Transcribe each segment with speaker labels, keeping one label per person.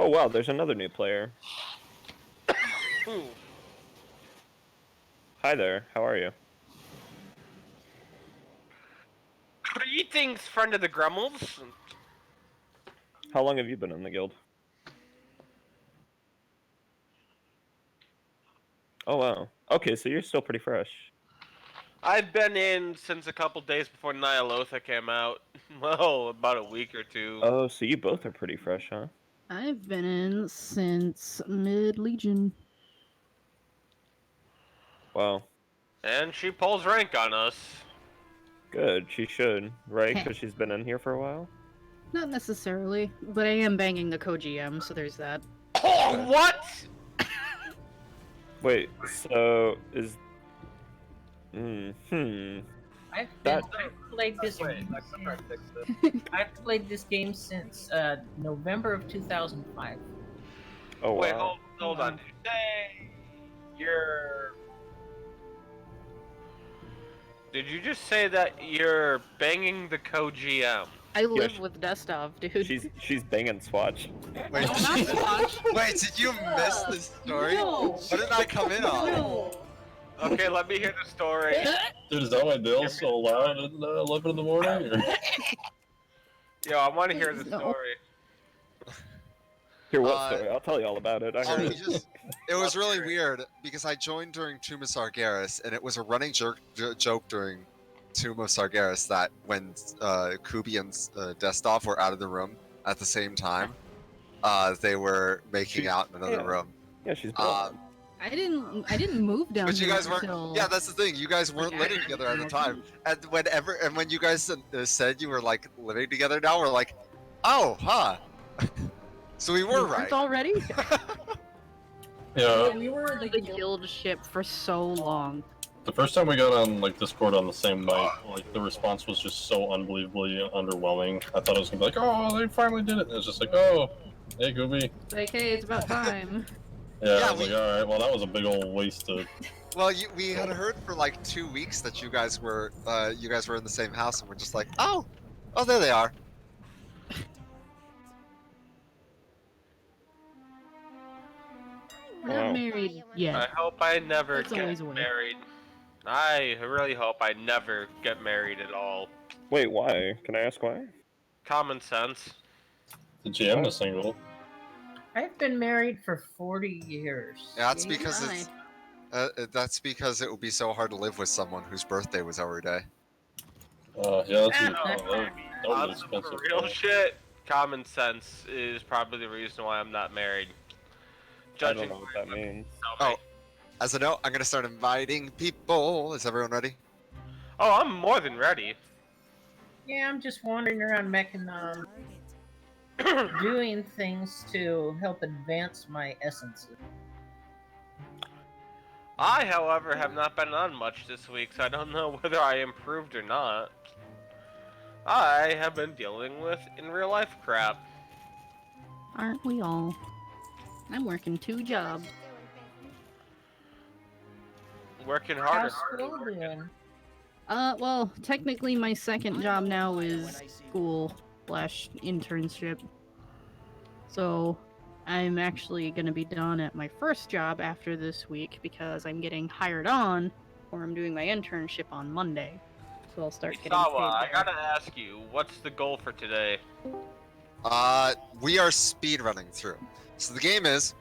Speaker 1: Oh wow, there's another new player.
Speaker 2: Ooh.
Speaker 1: Hi there, how are you?
Speaker 2: Greetings, friend of the Grumbles.
Speaker 1: How long have you been in the guild? Oh wow. Okay, so you're still pretty fresh.
Speaker 2: I've been in since a couple days before Nyalotha came out. Well, about a week or two.
Speaker 1: Oh, so you both are pretty fresh, huh?
Speaker 3: I've been in since mid-Legion.
Speaker 1: Wow.
Speaker 2: And she pulls rank on us.
Speaker 1: Good, she should, right? Because she's been in here for a while?
Speaker 3: Not necessarily, but I am banging the co-GM, so there's that.
Speaker 2: Oh, what?
Speaker 1: Wait, so is...
Speaker 4: I've
Speaker 1: That-
Speaker 4: played this. I've played this game since November of 2005.
Speaker 1: Oh
Speaker 2: Wait,
Speaker 1: wow.
Speaker 2: hold on. Did you say you're... Did you just say that you're banging the co-GM?
Speaker 3: I live
Speaker 1: she-
Speaker 3: with Destov, dude.
Speaker 1: She's banging Swatch.
Speaker 5: Wait,
Speaker 3: No, not Swatch.
Speaker 5: wait, did you miss this story?
Speaker 3: No.
Speaker 5: What did I come in on?
Speaker 3: No.
Speaker 2: Okay, let me hear the story.
Speaker 6: Dude, is that why Dale's so loud at 11 in the morning? Or?
Speaker 2: Yo, I want to hear the
Speaker 3: No.
Speaker 2: story.
Speaker 1: Here, what story? I'll tell you all about it. I
Speaker 5: Oh,
Speaker 1: heard
Speaker 5: we just, it was really weird because I joined during Tomb of Sargeras, and it was a running joke during Tomb of Sargeras that when Kubi and Destov were out of the room at the same time, they were making out in another room.
Speaker 1: Yeah, she's blonde.
Speaker 3: I didn't move down
Speaker 5: But you
Speaker 3: here
Speaker 5: guys weren't.
Speaker 3: until...
Speaker 5: Yeah, that's the thing. You guys weren't living together at the time. And when you guys said you were like living together now, we're like, oh, huh. So we were right.
Speaker 3: already?
Speaker 6: Yeah,
Speaker 3: We were the guild ship for so long.
Speaker 6: the first time we got on like Discord on the same night, like the response was just so unbelievably underwhelming. I thought it was gonna be like, oh, they finally did it. And it was just like, oh, hey, Gooby.
Speaker 3: Like, hey, it's about time.
Speaker 6: Yeah,
Speaker 5: Yeah,
Speaker 6: I was like, all right, well, that was a big old waste of.
Speaker 5: Well, we had heard for like 2 weeks that you guys were in the same house, and we're just like, oh, there they are.
Speaker 3: We're
Speaker 1: Wow.
Speaker 3: not married yet.
Speaker 2: I hope I never
Speaker 3: That's always
Speaker 2: get
Speaker 3: a way.
Speaker 2: married. I really hope I never get married at all.
Speaker 1: Wait, why? Can I ask why?
Speaker 2: Common sense.
Speaker 6: The GM is single.
Speaker 4: I've been married for 40 years.
Speaker 5: Yeah, that's
Speaker 3: Yeah,
Speaker 5: because
Speaker 3: why?
Speaker 5: that's because it would be so hard to live with someone whose birthday was every day.
Speaker 6: Yeah, that's
Speaker 2: No,
Speaker 6: that was
Speaker 2: On some
Speaker 6: expensive.
Speaker 2: for real shit, common sense is probably the reason why I'm not married.
Speaker 1: I don't know what that means.
Speaker 5: Oh. As a note, I'm gonna start inviting people. Is everyone ready?
Speaker 2: Oh, I'm more than ready.
Speaker 4: Yeah, I'm just wandering around Mechanon, doing things to help advance my essences.
Speaker 2: I, however, have not been on much this week, so I don't know whether I improved or not. I have been dealing with in real life crap.
Speaker 3: Aren't we all? I'm working 2 jobs.
Speaker 2: Working harder.
Speaker 4: How's school doing?
Speaker 3: Well, technically my second job now is school/internship. So, I'm actually gonna be done at my first job after this week because I'm getting hired on, or I'm doing my internship on Monday. So I'll start getting paid
Speaker 2: Sawa, I
Speaker 3: there.
Speaker 2: gotta ask you, what's the goal for today?
Speaker 5: We are speed running through. So the game is,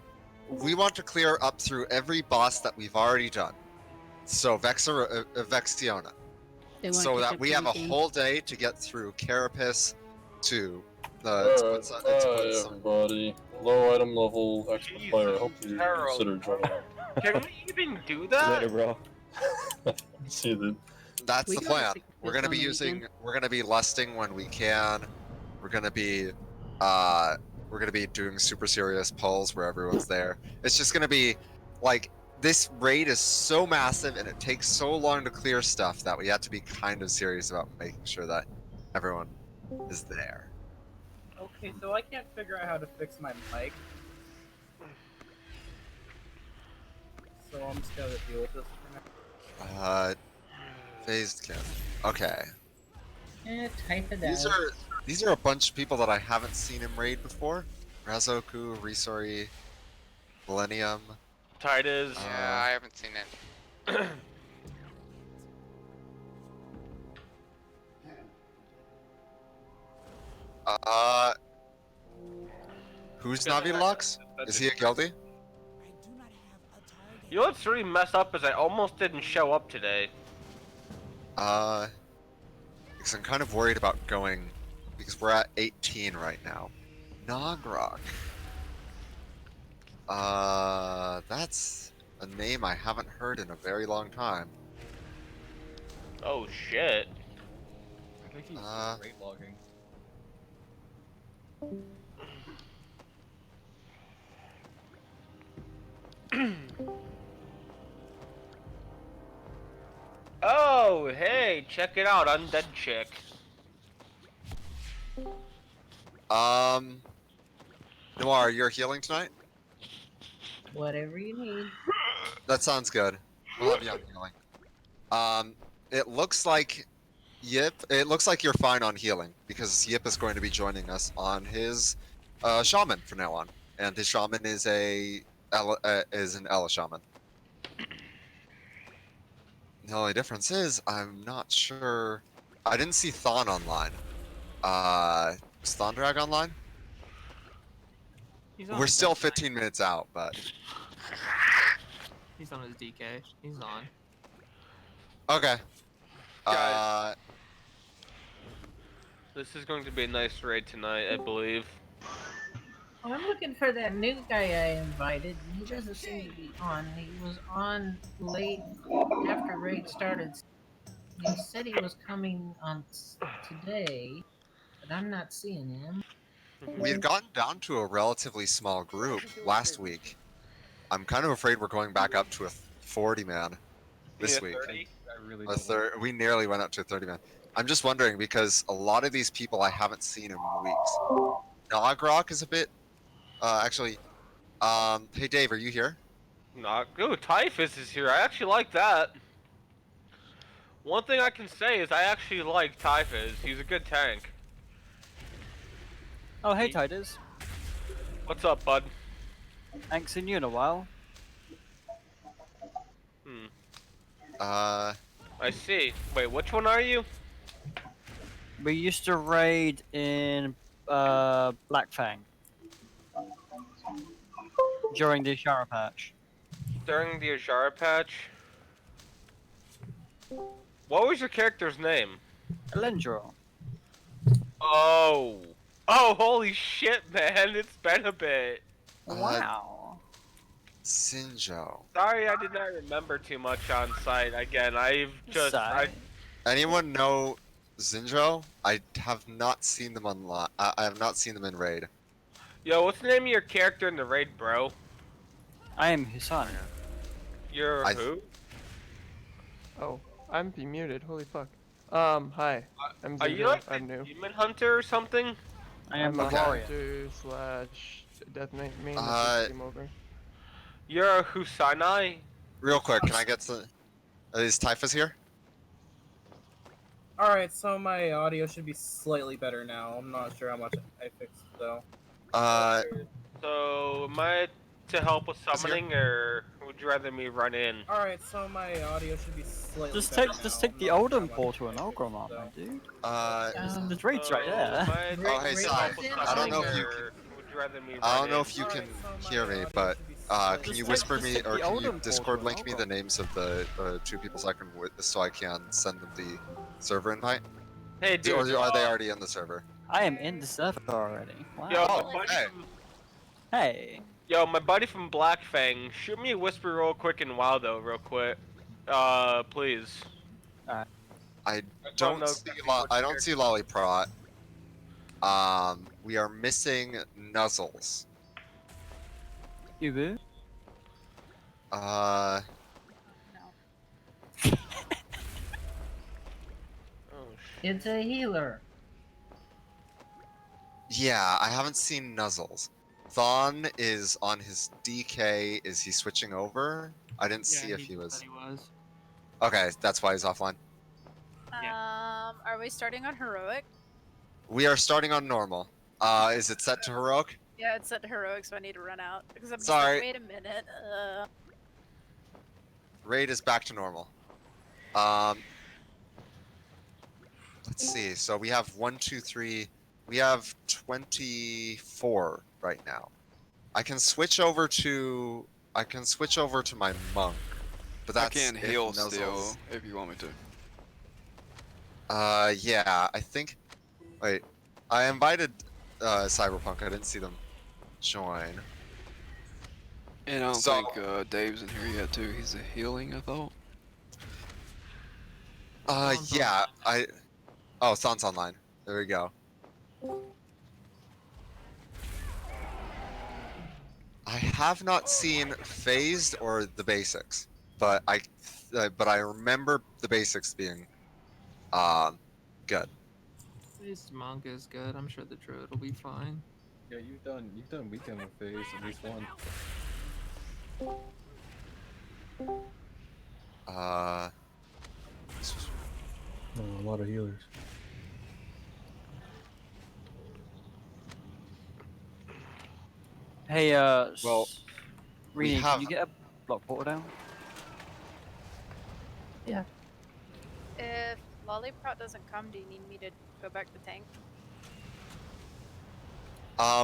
Speaker 5: we want to clear up through every boss that we've already done. So Vexiona.
Speaker 3: They want
Speaker 5: So
Speaker 3: to
Speaker 5: that
Speaker 3: keep
Speaker 5: we have a
Speaker 3: thinking.
Speaker 5: whole day to get through Carapace to
Speaker 6: Alright,
Speaker 5: some-
Speaker 6: everybody. Low item level, extra
Speaker 2: Jesus,
Speaker 6: player. I hope you
Speaker 2: Harold.
Speaker 6: consider joining.
Speaker 2: Can we even do
Speaker 1: Later,
Speaker 2: that?
Speaker 1: bro.
Speaker 6: See the.
Speaker 5: That's
Speaker 3: We
Speaker 5: the
Speaker 3: gotta
Speaker 5: plan.
Speaker 3: fix
Speaker 5: We're
Speaker 3: this
Speaker 5: gonna be
Speaker 3: on the
Speaker 5: using.
Speaker 3: weekend.
Speaker 5: We're gonna be lusting when we can. We're gonna be. We're gonna be doing super serious pulls where everyone's there. It's just gonna be like this raid is so massive and it takes so long to clear stuff that we have to be kind of serious about making sure that everyone is there.
Speaker 7: Okay, so I can't figure out how to fix my mic. So I'm just gonna deal with this for now.
Speaker 5: Phased Kim. Okay.
Speaker 4: Type it
Speaker 5: These
Speaker 4: out.
Speaker 5: are a bunch of people that I haven't seen in raid before. Razoku, Risori, Millennium.
Speaker 2: Titus.
Speaker 8: Yeah, I haven't seen it.
Speaker 5: Who's Navi Lux? Is he a guildie?
Speaker 2: You know what's really messed up is I almost didn't show up today.
Speaker 5: Because I'm kind of worried about going, because we're at 18 right now. Nagrok. That's a name I haven't heard in a very long time.
Speaker 2: Oh shit.
Speaker 7: I think he's rate logging.
Speaker 2: Oh, hey, check it out, Undead Chick.
Speaker 5: Noir, you're healing tonight?
Speaker 4: Whatever you need.
Speaker 5: That sounds good. We'll have you on healing. It looks like it looks like you're fine on healing because Yip is going to be joining us on his shaman from now on, and his shaman is an Ela shaman. The only difference is I'm not sure. I didn't see Thon online. Is Thondrag online?
Speaker 9: He's on
Speaker 5: We're
Speaker 9: his
Speaker 5: still
Speaker 9: Death Knight.
Speaker 5: 15 minutes out, but
Speaker 9: He's on his DK. He's on.
Speaker 5: okay.
Speaker 2: Guys. This is going to be a nice raid tonight, I believe.
Speaker 4: Well, I'm looking for that new guy I invited. He doesn't seem to be on. He was on late after raid started. He said he was coming on today, but I'm not seeing him.
Speaker 5: We had gotten down to a relatively small group last week. I'm kind of afraid we're going back up to a 40 man this week.
Speaker 2: 30?
Speaker 7: I really
Speaker 5: A
Speaker 7: don't.
Speaker 5: we nearly went up to a 30 man. I'm just wondering because a lot of these people I haven't seen in weeks. Nagrok is a bit. Hey Dave, are you here?
Speaker 2: Not good. Typhus is here. I actually like that. One thing I can say is I actually like Typhus. He's a good tank.
Speaker 10: Oh, hey, Titus.
Speaker 2: What's up, bud?
Speaker 10: Ain't seen you in a while.
Speaker 2: I see. Wait, which one are you?
Speaker 10: We used to raid in Black Fang during the Ashara patch.
Speaker 2: During the Ajara patch? What was your character's name?
Speaker 10: Elendro.
Speaker 2: Oh. Oh, holy shit, man. It's been a bit.
Speaker 10: Wow.
Speaker 5: Sinjo.
Speaker 2: Sorry, I did not remember too much on site. Again, I've just...
Speaker 10: Sorry.
Speaker 5: Anyone know Zinjo? I have not seen them online. I have not seen them in raid.
Speaker 2: Yo, what's the name of your character in the raid, bro?
Speaker 10: I am Hisan.
Speaker 2: You're
Speaker 5: I-
Speaker 2: who?
Speaker 11: Oh, I'm muted. Holy fuck. Hi. I'm
Speaker 2: Are you
Speaker 11: Zinjo.
Speaker 2: like
Speaker 11: I'm
Speaker 2: the
Speaker 11: new.
Speaker 2: Demon Hunter or something?
Speaker 10: I am
Speaker 11: I'm
Speaker 10: a
Speaker 11: a
Speaker 10: warrior.
Speaker 11: hunter slash death knight main.
Speaker 5: Uh,
Speaker 11: That just came over.
Speaker 2: You're a Husanai?
Speaker 5: Real quick, can I get some? Is Typhus here?
Speaker 7: Alright, so my audio should be slightly better now. I'm not sure how much I fixed though.
Speaker 2: So, am I to help with summoning, or would you rather me run in?
Speaker 7: Alright, so my audio should be slightly
Speaker 10: Just
Speaker 7: better
Speaker 10: take, just
Speaker 7: now.
Speaker 10: take the
Speaker 7: I'm not
Speaker 10: Oldham
Speaker 7: sure how
Speaker 10: portal
Speaker 7: much
Speaker 10: and
Speaker 7: I
Speaker 10: Ogrom
Speaker 7: fixed,
Speaker 10: up,
Speaker 7: though.
Speaker 10: my dude. The raid's right
Speaker 2: So,
Speaker 10: there.
Speaker 2: am I to
Speaker 5: Oh, hey,
Speaker 2: help
Speaker 5: Sai.
Speaker 2: with
Speaker 5: I don't know if
Speaker 2: summoning,
Speaker 5: you
Speaker 2: or would you rather me run
Speaker 5: I don't know
Speaker 2: in?
Speaker 5: if you can
Speaker 7: Alright, so my
Speaker 5: hear me,
Speaker 7: audio
Speaker 5: but
Speaker 7: should be
Speaker 5: can
Speaker 7: slightly
Speaker 5: you
Speaker 10: Just
Speaker 5: whisper
Speaker 10: take-
Speaker 5: me
Speaker 10: just
Speaker 5: or
Speaker 10: take the
Speaker 5: can you
Speaker 10: Oldham
Speaker 5: Discord
Speaker 10: portal
Speaker 5: link me
Speaker 10: and
Speaker 5: the
Speaker 10: Ogrom.
Speaker 5: names of the two people so I can send them the server invite?
Speaker 2: Hey, dude.
Speaker 5: Or are they already in the server?
Speaker 10: I am in the server already. Wow.
Speaker 2: Yo,
Speaker 5: Oh,
Speaker 2: my buddy
Speaker 5: hey.
Speaker 2: from,
Speaker 10: Hey.
Speaker 2: my buddy from Black Fang, shoot me a whisper real quick in Wildo, real quick. Please.
Speaker 5: I
Speaker 2: don't know
Speaker 5: don't see
Speaker 2: exactly what
Speaker 5: I
Speaker 2: your
Speaker 5: don't see Lollyprot. We are missing Nuzzles.
Speaker 10: You boo?
Speaker 2: Oh,
Speaker 4: It's a healer.
Speaker 5: Yeah, I haven't seen Nuzzles. Thon is on his DK. Is he switching over? I didn't see if he was. Okay, that's why he's offline.
Speaker 12: Are we starting on heroic?
Speaker 5: We are starting on normal. Is it set to heroic?
Speaker 12: Yeah, it's at heroic, so I need to run out because I'm just
Speaker 5: Sorry.
Speaker 12: like, wait a minute.
Speaker 5: Raid is back to normal. Let's see. So we have 1, 2, 3. We have 24 right now. I can switch over to my monk, but
Speaker 13: I
Speaker 5: that's
Speaker 13: can
Speaker 5: if
Speaker 13: heal
Speaker 5: Nuzzles-
Speaker 13: still if you want me to.
Speaker 5: Yeah, I think. Wait, I invited Cyberpunk. I didn't see them join.
Speaker 13: And I don't
Speaker 5: So-
Speaker 13: think Dave's in here yet too. He's a healing, I thought.
Speaker 5: Yeah, Oh, San's online. There we go. I have not seen Phased or the basics, but I remember the basics being, good.
Speaker 9: This manga is good. I'm sure the druid will be fine.
Speaker 7: Yeah, you've done weekend with phase at least one.
Speaker 14: A lot of healers.
Speaker 10: Hey,
Speaker 5: Well, we
Speaker 10: Rini,
Speaker 5: have-
Speaker 10: can you get a block portal down?
Speaker 12: Yeah. If Lollipop doesn't come, do you need me to go back to tank?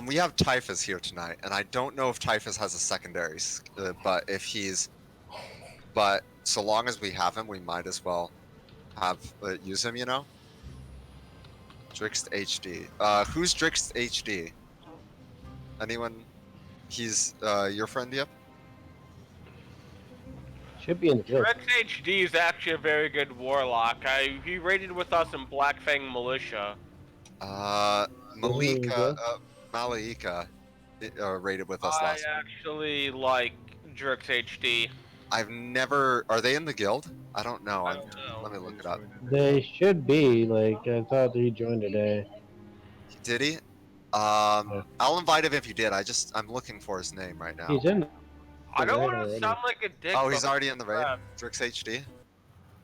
Speaker 5: We have Typhus here tonight, and I don't know if Typhus has a secondary, but so long as we have him, we might as well have use him. You know. Drixt HD. Who's Drixt HD? Anyone? He's your friend, yep.
Speaker 15: Should be in the guild.
Speaker 2: Rex HD is actually a very good warlock. He raided with us in Blackfang Militia.
Speaker 5: Malika, Malaika, raided with us last.
Speaker 2: I actually like Drix HD.
Speaker 5: I've never. Are they in the guild? I don't know.
Speaker 2: I don't know.
Speaker 5: Let me look it up.
Speaker 15: They should be. Like, I thought he joined today.
Speaker 5: Did he? I'll invite him if you did. I'm looking for his name right now.
Speaker 15: He's in. The
Speaker 2: I don't
Speaker 15: raid
Speaker 2: want to
Speaker 15: already.
Speaker 2: sound like a dick.
Speaker 5: Oh, he's
Speaker 2: but
Speaker 5: already in the raid.
Speaker 2: crap.
Speaker 5: Drix HD.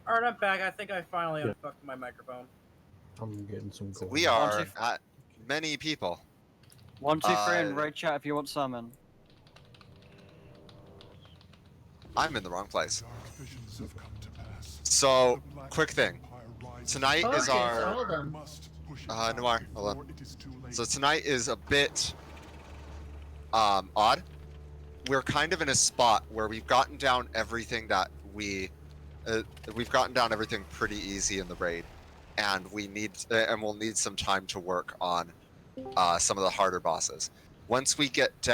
Speaker 7: Alright, I'm back. I think I finally unfucked my microphone.
Speaker 14: I'm getting some gold.
Speaker 5: We are at many people.
Speaker 10: 1, 2, 3 in raid chat if you want summon.
Speaker 5: I'm in the wrong place. So, quick thing. Tonight is
Speaker 4: Focus,
Speaker 5: our.
Speaker 4: hold 'em.
Speaker 5: Noir, hold on. So tonight is a bit odd. We're kind of in a spot where we've gotten down everything that we've gotten down everything pretty easy in the raid, and we'll need some time to work on some of the harder bosses. Once we get to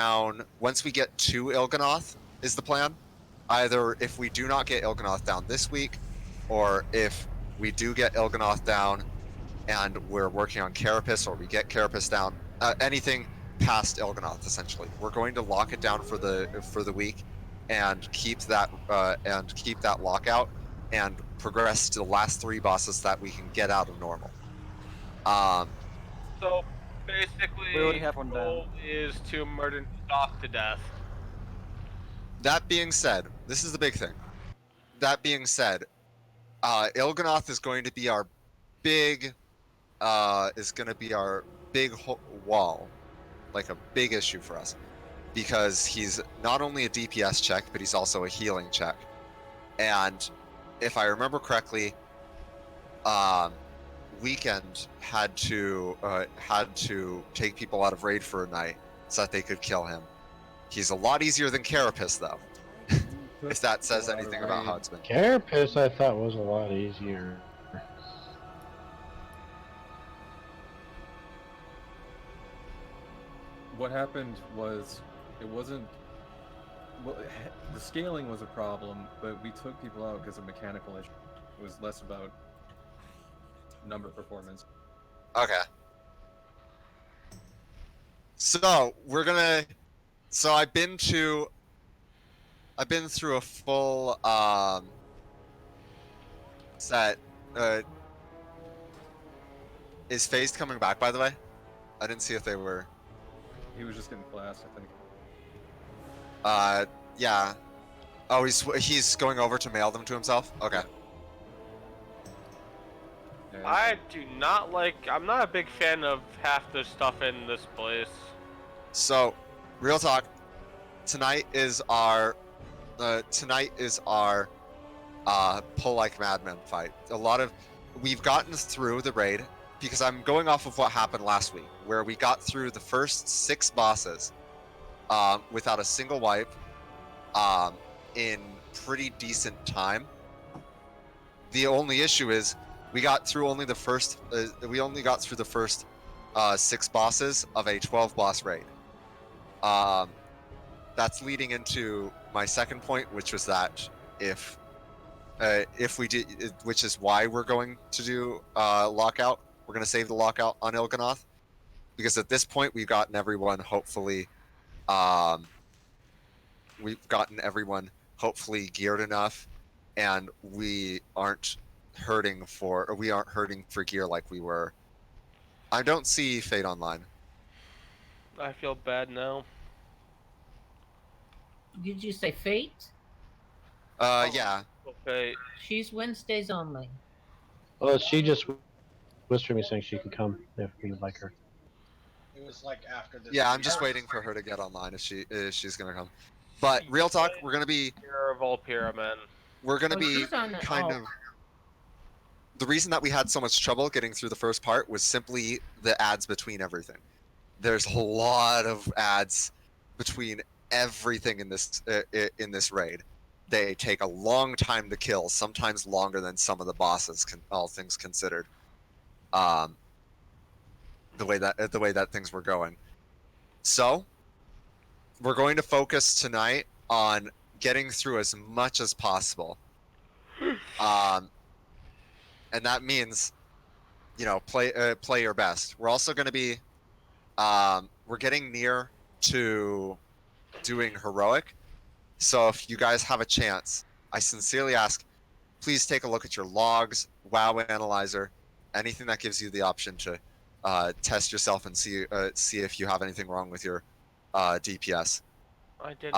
Speaker 5: Il'gynoth is the plan. Either if we do not get Il'gynoth down this week, or if we do get Il'gynoth down and we're working on Carapace, or we get Carapace down, anything past Il'gynoth essentially. We're going to lock it down for the week and keep that lockout and progress to the last 3 bosses that we can get out of normal.
Speaker 2: So basically,
Speaker 10: We already have one
Speaker 2: the goal is to murder Stalk to death.
Speaker 5: That being said, this is the big thing. That being said, Il'gynoth is going to be our big wall, like a big issue for us, because he's not only a DPS check, but he's also a healing check. And if I remember correctly, Weekend had to take people out of raid for a night so that they could kill him. He's a lot easier than Carapace, though. If that says anything about how it's been.
Speaker 15: Carapace, I thought, was a lot easier.
Speaker 7: What happened was, it wasn't. Well, the scaling was a problem, but we took people out because of mechanical issues. It was less about number performance.
Speaker 5: Okay. So I've been through a full set. Is Phased coming back, by the way? I didn't see if they were.
Speaker 7: He was just getting class, I think.
Speaker 5: Yeah. Oh, he's going over to mail them to himself? Okay.
Speaker 2: I do not like. I'm not a big fan of half the stuff in this place.
Speaker 5: So, real talk. Tonight is our pull like madmen fight. We've gotten through the raid because I'm going off of what happened last week, where we got through the first 6 bosses without a single wipe in pretty decent time. The only issue is we got through only the first 6 bosses of a 12 boss raid. That's leading into my second point, which was that if we did, which is why we're going to do lockout. We're going to save the lockout on Il'gynoth, because at this point we've gotten everyone hopefully geared enough, and we aren't hurting for gear like we were. I don't see Fate Online.
Speaker 2: I feel bad now.
Speaker 4: Did you say Fate?
Speaker 5: Yeah.
Speaker 2: Fate.
Speaker 4: She's Wednesdays only.
Speaker 15: Well, she just whispered me saying she could come if we would like her.
Speaker 16: It was like after this.
Speaker 5: Yeah, I'm just waiting for her to get online if she's gonna come. But real talk, we're gonna be
Speaker 2: man.
Speaker 5: We're gonna be
Speaker 4: she's on the-
Speaker 5: kind of. The reason that we had so much trouble getting through the first part was simply the ads between everything. There's a lot of ads between everything in this raid. They take a long time to kill, sometimes longer than some of the bosses, all things considered. The way that things were going. So, we're going to focus tonight on getting through as much as possible. And that means, play your best. We're also going to be, we're getting near to doing heroic. So if you guys have a chance, I sincerely ask, please take a look at your logs, WoW Analyzer, anything that gives you the option to test yourself and see if you have anything wrong with your DPS.
Speaker 2: I didn't.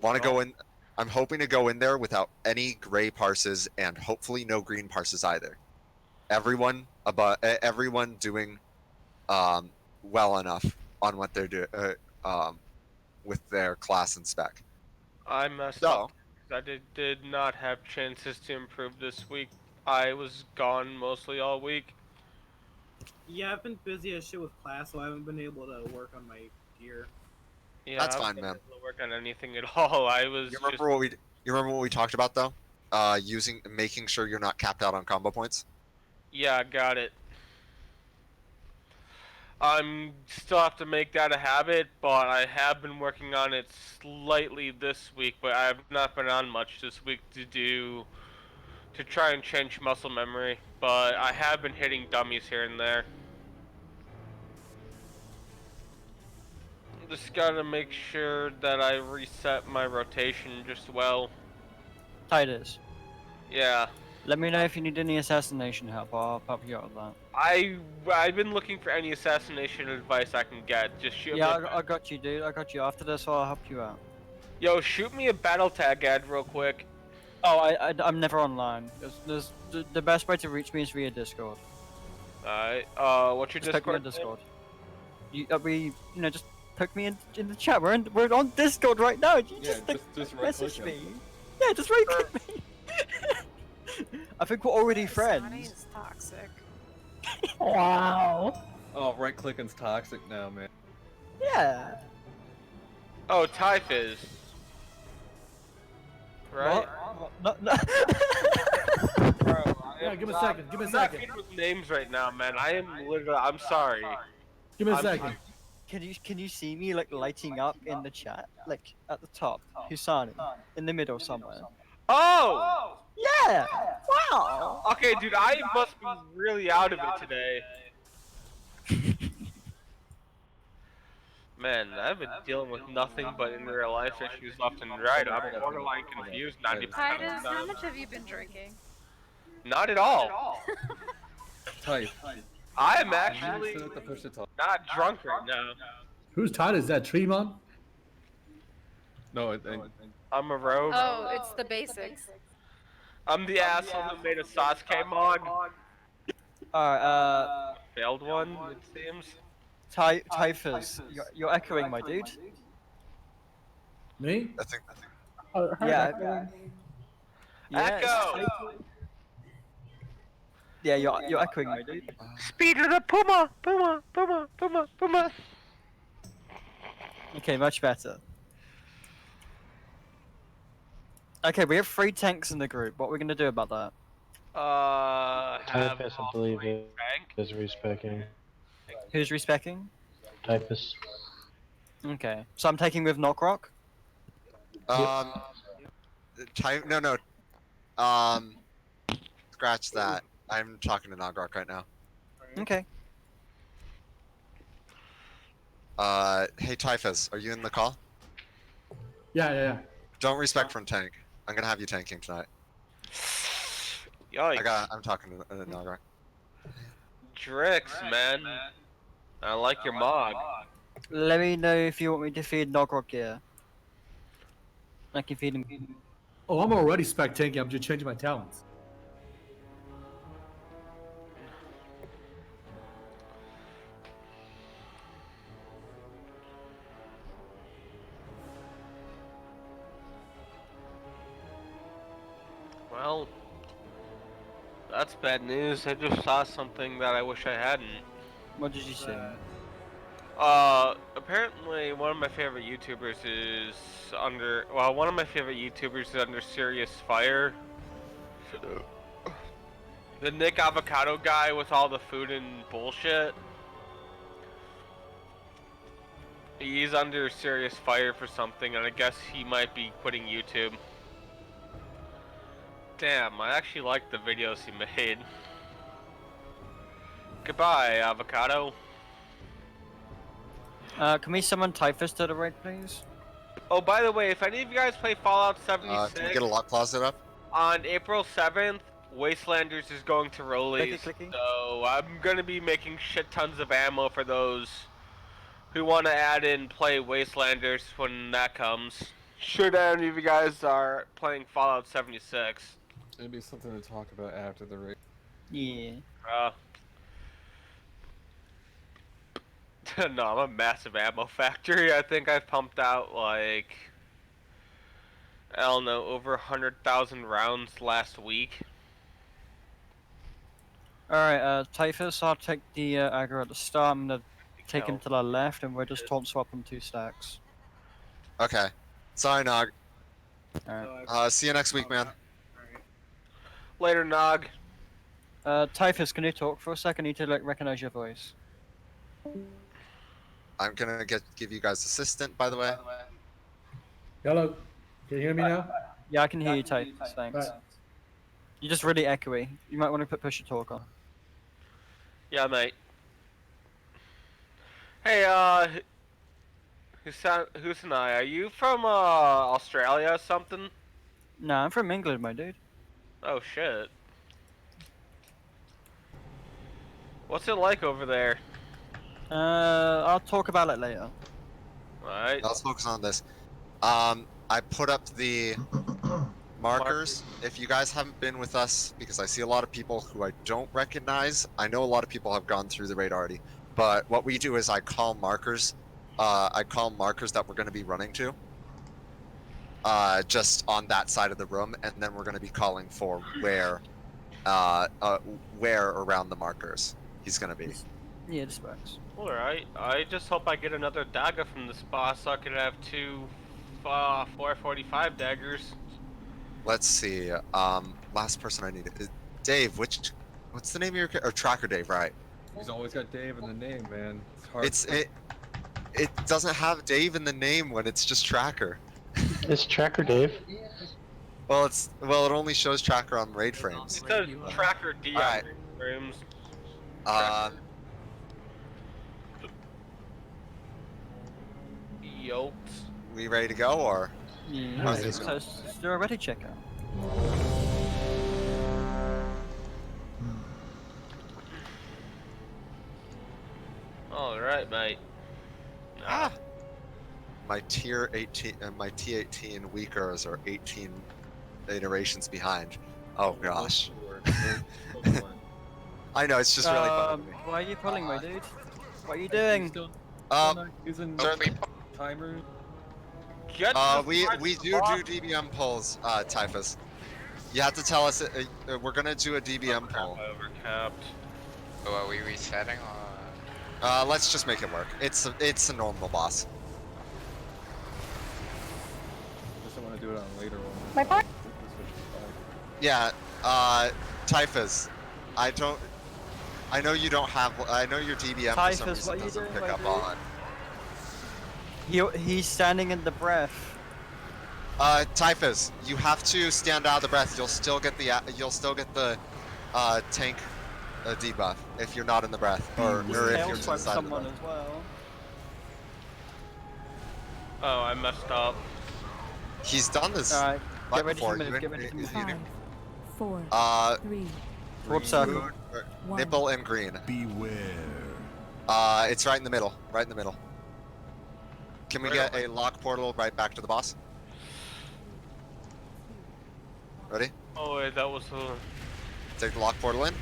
Speaker 5: Want to go in? I'm hoping to go in there without any gray parses and hopefully no green parses either. Everyone doing well enough on what they're doing with their class and spec.
Speaker 2: I messed up because I did not have chances to improve this week. I was gone mostly all week.
Speaker 17: Yeah, I've been busy as shit with class, so I haven't been able to work on my gear.
Speaker 2: Yeah,
Speaker 5: That's
Speaker 2: I
Speaker 5: fine,
Speaker 2: wasn't
Speaker 5: man.
Speaker 2: able to work on anything at all. I was.
Speaker 5: You remember what we talked about though? Making sure you're not capped out on combo points.
Speaker 2: Yeah, I got it. I'm still have to make that a habit, but I have been working on it slightly this week. But I have not been on much this week to try and change muscle memory. But I have been hitting dummies here and there. Just gotta make sure that I reset my rotation just well.
Speaker 10: Titus.
Speaker 2: Yeah.
Speaker 10: Let me know if you need any assassination help. I'll help you out with that.
Speaker 2: I've been looking for any assassination advice I can get. Just shoot me.
Speaker 10: Yeah, I got you, dude. I got you. After this, I'll help you out.
Speaker 2: Yo, shoot me a battle tag ad real quick.
Speaker 10: Oh, I'm never online. The best way to reach me is via Discord.
Speaker 2: Alright. What's your
Speaker 10: Just
Speaker 2: Discord?
Speaker 10: Poke me on Discord. Just poke me in the chat. We're on Discord right now. You just message me. Yeah, just right click me. I think we're already friends.
Speaker 12: Sonny is toxic.
Speaker 3: Wow.
Speaker 7: Oh, right clicking's toxic now, man.
Speaker 10: Yeah.
Speaker 2: Oh, Typhus. Right?
Speaker 10: No.
Speaker 17: Yeah, give me a second. Give me a second.
Speaker 2: I'm not good with names right now, man. I am literally. I'm sorry.
Speaker 17: Give me a second.
Speaker 10: Can you see me like lighting up in the chat, like at the top, Husani, in the middle somewhere?
Speaker 2: Oh!
Speaker 10: Yeah! Wow!
Speaker 2: Okay, dude, I must be really out of it today. Man, I've been dealing with nothing but in real life issues left and right. I'm borderline confused 90% of the
Speaker 12: Titus, how
Speaker 2: time.
Speaker 12: much have you been drinking?
Speaker 2: Not at all.
Speaker 7: Type.
Speaker 2: I'm actually
Speaker 7: Set the push to talk.
Speaker 2: not drunk right now.
Speaker 14: Whose Todd is that? Tremont?
Speaker 7: No,
Speaker 2: I'm a rogue.
Speaker 12: Oh, it's the basics.
Speaker 2: I'm the asshole who made a Sasuke mod.
Speaker 10: Alright,
Speaker 2: Failed one, it seems.
Speaker 10: Typhus, you're echoing, my dude.
Speaker 14: Me?
Speaker 5: I think.
Speaker 10: Yeah. Yes.
Speaker 2: Echo!
Speaker 10: Yeah, you're echoing, my dude.
Speaker 2: Speed of the Puma! Puma! Puma! Puma! Puma!
Speaker 10: Okay, much better. Okay, we have 3 tanks in the group. What are we gonna do about that?
Speaker 2: Have
Speaker 15: Typhus, I
Speaker 2: all
Speaker 15: believe,
Speaker 2: 3 rank.
Speaker 15: is respecking.
Speaker 10: Who's respecking?
Speaker 15: Typhus.
Speaker 10: Okay, so I'm taking with Knockrock.
Speaker 5: No. Scratch that. I'm talking to Nogrok right now.
Speaker 10: Okay.
Speaker 5: Hey Typhus, are you in the call?
Speaker 14: Yeah.
Speaker 5: Don't respect from tank. I'm gonna have you tanking tonight.
Speaker 2: Yikes.
Speaker 5: I'm talking to Nogrok.
Speaker 2: Drix, man. I like your mod.
Speaker 10: Let me know if you want me to feed Knockrock here. I can feed him.
Speaker 14: Oh, I'm already spec tanking. I'm just changing my talents.
Speaker 2: Well, that's bad news. I just saw something that I wish I hadn't.
Speaker 10: What did you say?
Speaker 2: Apparently one of my favorite YouTubers is under, well, one of my favorite YouTubers is under serious fire. The Nick Avocado guy with all the food and bullshit. He's under serious fire for something, and I guess he might be quitting YouTube. Damn, I actually liked the videos he made. Goodbye, Avocado.
Speaker 10: Can we summon Typhus to the right, please?
Speaker 2: Oh, by the way, if any of you guys play Fallout 76,
Speaker 5: Can we get a lock closet up?
Speaker 2: on April 7th, Wastelanders is going to release. So I'm gonna be making shit tons of ammo for those who want to add in play Wastelanders when that comes. Should any of you guys are playing Fallout 76?
Speaker 7: It'd be something to talk about after the raid.
Speaker 10: Yeah.
Speaker 2: No, I'm a massive ammo factory. I think I've pumped out like, I don't know, over 100,000 rounds last week.
Speaker 10: Alright, Typhus, I'll take the aggro at the start. I'm gonna take him to the left, and we'll just taunt swap them 2 stacks.
Speaker 5: Okay. Sorry, Nog.
Speaker 10: Alright.
Speaker 5: See you next week, man.
Speaker 2: Later, Nog.
Speaker 10: Typhus, can you talk for a second? I need to recognize your voice.
Speaker 5: I'm gonna give you guys assistant, by the way.
Speaker 14: Hello. Can you hear me now?
Speaker 10: Yeah, I can hear you, Typhus. Thanks.
Speaker 14: Right.
Speaker 10: You're just really echoey. You might want to put push to talk on.
Speaker 2: Yeah, mate. Hey, Husanai, are you from, Australia or something?
Speaker 10: Nah, I'm from England, my dude.
Speaker 2: Oh, shit. What's it like over there?
Speaker 10: I'll talk about it later.
Speaker 2: Alright.
Speaker 5: Let's focus on this. I put up the markers. If you guys haven't been with us, because I see a lot of people who I don't recognize. I know a lot of people have gone through the raid already, but what we do is I call markers. I call markers that we're going to be running to. Just on that side of the room, and then we're going to be calling for where around the markers he's going to be.
Speaker 10: Yeah, this works.
Speaker 2: Alright, I just hope I get another dagger from this boss so I could have 2 445 daggers.
Speaker 5: Let's see. Last person I need. Dave, what's the name of your or Tracker Dave, right?
Speaker 7: He's always got Dave in the name, man. It's hard.
Speaker 5: It doesn't have Dave in the name when it's just Tracker.
Speaker 15: It's Tracker Dave.
Speaker 5: Well, it only shows Tracker on raid frames.
Speaker 2: It says Tracker D on
Speaker 5: Alright.
Speaker 2: frames. Yokes.
Speaker 5: We ready to go, or?
Speaker 10: Yeah,
Speaker 5: How's things
Speaker 10: so
Speaker 5: going?
Speaker 10: let's do a ready checker.
Speaker 2: Alright, mate.
Speaker 5: My tier 18, my T18 weakers are 18 iterations behind. Oh gosh. I know, it's just really fun.
Speaker 10: Why are you pulling, my dude? What are you doing?
Speaker 7: Using timers.
Speaker 5: We do DBM polls, Typhus. You have to tell us. We're gonna do a DBM poll.
Speaker 2: Overcapped.
Speaker 8: So are we resetting or?
Speaker 5: Let's just make it work. It's a normal boss.
Speaker 7: Just don't want to do it on a later one.
Speaker 12: My part.
Speaker 5: Yeah, Typhus. I know you don't have. I know your DBM for some
Speaker 10: Typhus, what
Speaker 5: reason
Speaker 10: are you
Speaker 5: doesn't
Speaker 10: doing?
Speaker 5: pick
Speaker 10: What
Speaker 5: up
Speaker 10: are
Speaker 5: on.
Speaker 10: He's standing in the breath.
Speaker 5: Typhus, you have to stand out of the breath. You'll still get the tank debuff if you're not in the breath, or if you're to the side of the
Speaker 10: someone
Speaker 5: breath.
Speaker 10: as well.
Speaker 2: Oh, I messed up.
Speaker 5: He's done this
Speaker 10: Alright,
Speaker 5: right
Speaker 10: get ready
Speaker 5: before.
Speaker 10: to move, get ready to move.
Speaker 18: 5, 4, 3,
Speaker 10: Towards circle.
Speaker 5: Moon, nipple and green.
Speaker 18: Beware.
Speaker 5: It's right in the middle. Right in the middle. Can we get a lock portal right back to the boss? Ready?
Speaker 2: Oh wait, that was
Speaker 5: Take the lock portal in.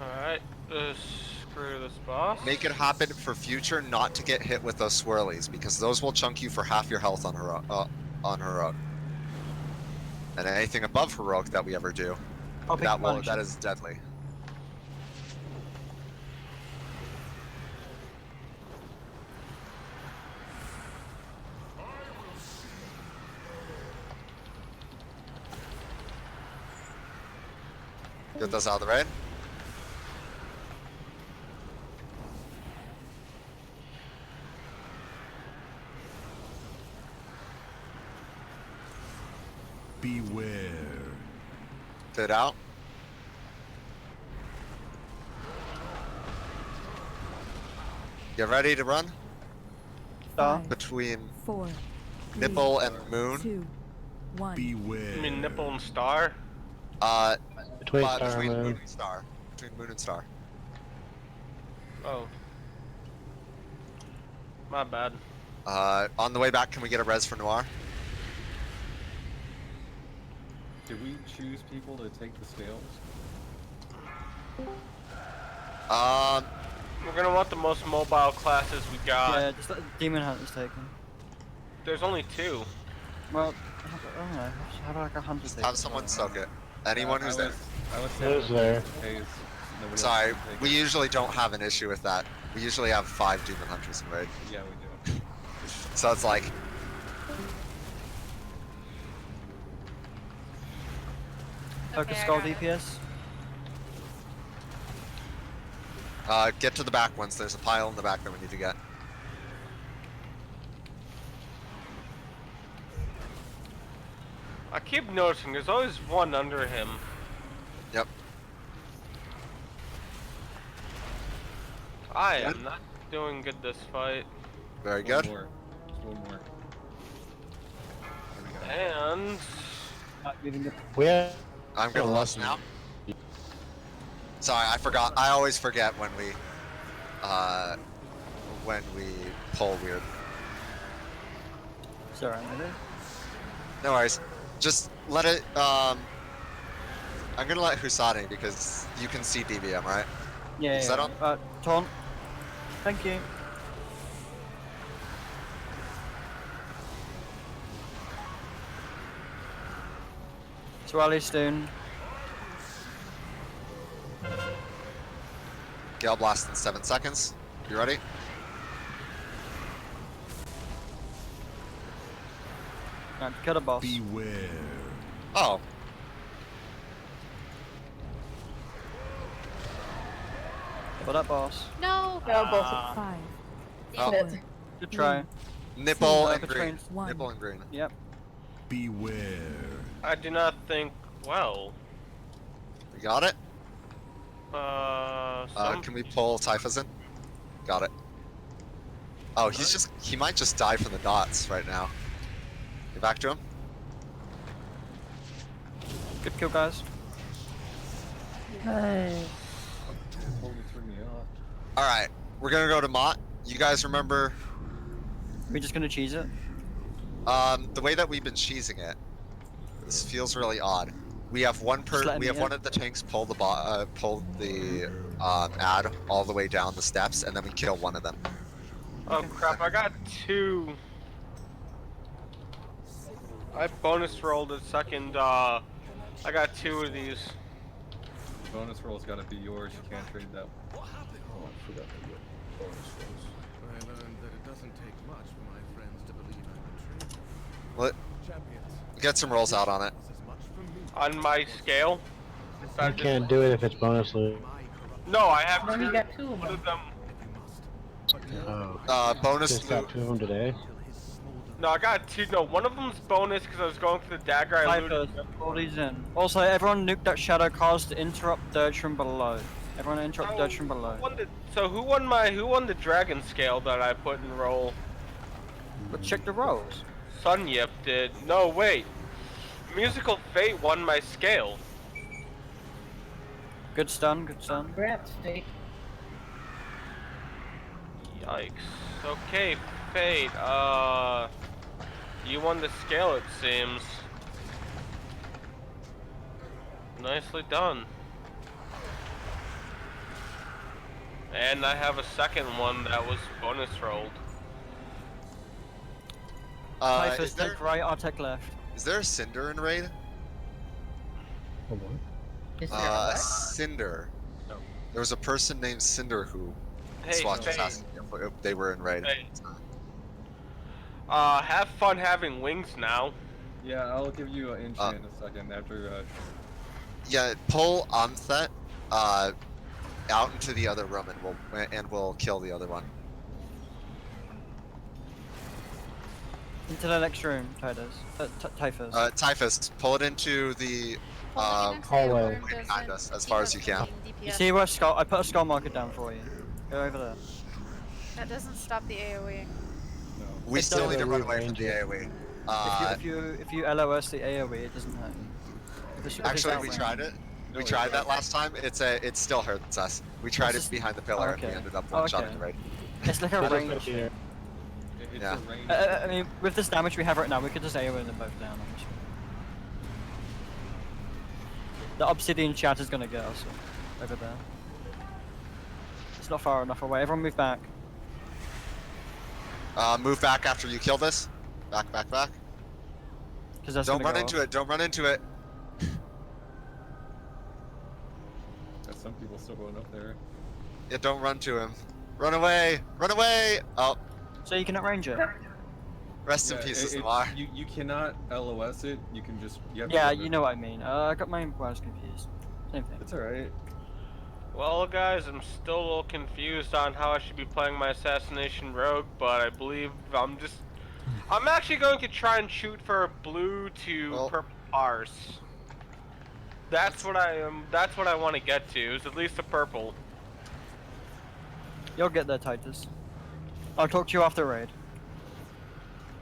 Speaker 2: Alright, screw this boss.
Speaker 5: Make it happen for future not to get hit with those swirlies, because those will chunk you for half your health on heroic. And anything above heroic that we ever do, that is deadly. Get those out of the way.
Speaker 18: Beware.
Speaker 5: Get out. Get ready to run. Between
Speaker 18: 4,
Speaker 5: nipple and moon.
Speaker 18: 2, 1.
Speaker 2: You mean nipple and star?
Speaker 5: Between
Speaker 15: Star and
Speaker 5: moon
Speaker 15: Moon.
Speaker 5: and star. Between moon and star.
Speaker 2: Oh. My bad.
Speaker 5: On the way back, can we get a res for Noir?
Speaker 7: Did we choose people to take the scales?
Speaker 2: We're gonna want the most mobile classes we got.
Speaker 10: Yeah, just let the Demon Hunter's taken.
Speaker 2: There's only 2.
Speaker 10: Well, I don't know. How about like 100?
Speaker 5: Have someone soak it. Anyone who's there.
Speaker 15: Who's there?
Speaker 5: Sorry, we usually don't have an issue with that. We usually have 5 Demon Hunters in raid.
Speaker 7: Yeah, we do.
Speaker 5: So it's like...
Speaker 10: Focus skull DPS.
Speaker 5: Get to the back ones. There's a pile in the back that we need to get.
Speaker 2: I keep noticing there's always one under him.
Speaker 5: Yep.
Speaker 2: I am not doing good this fight.
Speaker 5: Very good.
Speaker 7: One more. Just one more.
Speaker 2: And...
Speaker 15: We have...
Speaker 5: I'm gonna lust now. Sorry, I forgot. I always forget when we pull weird.
Speaker 10: Sorry,
Speaker 5: No worries. Just let it. I'm gonna let Husani because you can see DBM, right?
Speaker 10: Yeah.
Speaker 5: Is that on?
Speaker 10: Taunt. Thank you. Swally Stone.
Speaker 5: Gale Blast in 7 seconds. You ready?
Speaker 10: Alright, kill the boss.
Speaker 18: Beware.
Speaker 5: Oh.
Speaker 10: Kill that boss.
Speaker 12: No.
Speaker 18: No, both. 5,
Speaker 5: Oh.
Speaker 12: Damn it.
Speaker 10: Good try.
Speaker 5: Nipple
Speaker 10: Two,
Speaker 5: and green.
Speaker 10: one.
Speaker 5: Nipple and green.
Speaker 10: Yep.
Speaker 18: Beware.
Speaker 2: I do not think well.
Speaker 5: We got it?
Speaker 2: Some...
Speaker 5: Can we pull Typhus in? Got it. Oh, he might just die from the dots right now. Get back to him.
Speaker 10: Good kill, guys.
Speaker 3: Hey.
Speaker 7: Totally threw me off.
Speaker 5: Alright, we're gonna go to Mott. You guys remember...
Speaker 10: We're just gonna cheese it?
Speaker 5: The way that we've been cheesing it, this feels really odd. We have one
Speaker 10: Just letting
Speaker 5: we
Speaker 10: me
Speaker 5: have
Speaker 10: in.
Speaker 5: one of the tanks pull the ad all the way down the steps, and then we kill one of them.
Speaker 2: Oh crap! I got 2. I bonus rolled a second. I got 2 of these.
Speaker 7: Bonus roll's gotta be yours. You can't trade that. Oh, I forgot to get bonus rolls.
Speaker 18: I learned that it doesn't take much for my friends to believe I'm a traitor.
Speaker 5: What?
Speaker 18: Champions.
Speaker 5: Get some rolls out on it.
Speaker 2: On my scale.
Speaker 15: You can't do it if it's bonus loot.
Speaker 2: No, I have
Speaker 4: No,
Speaker 2: 2.
Speaker 4: you got 2 of
Speaker 2: One
Speaker 4: them.
Speaker 2: of them.
Speaker 15: Oh.
Speaker 5: Bonus
Speaker 15: Just got
Speaker 5: loot.
Speaker 15: 2 of them today.
Speaker 2: No, I got 2. No, one of them's bonus because I was going for the dagger. I looted.
Speaker 10: All these in. Also, everyone nuke that shadow cast to interrupt Dirge from below. Everyone interrupt Dirge from below.
Speaker 2: So who won the dragon scale that I put in roll?
Speaker 10: But check the rolls.
Speaker 2: Sun Yip did. No, wait. Musical Fate won my scale.
Speaker 10: Good stun, good stun.
Speaker 4: Congrats, Steak.
Speaker 2: Yikes. Okay, Fate. You won the scale, it seems. Nicely done. And I have a second one that was bonus rolled.
Speaker 10: Typhus, take right, I'll take left.
Speaker 5: Is there a Cinder in Raid?
Speaker 4: Is there
Speaker 5: A
Speaker 4: what?
Speaker 5: Cinder. No. There was a person named Cinder who
Speaker 2: Hey,
Speaker 5: Swatch was
Speaker 2: Fate.
Speaker 5: asking if they were in Raid.
Speaker 2: Hey. Have fun having wings now.
Speaker 7: Yeah, I'll give you an inch in a second after.
Speaker 5: Yeah, pull Amthet out into the other room, and we'll kill the other one.
Speaker 10: Into the next room, Titus. Typhus.
Speaker 5: Typhus, pull it into the
Speaker 15: hallway
Speaker 5: behind us as far as you can.
Speaker 10: You see where skull? I put a skull marker down for you. Go over there.
Speaker 12: That doesn't stop the AoE.
Speaker 5: We
Speaker 10: It
Speaker 5: still
Speaker 10: does.
Speaker 5: need to run away from the AoE.
Speaker 10: If you LOS the AoE, it doesn't hurt you.
Speaker 5: Actually, we tried it. We tried that last time. It still hurts us. We tried it behind the pillar, and we ended up one-shotting the raid.
Speaker 10: It's like a range.
Speaker 5: Yeah.
Speaker 10: I mean, with this damage we have right now, we could just AoE them both down. Honestly. The obsidian chat is gonna get us over there. It's not far enough away. Everyone move back.
Speaker 5: Move back after you kill this. Back, back, back. Don't run into it. Don't run into it.
Speaker 7: Got some people still going up there.
Speaker 5: Yeah, don't run to him. Run away! Run away! Oh.
Speaker 10: So you cannot range it.
Speaker 5: Rest in peace, Lamar.
Speaker 7: You cannot LOS it. You can just. You have
Speaker 10: Yeah,
Speaker 7: to
Speaker 10: you know what I mean. I got my wires confused. Same thing.
Speaker 7: It's alright.
Speaker 2: Well, guys, I'm still a little confused on how I should be playing my assassination rogue, but I believe I'm actually going to try and shoot for blue to purple parse. That's what I am. That's what I want to get to. Is at least a purple.
Speaker 10: You'll get there, Titus. I'll talk to you after raid.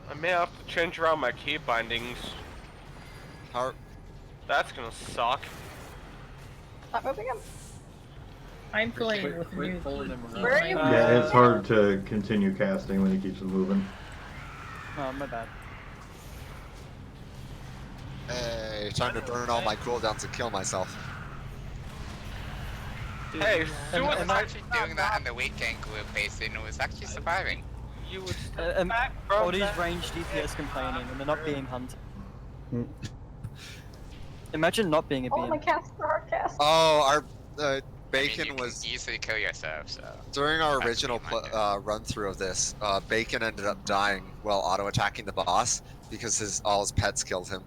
Speaker 2: I may have to change around my key bindings. That's gonna suck.
Speaker 4: Stop moving him. I'm playing with new. Where are you?
Speaker 19: Yeah, it's hard to continue casting when he keeps moving.
Speaker 10: Oh, my bad.
Speaker 5: Hey, time to burn all my cooldowns and kill myself.
Speaker 2: Hey,
Speaker 8: I was actually doing that in the weekend group base and it was actually surviving.
Speaker 2: You would
Speaker 10: all these ranged DPS complaining and they're not being hunted. Imagine not being a
Speaker 4: Oh,
Speaker 10: beam.
Speaker 4: my cast for hard cast.
Speaker 5: Oh, our
Speaker 8: I
Speaker 5: Bacon
Speaker 8: mean, you
Speaker 5: was
Speaker 8: can easily kill yourself, so.
Speaker 5: during our original run through of this. Bacon ended up dying while auto attacking the boss because all his pets killed him.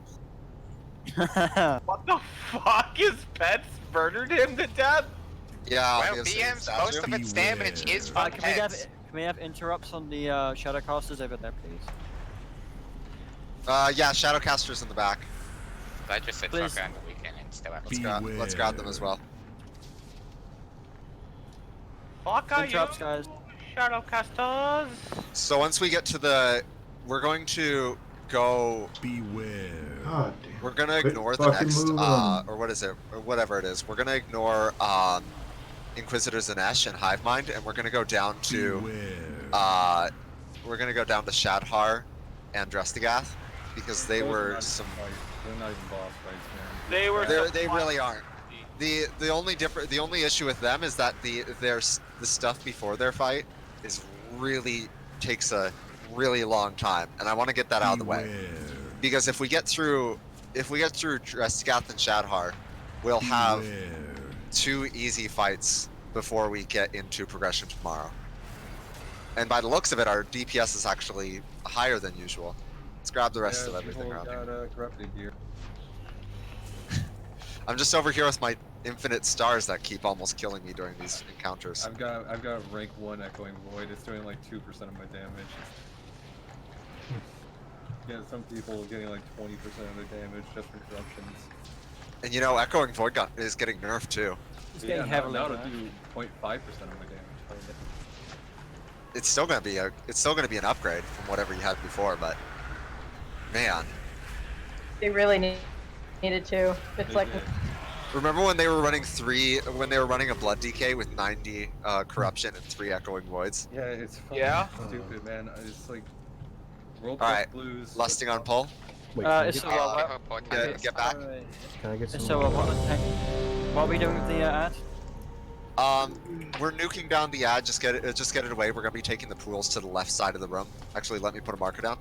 Speaker 2: What the fuck? His pets murdered him to death?
Speaker 5: Yeah.
Speaker 8: Well, BM's most of its damage is from pets.
Speaker 10: Can we have interrupts on the Shadowcasters over there, please?
Speaker 5: Yeah, Shadowcaster's in the back.
Speaker 8: I just said
Speaker 10: Please.
Speaker 8: fuck on the weekend and still have
Speaker 5: Let's grab them as well.
Speaker 2: Fuck are you,
Speaker 10: Interrupts, guys.
Speaker 2: Shadowcasters?
Speaker 5: So once we get to we're going to go.
Speaker 18: Beware.
Speaker 19: God
Speaker 5: We're gonna
Speaker 19: Quit
Speaker 5: ignore the
Speaker 19: fucking
Speaker 5: next,
Speaker 19: moving.
Speaker 5: or what is it, or whatever it is. We're gonna ignore Inquisitor Zanesh and Hivemind, and we're gonna go down to we're gonna go down to Shadhar and Drestigath. because they
Speaker 7: Those are
Speaker 5: were
Speaker 7: not
Speaker 5: some.
Speaker 7: They're not even boss fights, man.
Speaker 2: They were.
Speaker 5: They really aren't. The only issue with them is that the stuff before their fight is really takes a really long time, and I want to get that out of the way. Because if we get through Reskath and Shadhar, we'll have 2 easy fights before we get into progression tomorrow. And by the looks of it, our DPS is actually higher than usual. Let's grab the rest of everything
Speaker 7: people
Speaker 5: around.
Speaker 7: got corrupted gear.
Speaker 5: I'm just over here with my infinite stars that keep almost killing me during these encounters.
Speaker 7: I've got rank 1 echoing void. It's doing like 2% of my damage. Yeah, some people getting like 20% of their damage just from corruptions.
Speaker 5: And you know, echoing void is getting nerfed too.
Speaker 10: It's getting heavily
Speaker 7: now to
Speaker 10: nerfed.
Speaker 7: do 0.5% of my damage.
Speaker 5: It's still gonna be an upgrade from whatever you had before, but man.
Speaker 20: They really needed to. It's like.
Speaker 5: Remember when they were running a blood DK with 90 corruption and 3 echoing voids?
Speaker 7: Yeah, it's fucking stupid, man. It's like world
Speaker 5: Alright,
Speaker 7: blues.
Speaker 5: lusting on pull.
Speaker 15: Wait,
Speaker 5: Get back.
Speaker 15: Can I get some?
Speaker 10: So what are we doing with the ad?
Speaker 5: We're nuking down the ad. Just get it away. We're gonna be taking the pools to the left side of the room. Actually, let me put a marker down.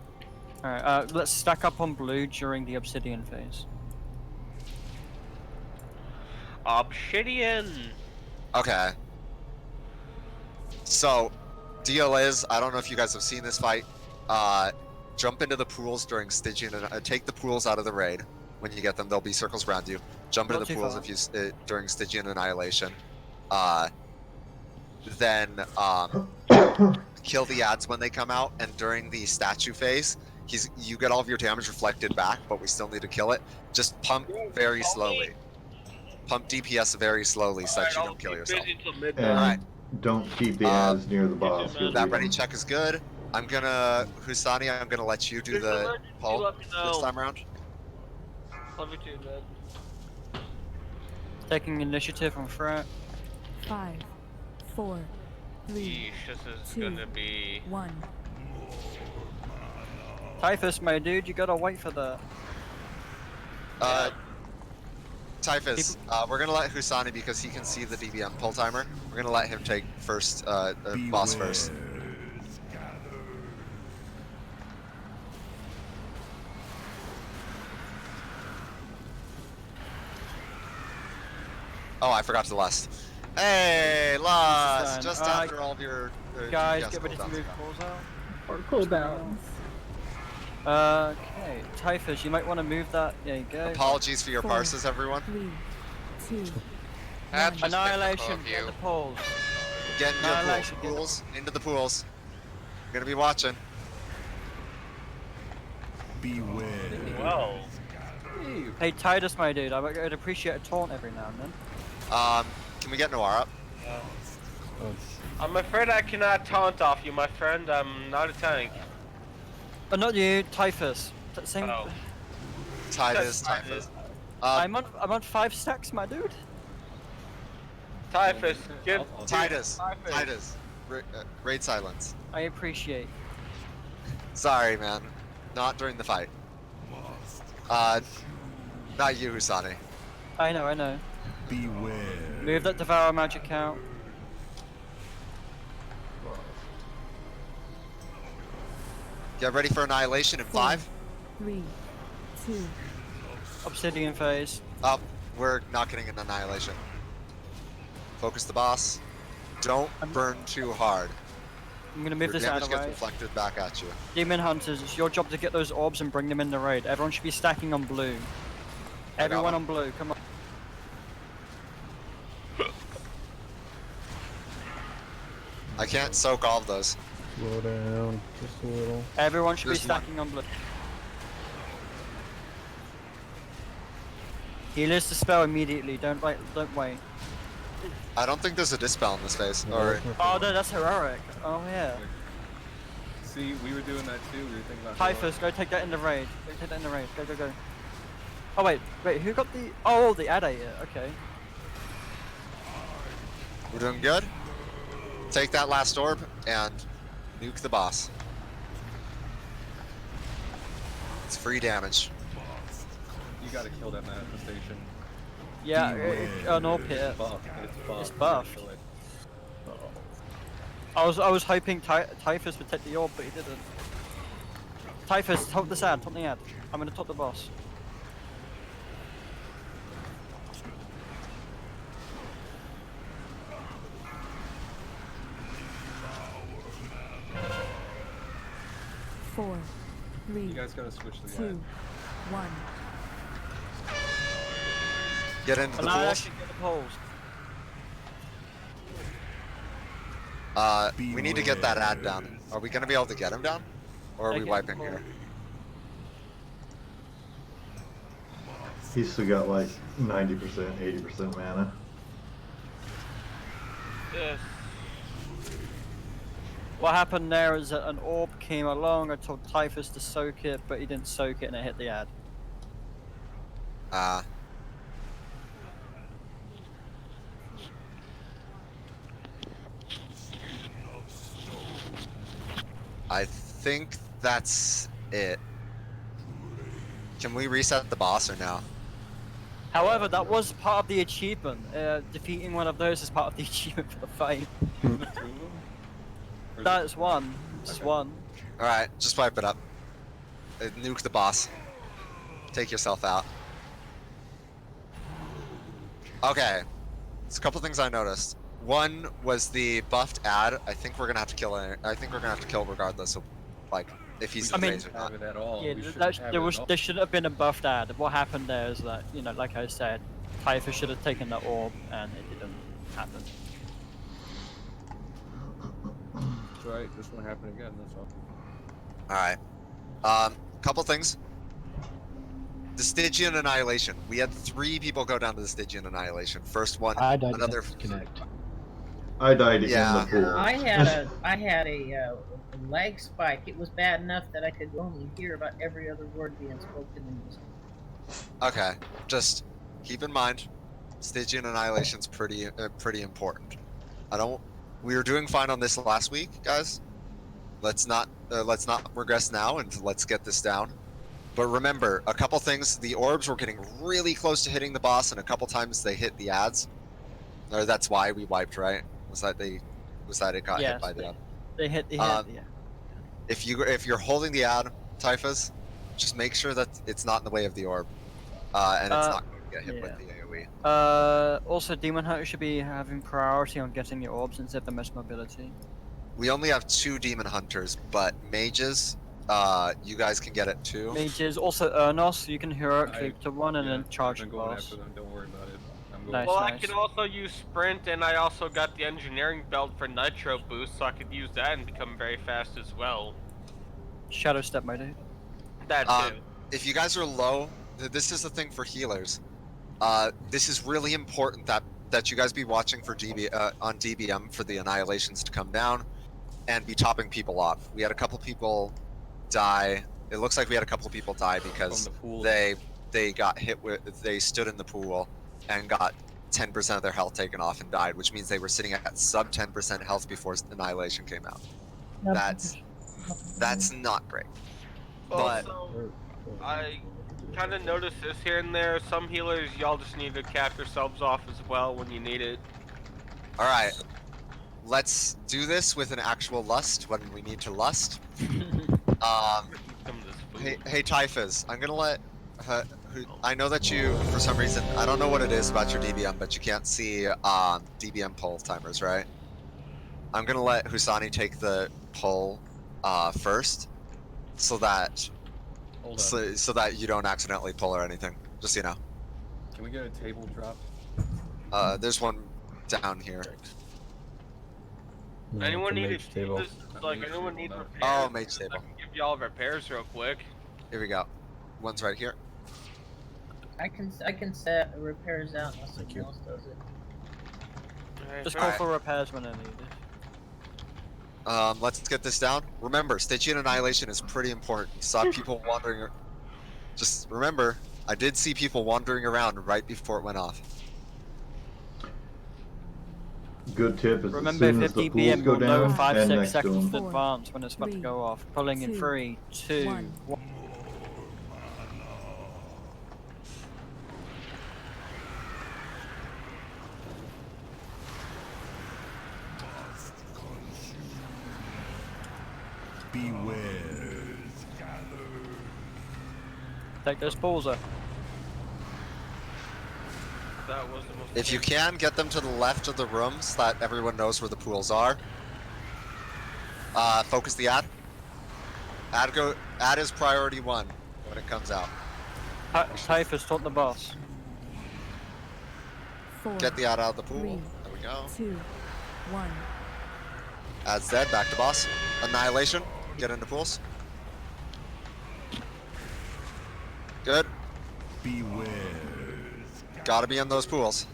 Speaker 10: Alright, let's stack up on blue during the obsidian phase.
Speaker 2: Obsidian.
Speaker 5: Okay. So, deal is, I don't know if you guys have seen this fight. Jump into the pools during Stygian and take the pools out of the raid. When you get them, there'll be circles around you. Jump into the pools if you during Stygian Annihilation. Then kill the ads when they come out, and during the statue phase, you get all of your damage reflected back, but we still need to kill it. Just pump very slowly. Pump DPS very slowly so that you don't kill yourself.
Speaker 19: And
Speaker 5: Alright.
Speaker 19: don't keep the ads near the boss.
Speaker 5: That ready check is good. I'm gonna, Husani, I'm gonna let you do the poll this time around.
Speaker 2: Love you too, man.
Speaker 10: Taking initiative on Frat.
Speaker 21: 5, 4, 3,
Speaker 2: Yeesh, this is
Speaker 21: 2,
Speaker 2: gonna be
Speaker 21: 1.
Speaker 10: Typhus, my dude, you gotta wait for that.
Speaker 5: Typhus, we're gonna let Husani, because he can see the DBM pull timer. We're gonna let him take first, boss first. Oh, I forgot to lust. Hey, lust! Just after all of your
Speaker 10: guys,
Speaker 5: DPS
Speaker 10: get ready to
Speaker 5: cooldowns
Speaker 10: move
Speaker 5: are
Speaker 10: pulls out.
Speaker 3: Or cooldowns.
Speaker 10: Okay, Typhus, you might want to move that. There you go.
Speaker 5: Apologies for your
Speaker 21: 4,
Speaker 5: parses, everyone.
Speaker 21: 3, 2,
Speaker 8: That's just
Speaker 10: Annihilation,
Speaker 8: typical of
Speaker 10: get
Speaker 8: you.
Speaker 10: the pulls.
Speaker 5: Get into
Speaker 10: Annihilation,
Speaker 5: the pools. Into the pools. We're gonna be watching.
Speaker 18: Beware.
Speaker 2: Whoa.
Speaker 10: Hey, Titus, my dude, I'd appreciate a taunt every now and then.
Speaker 5: Can we get Noir up?
Speaker 2: I'm afraid I cannot taunt off you, my friend. I'm not a tank.
Speaker 10: Not you, Typhus. Same.
Speaker 2: Oh.
Speaker 5: Titus.
Speaker 10: I'm on 5 stacks, my dude.
Speaker 2: Typhus, give
Speaker 5: Titus. Raid silence.
Speaker 10: I appreciate.
Speaker 5: Sorry, man. Not during the fight. Not you, Husani.
Speaker 10: I know.
Speaker 18: Beware.
Speaker 10: Move that Devour magic out.
Speaker 5: Get ready for Annihilation in 5.
Speaker 21: 3, 2.
Speaker 10: Obsidian phase.
Speaker 5: Up. We're not getting an Annihilation. Focus the boss. Don't burn too hard.
Speaker 10: I'm gonna move
Speaker 5: Your
Speaker 10: this out
Speaker 5: damage
Speaker 10: of
Speaker 5: gets
Speaker 10: the way.
Speaker 5: reflected back at you.
Speaker 10: Demon Hunters, it's your job to get those orbs and bring them in the raid. Everyone should be stacking on blue. Everyone on blue, come on.
Speaker 5: I can't soak all of those.
Speaker 15: Slow down, just a little.
Speaker 10: Everyone should be
Speaker 5: There's one.
Speaker 10: stacking on blue. Healers to spell immediately, don't wait.
Speaker 5: I don't think there's a dispel in this phase. Or
Speaker 10: Oh no, that's heroic. Oh yeah.
Speaker 7: See, we were doing that too. We were thinking about.
Speaker 10: Typhus, go take that in the raid. Go. Oh wait, who got the? Oh, the ad here. Okay.
Speaker 5: we're doing good. Take that last orb and nuke the boss. It's free damage.
Speaker 7: You gotta kill that manifestation.
Speaker 10: Yeah, an orb hit.
Speaker 7: It's buffed. It's buffed.
Speaker 10: It's
Speaker 7: You gotta
Speaker 10: buffed.
Speaker 7: kill it.
Speaker 10: I was hoping Typhus would take the orb, but he didn't. Typhus, top the ad, top the ad. I'm gonna top the boss.
Speaker 21: Four, three,
Speaker 7: You guys gotta switch the
Speaker 21: 2, 1.
Speaker 5: Get into the
Speaker 10: And I
Speaker 5: pools.
Speaker 10: actually get the poles.
Speaker 5: We need to get that ad down. Are we gonna be able to get him down? Or are we
Speaker 10: Okay.
Speaker 5: wiping here?
Speaker 19: He's still got like 90%, 80% mana.
Speaker 2: Yes.
Speaker 10: What happened there is that an orb came along, I told Typhus to soak it, but he didn't soak it and it hit the ad.
Speaker 5: I think that's it. Can we reset the boss or no?
Speaker 10: However, that was part of the achievement. Defeating one of those is part of the achievement for the fight. That's one. It's one.
Speaker 5: Alright, just wipe it up. Nuke the boss. Take yourself out. Okay. There's a couple things I noticed. One was the buffed ad. I think we're gonna have to kill it. I think we're gonna have to kill regardless of, like, if he's in phase or not.
Speaker 7: Have it at all.
Speaker 10: Yeah,
Speaker 7: We shouldn't
Speaker 10: that,
Speaker 7: have
Speaker 10: there
Speaker 7: it
Speaker 10: was
Speaker 7: at all.
Speaker 10: there should have been a buffed ad. What happened there is that, you know, like I said, Typhus should have taken the orb and it didn't happen.
Speaker 7: That's right. This won't happen again. That's all.
Speaker 5: Alright. Couple things. The Stygian Annihilation. We had 3 people go down to the Stygian Annihilation. First one,
Speaker 15: I died
Speaker 5: another.
Speaker 15: connect.
Speaker 19: I died
Speaker 5: Yeah.
Speaker 19: in the pool.
Speaker 4: I had a lag spike. It was bad enough that I could only hear about every other word being spoken in this.
Speaker 5: Okay, just keep in mind, Stygian Annihilation's pretty important. We were doing fine on this last week, guys. Let's not regress now, and let's get this down. But remember, a couple things: the orbs were getting really close to hitting the boss, and a couple times they hit the ads. Or that's why we wiped, right? Was that it got hit by the ad?
Speaker 10: They hit the ad, yeah.
Speaker 5: If you're holding the ad, Typhus, just make sure that it's not in the way of the orb, and it's not going to get hit with the AoE.
Speaker 10: Also, Demon Hunter should be having priority on getting the orbs instead of the mesh mobility.
Speaker 5: We only have 2 Demon Hunters, but mages, you guys can get it too.
Speaker 10: Mages, also Ernos, you can heroic leap to one and then charge the
Speaker 7: I'm going
Speaker 10: boss.
Speaker 7: after them. Don't worry about it. I'm going.
Speaker 10: Nice,
Speaker 2: Well,
Speaker 10: nice.
Speaker 2: I can also use sprint, and I also got the engineering belt for nitro boost, so I could use that and become very fast as well.
Speaker 10: Shadow step, my dude.
Speaker 2: That too.
Speaker 5: If you guys are low, this is the thing for healers. This is really important that you guys be watching for on DBM for the annihilations to come down, and be topping people off. We had a couple people die. It looks like we had a couple people die because they got hit with. They stood in the pool and got 10% of their health taken off and died, which means they were sitting at sub 10% health before annihilation came out. That's not great. But
Speaker 2: Also, I kind of noticed this here and there. Some healers, y'all just need to cap yourselves off as well when you need it.
Speaker 5: all right, let's do this with an actual lust when we need to lust. Hey Typhus, I'm gonna let. I know that you, for some reason, I don't know what it is about your DBM, but you can't see DBM poll timers, right? I'm gonna let Husani take the poll first, so that so that you don't accidentally pull or anything. Just so you know.
Speaker 7: Can we get a table drop?
Speaker 5: There's one down here.
Speaker 2: Anyone need
Speaker 15: mage table.
Speaker 2: anyone need repairs?
Speaker 5: Oh, mage table.
Speaker 2: I can give y'all repairs real quick.
Speaker 5: Here we go. One's right here.
Speaker 4: I can set repairs out unless someone else does it.
Speaker 10: Just call for repairs when I need it.
Speaker 5: Let's get this down. Remember, Stygian Annihilation is pretty important. You saw people wandering. Just remember, I did see people wandering around right before it went off.
Speaker 19: Good tip is
Speaker 10: Remember,
Speaker 19: as soon
Speaker 10: if
Speaker 19: as the pools
Speaker 10: DBM
Speaker 19: go
Speaker 10: will know
Speaker 19: down
Speaker 10: 5-6
Speaker 19: and next to
Speaker 10: seconds in
Speaker 19: them.
Speaker 10: advance when it's about to go off. Pulling in 3, 2, 1.
Speaker 18: Beware.
Speaker 10: Take those balls up.
Speaker 2: That was the most.
Speaker 5: If you can, get them to the left of the room so that everyone knows where the pools are. Focus the ad. Ad is priority 1 when it comes out.
Speaker 10: Typhus, talk the boss.
Speaker 21: 4,
Speaker 5: Get the ad out of the pool.
Speaker 21: 3,
Speaker 5: There we go.
Speaker 21: 2, 1.
Speaker 5: Ad's dead. Back to boss. Annihilation. Get into pools. Good.
Speaker 18: Beware.
Speaker 5: Gotta be in those pools.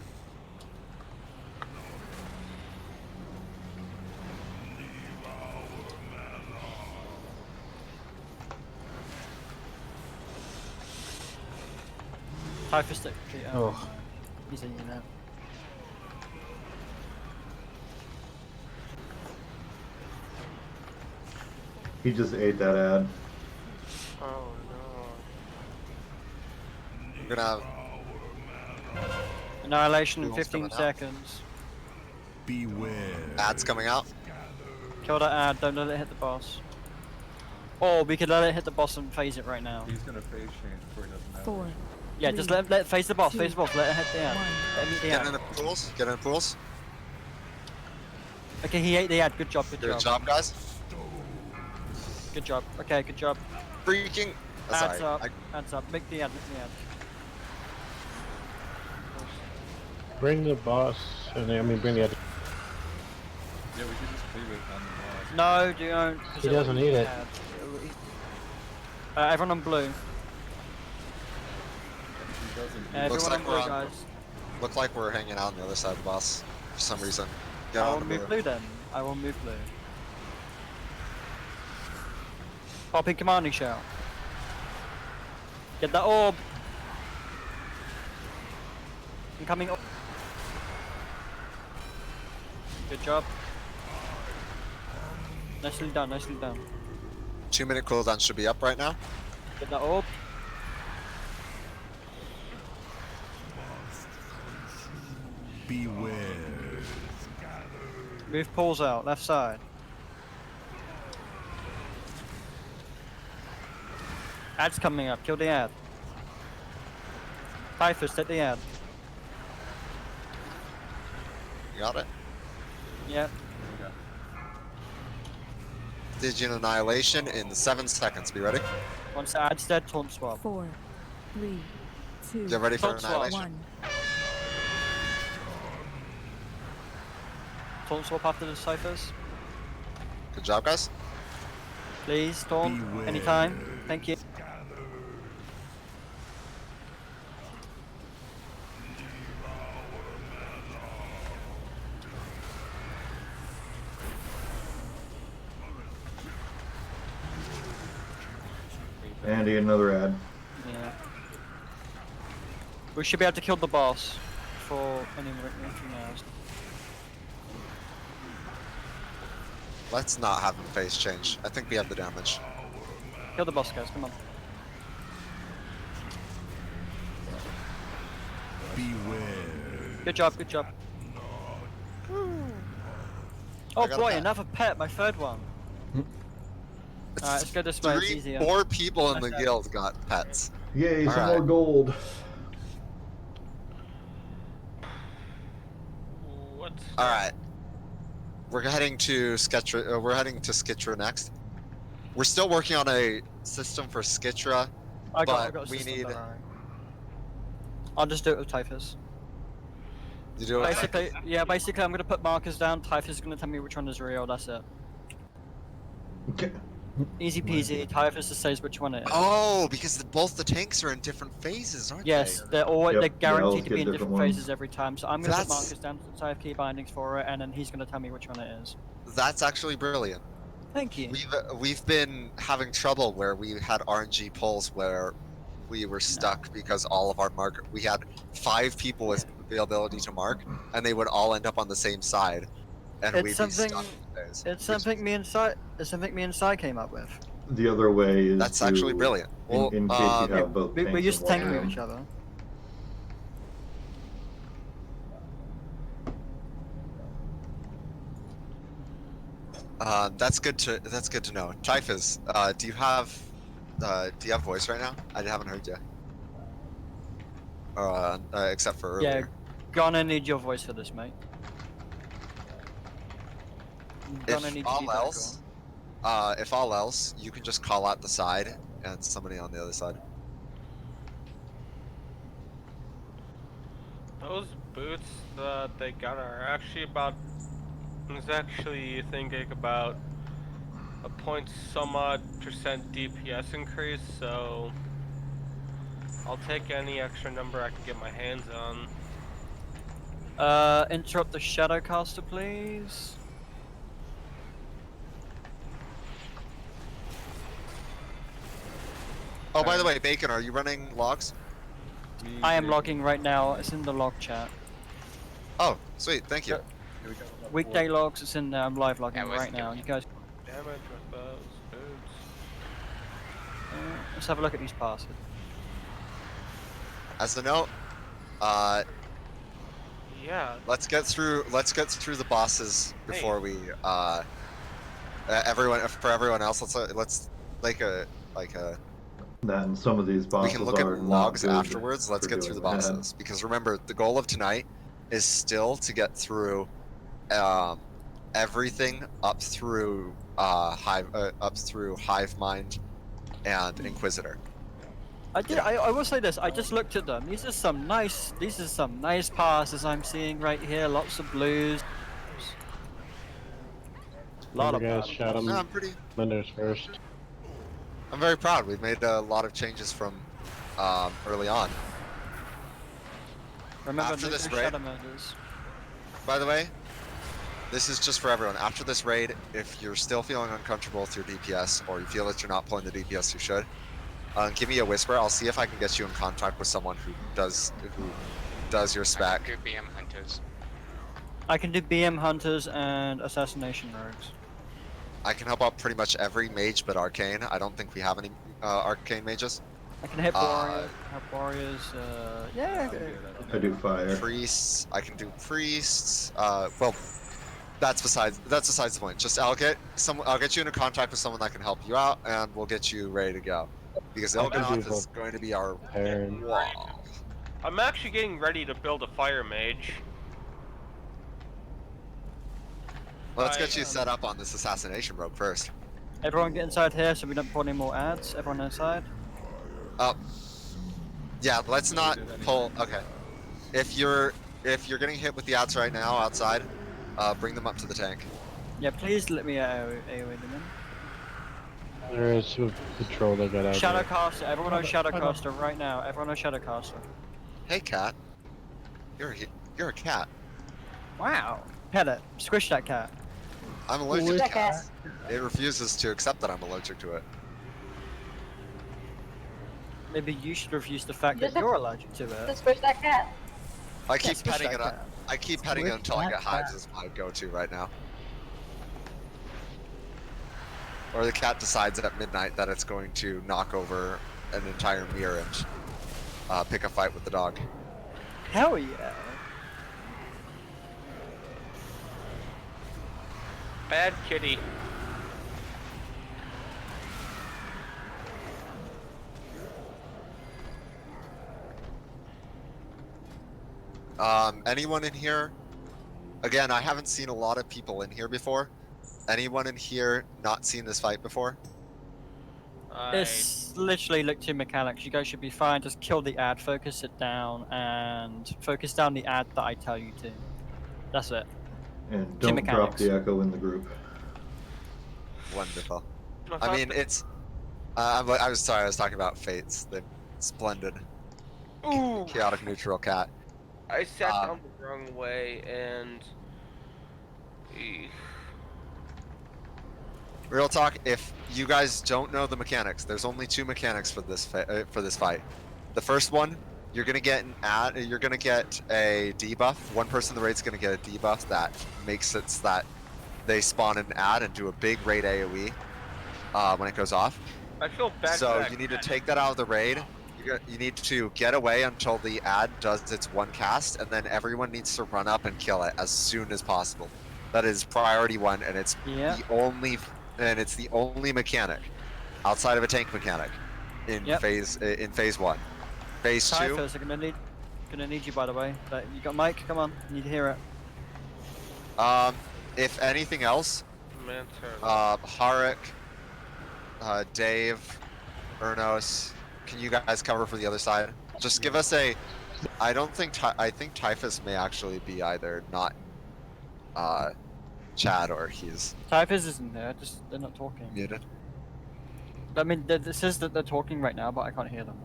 Speaker 10: Typhus, stick.
Speaker 15: Oh.
Speaker 10: He's in now.
Speaker 19: He just ate that ad.
Speaker 11: Oh
Speaker 5: We're gonna have
Speaker 10: Annihilation in
Speaker 5: Pools
Speaker 10: 15
Speaker 5: coming out.
Speaker 10: seconds.
Speaker 18: Beware.
Speaker 5: ads coming out.
Speaker 10: Kill that ad, don't let it hit the boss. Or we could let it hit the boss and phase it right now.
Speaker 7: He's gonna phase change before he doesn't have
Speaker 21: 4.
Speaker 10: Yeah, just let it face the boss, face the boss, let it hit the ad.
Speaker 21: 1.
Speaker 10: Let it meet the
Speaker 5: Get
Speaker 10: ad.
Speaker 5: into pools. Get into pools.
Speaker 10: Okay, he ate the ad, good job, good
Speaker 5: Good
Speaker 10: job.
Speaker 5: job, guys.
Speaker 10: Good job, okay, good job.
Speaker 5: Freaking.
Speaker 10: Ad's
Speaker 5: Sorry.
Speaker 10: up, ad's up, make the ad, make the ad.
Speaker 15: Bring the boss, and I mean bring the other.
Speaker 7: Yeah, we could just leave it on the boss.
Speaker 10: No, don't. 'Cause
Speaker 15: He
Speaker 10: it'll
Speaker 15: doesn't
Speaker 10: eat
Speaker 15: need
Speaker 10: the
Speaker 15: it.
Speaker 10: ad. Everyone on blue.
Speaker 7: He doesn't.
Speaker 10: Everyone
Speaker 5: Looks
Speaker 10: on
Speaker 5: like
Speaker 10: blue,
Speaker 5: we're on.
Speaker 10: guys.
Speaker 5: Look like we're hanging out on the other side of the boss for some reason. Get
Speaker 10: I
Speaker 5: on
Speaker 10: will
Speaker 5: the
Speaker 10: move
Speaker 5: blue.
Speaker 10: blue then. I will move blue. Popping commanding shell. Get that orb. Incoming orb. Good job. Nicely done, nicely done.
Speaker 5: 2-minute cooldown should be up right now.
Speaker 10: Get that orb.
Speaker 18: Beware.
Speaker 10: Move pulls out, left side. Ad's coming up, kill the ad. Typhus, take the ad.
Speaker 5: You got it.
Speaker 10: Yep.
Speaker 5: Stygian annihilation in 7 seconds. Be ready.
Speaker 10: Once the ad's dead, taunt swap.
Speaker 21: 4, 3, 2,
Speaker 5: Get ready for
Speaker 10: Taunt swap.
Speaker 5: annihilation.
Speaker 21: 1.
Speaker 10: Taunt swap after the Typhus.
Speaker 5: Good job, guys.
Speaker 10: Please, taunt.
Speaker 18: Beware.
Speaker 10: Anytime. Thank you.
Speaker 19: And he ate another ad.
Speaker 10: Yeah. We should be able to kill the boss before anything else.
Speaker 5: Let's not have him phase change. I think we have the damage.
Speaker 10: Kill the boss, guys. Come on.
Speaker 18: Beware.
Speaker 10: Good job. Good job. Oh
Speaker 5: got a
Speaker 10: boy,
Speaker 5: pet.
Speaker 10: another pet. My third one. Alright, let's go this way. It's easier.
Speaker 5: 4 people in the
Speaker 10: Okay.
Speaker 5: guild got pets.
Speaker 19: Yay, some
Speaker 5: Alright.
Speaker 19: more gold.
Speaker 2: What's
Speaker 5: All right. We're heading to Skitra. We're heading to Skitra next. We're still working on a system for Skitra,
Speaker 10: I
Speaker 5: but
Speaker 10: got a
Speaker 5: we
Speaker 10: system,
Speaker 5: need.
Speaker 10: don't worry. I'll just do it with Typhus.
Speaker 5: You do it.
Speaker 10: Basically, yeah, basically I'm gonna put markers down, Typhus is gonna tell me which one is real, that's it.
Speaker 19: Okay.
Speaker 10: Easy peasy, Typhus just says which one it is.
Speaker 5: Oh, because both the tanks are in different phases, aren't
Speaker 10: Yes,
Speaker 5: they?
Speaker 10: they're all
Speaker 19: Yep,
Speaker 10: they're
Speaker 19: they always
Speaker 10: guaranteed to
Speaker 19: get
Speaker 10: be in
Speaker 19: different
Speaker 10: different
Speaker 19: ones.
Speaker 10: phases every time, so I'm gonna put
Speaker 5: That's-
Speaker 10: markers down so I have key bindings for it, and then he's gonna tell me which one it is.
Speaker 5: That's actually brilliant.
Speaker 10: Thank you.
Speaker 5: We've been having trouble where we had RNG polls where we were stuck because all of our we had 5 people with the ability to mark, and they would all end up on the same side, and
Speaker 10: It's
Speaker 5: we'd
Speaker 10: something.
Speaker 5: be stuck. in phase.
Speaker 10: It's something me and Sai came up with.
Speaker 19: The other way is
Speaker 5: That's
Speaker 19: to,
Speaker 5: actually brilliant. Well,
Speaker 19: in case you have both
Speaker 10: We're
Speaker 19: tanks
Speaker 10: just
Speaker 19: in one
Speaker 10: tanking with
Speaker 19: room.
Speaker 10: each other.
Speaker 5: That's good to know. Typhus, do you have voice right now? I haven't heard you. Except for earlier.
Speaker 10: Yeah, gonna need your voice for this, mate. Gonna
Speaker 5: If
Speaker 10: need to be
Speaker 5: all
Speaker 10: back
Speaker 5: else, you can just call out the side and somebody on the other side.
Speaker 2: Those boots that they got are actually about. It's actually thinking about a point some odd % DPS increase, so I'll take any extra number I can get my hands on.
Speaker 10: Interrupt the Shadowcaster, please.
Speaker 5: Oh, by the way, Bacon, are you running logs?
Speaker 10: I am logging right now. It's in the log chat.
Speaker 5: Oh, sweet, thank you.
Speaker 10: Weekday logs, it's in there. I'm live logging
Speaker 8: Yeah,
Speaker 10: right now. You guys,
Speaker 2: Damage with those boots.
Speaker 10: let's have a look at these passes.
Speaker 5: As a note,
Speaker 2: Yeah.
Speaker 5: let's get through the bosses before we everyone else. Let's make a
Speaker 19: Then some of these bosses
Speaker 5: we can look at
Speaker 19: are not
Speaker 5: logs
Speaker 19: good
Speaker 5: afterwards. Let's
Speaker 19: for
Speaker 5: get through the
Speaker 19: doing that.
Speaker 5: bosses because remember the goal of tonight is still to get through everything up through Hive Mind and Inquisitor.
Speaker 10: I will say this. I just looked at them. These are some nice passes I'm seeing right here. Lots of blues. Lot of
Speaker 15: guys shot him.
Speaker 5: No, I'm pretty.
Speaker 15: Windows first.
Speaker 5: I'm very proud. We've made a lot of changes from early on.
Speaker 10: Remember
Speaker 5: After this
Speaker 10: no
Speaker 5: raid,
Speaker 10: shadow murders.
Speaker 5: by the way, this is just for everyone. After this raid, if you're still feeling uncomfortable with your DPS or you feel that you're not pulling the DPS you should, give me a whisper. I'll see if I can get you in contact with someone who does your spec.
Speaker 8: I can do BM hunters.
Speaker 10: I can do BM hunters and assassination rogues.
Speaker 5: I can help out pretty much every mage but arcane. I don't think we have any arcane mages.
Speaker 10: I can hit warriors. Yeah.
Speaker 19: I do fire.
Speaker 5: Priests. I can do priests. Well, that's besides the point. Just I'll get you into contact with someone that can help you out, and we'll get you ready to go. Because Elganath is going to be our wall.
Speaker 2: I'm actually getting ready to build a fire mage.
Speaker 5: Let's get you set up on this assassination rope first.
Speaker 10: Everyone get inside here so we don't pull any more ads. Everyone inside.
Speaker 5: Yeah, let's not pull. Okay, if you're getting hit with the ads right now outside, bring them up to the tank.
Speaker 10: Yeah, please let me AoE them in.
Speaker 15: There is a patrol that got out there.
Speaker 10: Shadowcaster. Everyone on Shadowcaster right now. Everyone on Shadowcaster.
Speaker 5: Hey, cat. You're a cat.
Speaker 10: Wow. Pet it. Squish that cat.
Speaker 5: I'm allergic to cats. It refuses to accept that I'm allergic to it.
Speaker 10: Maybe you should refuse the fact that you're allergic to it.
Speaker 20: Just squish that cat.
Speaker 5: I keep
Speaker 10: squish
Speaker 5: petting
Speaker 10: that
Speaker 5: it.
Speaker 10: cat.
Speaker 5: I keep petting it
Speaker 10: Squish
Speaker 5: until I
Speaker 10: that
Speaker 5: get hives.
Speaker 10: cat.
Speaker 5: Is my go-to right now. Or the cat decides at midnight that it's going to knock over an entire mirror and pick a fight with the dog.
Speaker 10: Hell yeah.
Speaker 2: Bad kitty.
Speaker 5: Anyone in here? Again, I haven't seen a lot of people in here before. Anyone in here not seen this fight before?
Speaker 10: It's literally look two mechanics. You guys should be fine. Just kill the ad, focus it down, and focus down the ad that I tell you to. That's it.
Speaker 19: And
Speaker 10: Two
Speaker 19: don't drop
Speaker 10: mechanics.
Speaker 19: the echo in the group.
Speaker 5: Wonderful. I mean, it's. I was sorry. I was talking about fates. The splendid,
Speaker 2: Ooh.
Speaker 5: chaotic neutral cat.
Speaker 2: I sat down the wrong way and.
Speaker 5: Real talk. If you guys don't know the mechanics, there's only two mechanics for this fight. The first one, you're gonna get an ad. You're gonna get a debuff. One person in the raid's gonna get a debuff that makes it so that they spawn an ad and do a big raid AOE when it goes off.
Speaker 2: I feel bad.
Speaker 5: So you need to take that out of the raid. You need to get away until the ad does its one cast, and then everyone needs to run up and kill it as soon as possible. That is priority 1, and it's
Speaker 10: Yeah.
Speaker 5: the only mechanic outside of a tank mechanic in phase 1. Phase 2.
Speaker 10: Typhus are gonna need you, by the way. But you got Mike. Come on, need to hear it.
Speaker 5: If anything else, Harik, Dave, Ernos, can you guys cover for the other side? Just give us a. I think Typhus may actually be either not Chad or he's
Speaker 10: Typhus isn't there. Just they're not talking.
Speaker 5: muted.
Speaker 10: I mean, it says that they're talking right now, but I can't hear them.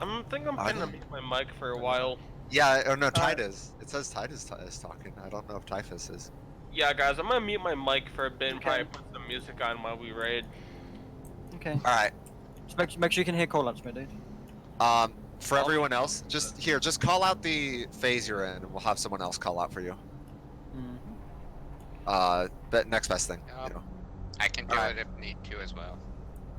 Speaker 2: I'm gonna mute my mic for a while.
Speaker 5: Yeah, or no, Tide is. It says Tide is talking. I don't know if Typhus is.
Speaker 2: Yeah, guys, I'm gonna mute my mic for a bit and probably put some music on while we raid.
Speaker 10: Okay.
Speaker 5: All right.
Speaker 10: Just make sure you can hear call-ups, my dude.
Speaker 5: For everyone else, just call out the phase you're in, and we'll have someone else call out for you. But next best thing, you know.
Speaker 8: I can do it if need to as well.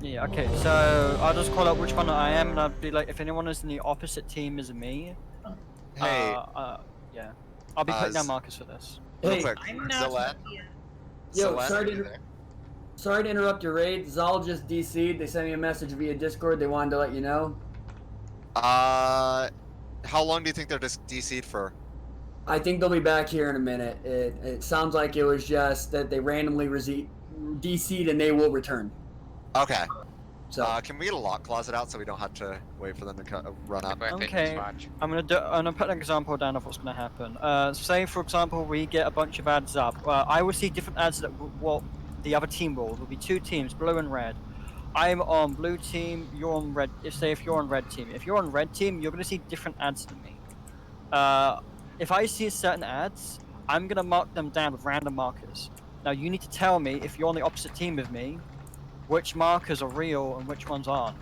Speaker 10: Yeah, okay, so I'll just call out which one I am, and I'll be like, if anyone is in the opposite team as me,
Speaker 5: hey,
Speaker 10: yeah. I'll be putting down markers for this.
Speaker 5: Real
Speaker 1: Hey,
Speaker 5: quick, Zillet.
Speaker 1: Yo,
Speaker 5: Zillet,
Speaker 1: sorry to interrupt your raid. Zal just DC'd. They sent me a message via Discord. They wanted to let you know.
Speaker 5: How long do you think they're just DC'd for?
Speaker 1: I think they'll be back here in a minute. It sounds like it was just that they randomly DC'd and they will return.
Speaker 5: Okay.
Speaker 1: So
Speaker 5: can we get a lock closet out so we don't have to wait for them to run up?
Speaker 10: Okay, I'm gonna put an example down of what's gonna happen. Say for example we get a bunch of ads up. I will see different ads that what the other team will. There'll be 2 teams, blue and red. I'm on blue team. You're on red. If you're on red team, if you're on red team, you're gonna see different ads than me. If I see certain ads, I'm gonna mark them down with random markers. Now you need to tell me if you're on the opposite team with me, which markers are real and which ones aren't.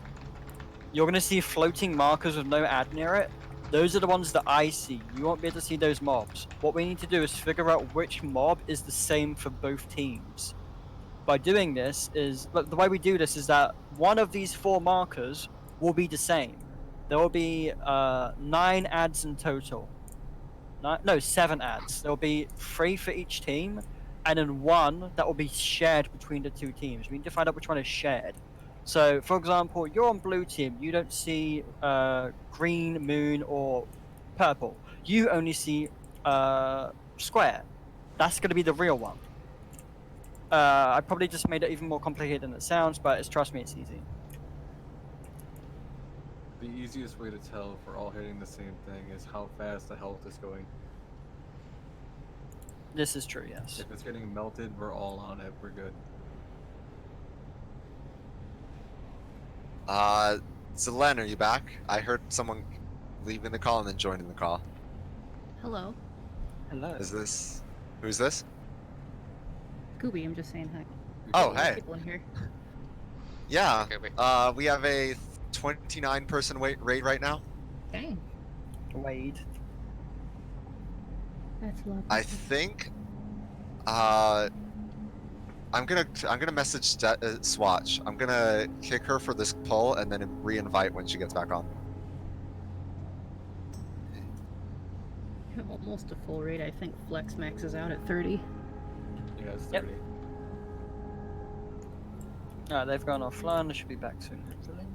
Speaker 10: You're gonna see floating markers with no ad near it. Those are the ones that I see. You won't be able to see those mobs. What we need to do is figure out which mob is the same for both teams. By doing this the way we do this is that one of these 4 markers will be the same. There will be 9 ads in total. 7 ads. There will be 3 for each team, and then 1 that will be shared between the 2 teams. We need to find out which one is shared. So, for example, you're on blue team. You don't see green, moon, or purple. You only see square. That's going to be the real one. I probably just made it even more complicated than it sounds, but trust me, it's easy.
Speaker 7: The easiest way to tell if we're all hitting the same thing is how fast the health is going.
Speaker 10: This is true, yes.
Speaker 7: If it's getting melted, we're all on it. We're good.
Speaker 5: Zelen, are you back? I heard someone leaving the call and then joining the call.
Speaker 3: Hello.
Speaker 10: Hello.
Speaker 5: Who's this?
Speaker 3: Scooby, I'm just saying hi.
Speaker 5: Oh,
Speaker 3: There's
Speaker 5: hey.
Speaker 3: people in here.
Speaker 5: Yeah. We have a 29 person raid right now.
Speaker 3: Dang.
Speaker 10: Raid.
Speaker 3: That's lovely.
Speaker 5: I think I'm gonna message Swatch. I'm gonna kick her for this pull and then re-invite when she gets back on.
Speaker 3: Almost a full rate. I think Flex maxes out at 30.
Speaker 7: Yeah, it's 30.
Speaker 10: Alright, they've gone offline. They should be back soon, hopefully.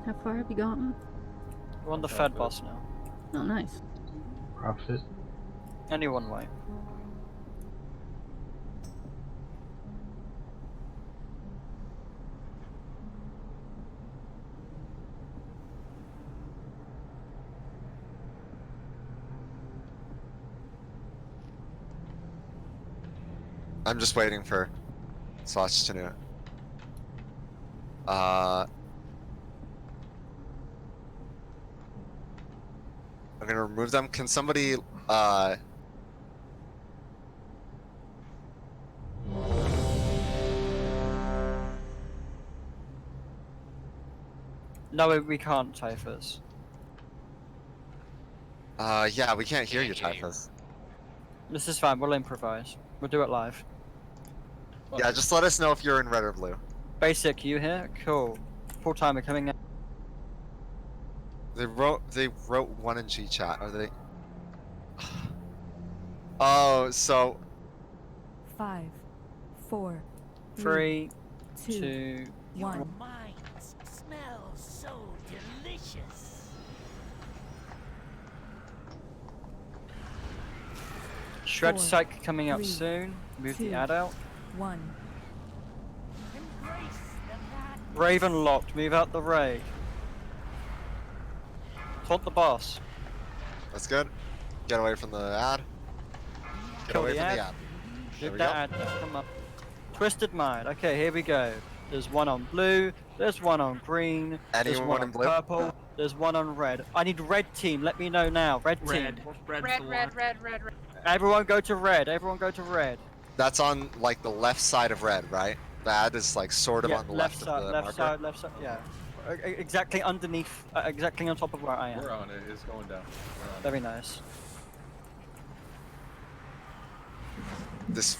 Speaker 3: How far have you gotten?
Speaker 10: We're on the Fed boss now.
Speaker 3: Oh, nice.
Speaker 15: Profit.
Speaker 10: Only one way.
Speaker 5: I'm just waiting for Swatch to do it. I'm gonna remove them. Can somebody
Speaker 10: No, we can't, Typhus.
Speaker 5: yeah, we can't hear you, Typhus.
Speaker 10: This is fine, we'll improvise. We'll do it live.
Speaker 5: Yeah, just let us know if you're in red or blue.
Speaker 10: Basic, you here? Cool. Full timer coming in.
Speaker 5: They wrote one in G chat. Are they? Oh, so
Speaker 21: 5, 4,
Speaker 10: 3,
Speaker 21: 2,
Speaker 10: 2,
Speaker 21: 1.
Speaker 6: Minds smell so delicious.
Speaker 10: Shred
Speaker 21: 4,
Speaker 10: Psych coming up
Speaker 21: 3,
Speaker 10: soon. Move
Speaker 21: 2,
Speaker 10: the ad out.
Speaker 21: 1.
Speaker 6: Embrace the madness.
Speaker 10: Raven locked. Move out the raid. Taunt the boss.
Speaker 5: that's good. Get away from the ad. Get
Speaker 10: Kill
Speaker 5: away
Speaker 10: the
Speaker 5: from
Speaker 10: ad.
Speaker 5: the ad. There
Speaker 10: Get
Speaker 5: we
Speaker 10: that
Speaker 5: go.
Speaker 10: ad down. Come on. Twisted Mind. Okay, here we go. There's one on blue. There's one on green. There's
Speaker 5: Anyone
Speaker 10: one
Speaker 5: in
Speaker 10: on
Speaker 5: blue?
Speaker 10: purple. There's one on red. I need red team. Let me know now. Red team.
Speaker 9: Red's
Speaker 12: Red,
Speaker 9: the
Speaker 12: red,
Speaker 9: one.
Speaker 12: red, red, red.
Speaker 10: Everyone go to red. Everyone go to red.
Speaker 5: That's on like the left side of red, right? The ad is like sort of
Speaker 10: Yeah,
Speaker 5: on the left
Speaker 10: side,
Speaker 5: of the
Speaker 10: left
Speaker 5: marker.
Speaker 10: side, left side. Yeah, exactly underneath, exactly on top of where I am.
Speaker 7: We're on it. It's going down. We're on
Speaker 10: Very nice.
Speaker 5: This.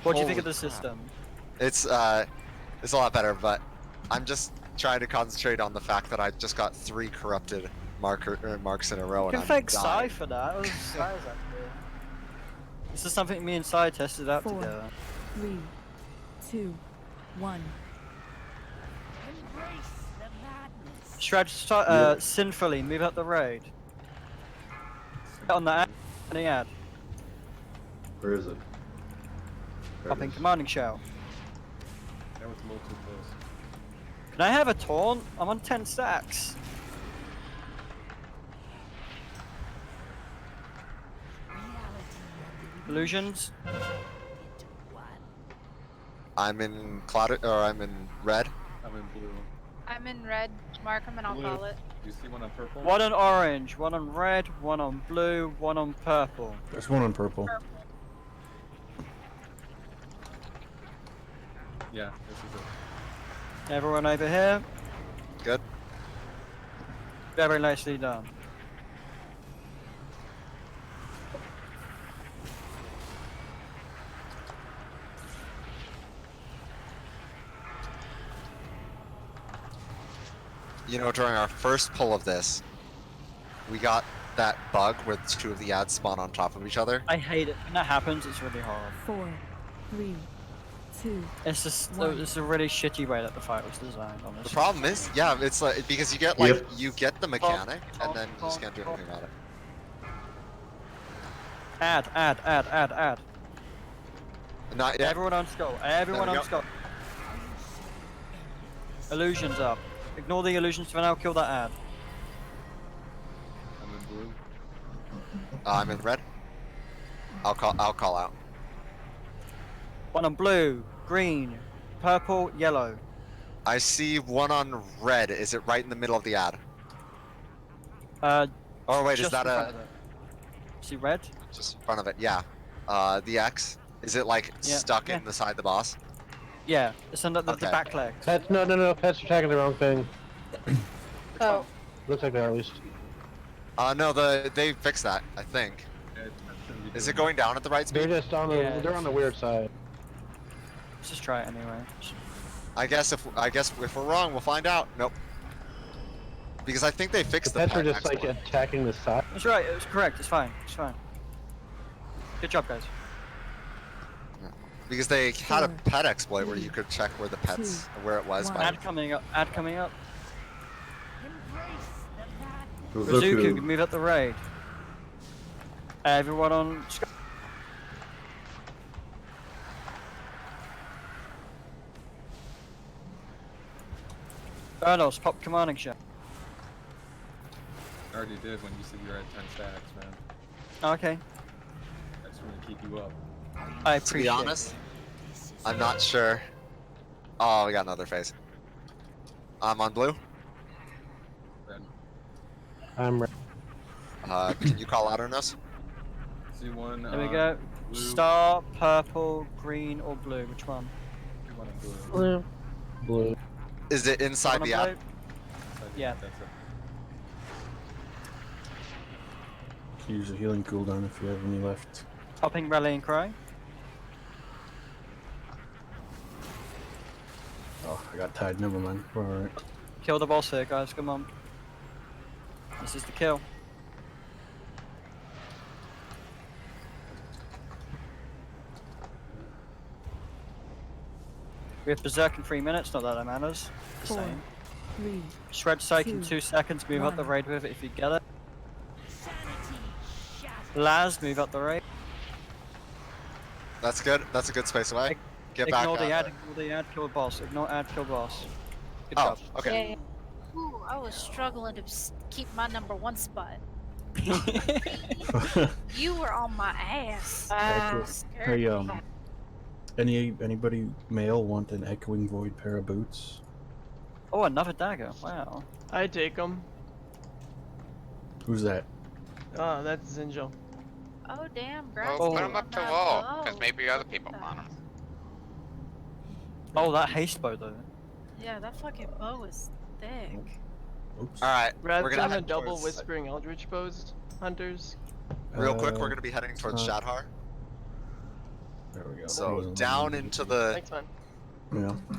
Speaker 10: What do you think
Speaker 5: Holy
Speaker 10: of the system?
Speaker 5: It's a lot better, but I'm just trying to concentrate on the fact that I just got 3 corrupted marks in a row,
Speaker 10: You
Speaker 5: and
Speaker 10: can
Speaker 5: I'm
Speaker 10: thank
Speaker 5: dying.
Speaker 10: Sai for that. That was Sai's idea. This is something me and Sai tested out
Speaker 21: 4,
Speaker 10: together.
Speaker 21: 3, 2, 1.
Speaker 6: Embrace the madness.
Speaker 10: Shred, sinfully move out the raid. On the ad. On the ad.
Speaker 19: Where is it? There it
Speaker 10: Popping
Speaker 19: is.
Speaker 10: commanding shell.
Speaker 7: That was a little too close.
Speaker 10: Can I have a taunt? I'm on 10 stacks. Illusions.
Speaker 5: I'm in cloud, or I'm in red.
Speaker 7: I'm in blue.
Speaker 12: I'm in red. Mark them and I'll
Speaker 7: Blue.
Speaker 12: call it.
Speaker 7: Do you see one on purple?
Speaker 10: One on orange, one on red, one on blue, one on purple.
Speaker 14: There's one on purple.
Speaker 7: Yeah, this is it.
Speaker 10: Everyone over here.
Speaker 5: Good.
Speaker 10: Very nicely done.
Speaker 5: You know, during our first pull of this, we got that bug where 2 of the ads spawn on top of each other.
Speaker 10: I hate it. When that happens, it's really hard.
Speaker 21: 4, 3, 2.
Speaker 10: It's just
Speaker 21: One.
Speaker 10: it's a really shitty way that the fight was designed. Honestly.
Speaker 5: The problem is, yeah, it's like because you get like you get the mechanic and then you just can't do anything about it.
Speaker 10: Add.
Speaker 5: Not yet.
Speaker 10: Everyone on skull. Everyone
Speaker 5: There we
Speaker 10: on
Speaker 5: go.
Speaker 10: skull. Illusions up. Ignore the illusions for now. Kill that ad.
Speaker 7: I'm in blue.
Speaker 5: I'm in red. I'll call out.
Speaker 10: One on blue, green, purple, yellow.
Speaker 5: I see one on red. Is it right in the middle of the ad? Oh wait, is
Speaker 10: just
Speaker 5: that
Speaker 10: in front
Speaker 5: a?
Speaker 10: of it. See red?
Speaker 5: Just in front of it, yeah. The X. Is it like
Speaker 10: Yeah,
Speaker 5: stuck
Speaker 10: yeah.
Speaker 5: in the side of the boss?
Speaker 10: Yeah, it's under the
Speaker 5: Okay.
Speaker 10: back legs.
Speaker 15: Pets, no, pets are attacking the wrong thing.
Speaker 12: Oh.
Speaker 15: Looks like they are at least.
Speaker 5: No, they fixed that, I think. Is it going down at the right speed?
Speaker 15: They're just on the
Speaker 10: Yeah.
Speaker 15: they're on the weird side.
Speaker 10: Let's just try it anyway.
Speaker 5: I guess if we're wrong, we'll find out. Nope. Because I think they
Speaker 15: The
Speaker 5: fixed the
Speaker 15: pets are
Speaker 5: pet
Speaker 15: just like
Speaker 5: exploit.
Speaker 15: attacking the side.
Speaker 10: That's right. It was correct. It's fine. It's fine. Good job, guys.
Speaker 5: Because they had a
Speaker 21: 4,
Speaker 5: pet exploit where you could check where the pets, where it was.
Speaker 21: 1.
Speaker 5: By
Speaker 10: Ad coming up. Ad coming up.
Speaker 19: Bazuku.
Speaker 10: Bazuku, move up the raid. Everyone on. Ernos, pop commanding shot.
Speaker 7: I already did when you said you were at 10 stacks, man.
Speaker 10: Okay.
Speaker 7: I just want to keep you up.
Speaker 10: I
Speaker 5: To
Speaker 10: appreciate
Speaker 5: be honest, I'm not sure. Oh, we got another phase. I'm on blue.
Speaker 7: Red.
Speaker 15: I'm ready.
Speaker 5: Can you call out on us?
Speaker 7: See one.
Speaker 10: There we go.
Speaker 7: Blue.
Speaker 10: Star, purple, green, or blue. Which one?
Speaker 7: One on blue.
Speaker 15: Blue.
Speaker 5: Is it inside
Speaker 10: One
Speaker 5: the
Speaker 10: on
Speaker 5: ad?
Speaker 10: blue? Yeah.
Speaker 7: That's it.
Speaker 14: Use a healing cooldown if you have any left.
Speaker 10: Popping rallying cry.
Speaker 14: Oh, I got tied. Never mind. We're alright.
Speaker 10: Kill the boss here, guys. Come on. This is the kill. We have Berserk in 3 minutes, not that that matters. Just
Speaker 21: 4,
Speaker 10: saying.
Speaker 21: 3,
Speaker 10: Shred Psych in
Speaker 21: 2,
Speaker 10: 2 seconds, move up the
Speaker 21: 1.
Speaker 10: raid with it if you get it. Laz, move up the raid.
Speaker 5: That's good. That's a good space away. Get back.
Speaker 10: Ignore the ad, ignore the ad, kill boss. Ignore ad, kill boss. Good
Speaker 5: Oh,
Speaker 10: job.
Speaker 5: okay.
Speaker 12: Ooh, I was struggling to keep my #1 spot. You were on my ass.
Speaker 13: Hey, anybody male want an echoing void pair of boots?
Speaker 10: Oh, another dagger. Wow.
Speaker 11: I take them.
Speaker 13: Who's that?
Speaker 11: Oh, that's Zinjo.
Speaker 12: Oh damn, Grass.
Speaker 8: Well, put them up to wall, because maybe other people want them.
Speaker 10: Oh, that haste bow though.
Speaker 12: Yeah, that fucking bow is thick.
Speaker 13: Oops.
Speaker 5: Alright,
Speaker 11: Rather
Speaker 5: we're gonna
Speaker 11: than a
Speaker 5: head
Speaker 11: double
Speaker 5: towards...
Speaker 11: Whispering Eldritch Bows, hunters.
Speaker 5: Real quick, we're gonna be heading towards Shadhar.
Speaker 13: There we go.
Speaker 5: So, down into the...
Speaker 11: Thanks, man.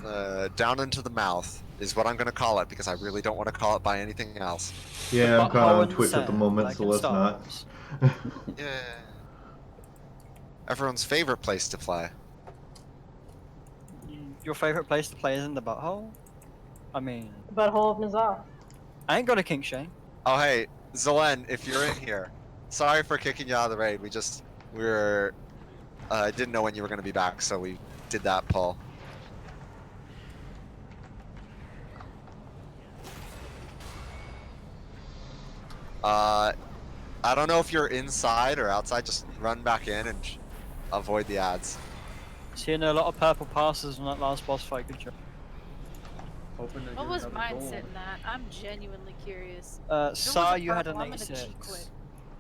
Speaker 13: Yeah.
Speaker 5: Down into the mouth is what I'm gonna call it, because I really don't want to call it by anything else.
Speaker 19: Yeah, I'm kind of on Twitch at the moment, so let's not.
Speaker 5: Yeah. Everyone's favorite place to play.
Speaker 10: Your favorite place to play is in the butthole? I mean...
Speaker 20: Butthole of Nazar.
Speaker 10: I ain't got a kink shame.
Speaker 5: Oh hey, Zelen, if you're in here, sorry for kicking you out of the raid. We were didn't know when you were gonna be back, so we did that pull. I don't know if you're inside or outside. Just run back in and avoid the ads.
Speaker 10: Seeing a lot of purple passes on that last boss fight. Good job.
Speaker 12: What was mine sitting at? I'm genuinely curious.
Speaker 10: Sa, you had an 86.